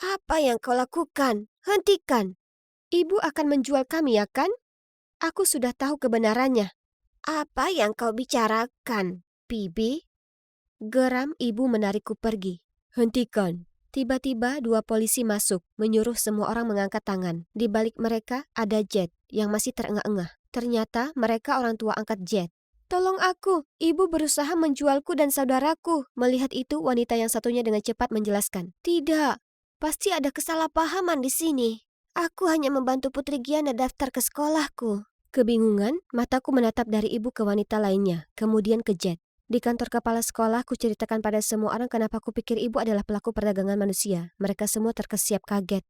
apa yang kau lakukan? Hentikan. Ibu akan menjual kami, ya kan? Aku sudah tahu kebenarannya. Apa yang kau bicarakan, Bibi? Geram ibu menarikku pergi. Hentikan. Tiba-tiba dua polisi masuk, menyuruh semua orang mengangkat tangan. Di balik mereka ada Jet yang masih terengah-engah. Ternyata mereka orang tua angkat Jet. Tolong aku, ibu berusaha menjualku dan saudaraku. Melihat itu, wanita yang satunya dengan cepat menjelaskan. Tidak, pasti ada kesalahpahaman di sini. Aku hanya membantu Putri Giana daftar ke sekolahku. Kebingungan, mataku menatap dari ibu ke wanita lainnya, kemudian ke Jet. Di kantor kepala sekolah, ku ceritakan pada semua orang kenapa ku pikir ibu adalah pelaku perdagangan manusia. Mereka semua terkesiap kaget.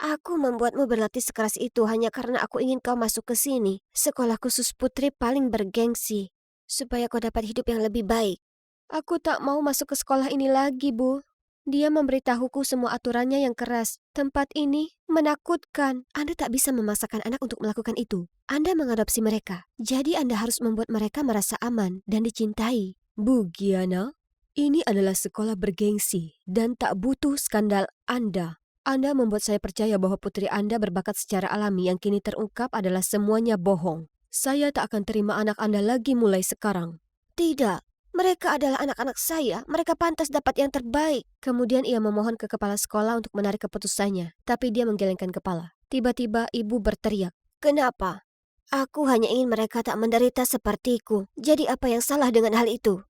Aku membuatmu berlatih sekeras itu hanya karena aku ingin kau masuk ke sini. Sekolah khusus putri paling bergengsi. Supaya kau dapat hidup yang lebih baik. Aku tak mau masuk ke sekolah ini lagi, Bu. Dia memberitahuku semua aturannya yang keras. Tempat ini menakutkan. Anda tak bisa memaksakan anak untuk melakukan itu. Anda mengadopsi mereka. Jadi Anda harus membuat mereka merasa aman dan dicintai. Bu Giana, ini adalah sekolah bergengsi dan tak butuh skandal Anda. Anda membuat saya percaya bahwa putri Anda berbakat secara alami yang kini terungkap adalah semuanya bohong. Saya tak akan terima anak Anda lagi mulai sekarang. Tidak, mereka adalah anak-anak saya. Mereka pantas dapat yang terbaik. Kemudian ia memohon ke kepala sekolah untuk menarik keputusannya, tapi dia menggelengkan kepala. Tiba-tiba ibu berteriak. Kenapa? Aku hanya ingin mereka tak menderita sepertiku. Jadi apa yang salah dengan hal itu?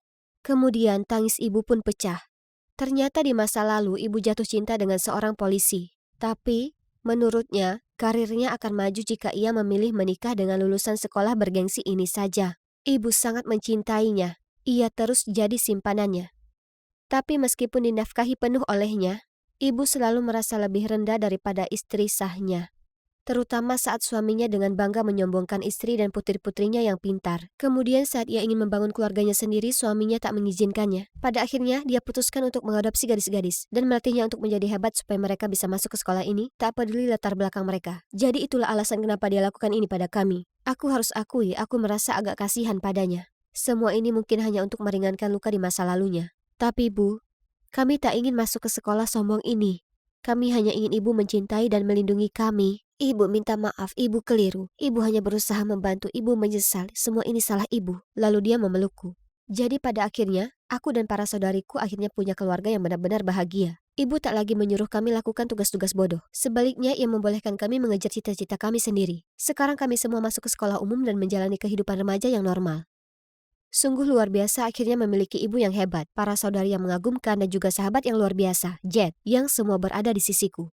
Kemudian tangis ibu pun pecah. Ternyata di masa lalu ibu jatuh cinta dengan seorang polisi. Tapi, menurutnya, karirnya akan maju jika ia memilih menikah dengan lulusan sekolah bergengsi ini saja. Ibu sangat mencintainya. Ia terus jadi simpanannya. Tapi meskipun dinafkahi penuh olehnya, ibu selalu merasa lebih rendah daripada istri sahnya. Terutama saat suaminya dengan bangga menyombongkan istri dan putri-putrinya yang pintar. Kemudian saat ia ingin membangun keluarganya sendiri, suaminya tak mengizinkannya. Pada akhirnya, dia putuskan untuk mengadopsi gadis-gadis dan melatihnya untuk menjadi hebat supaya mereka bisa masuk ke sekolah ini, tak peduli latar belakang mereka. Jadi itulah alasan kenapa dia lakukan ini pada kami. Aku harus akui, aku merasa agak kasihan padanya. Semua ini mungkin hanya untuk meringankan luka di masa lalunya. Tapi Bu, kami tak ingin masuk ke sekolah sombong ini. Kami hanya ingin ibu mencintai dan melindungi kami. Ibu minta maaf, ibu keliru. Ibu hanya berusaha membantu, ibu menyesal. Semua ini salah ibu. Lalu dia memelukku. Jadi pada akhirnya, aku dan para saudariku akhirnya punya keluarga yang benar-benar bahagia. Ibu tak lagi menyuruh kami lakukan tugas-tugas bodoh. Sebaliknya, ia membolehkan kami mengejar cita-cita kami sendiri. Sekarang kami semua masuk ke sekolah umum dan menjalani kehidupan remaja yang normal. Sungguh luar biasa akhirnya memiliki ibu yang hebat, para saudari yang mengagumkan dan juga sahabat yang luar biasa, Jet, yang semua berada di sisiku.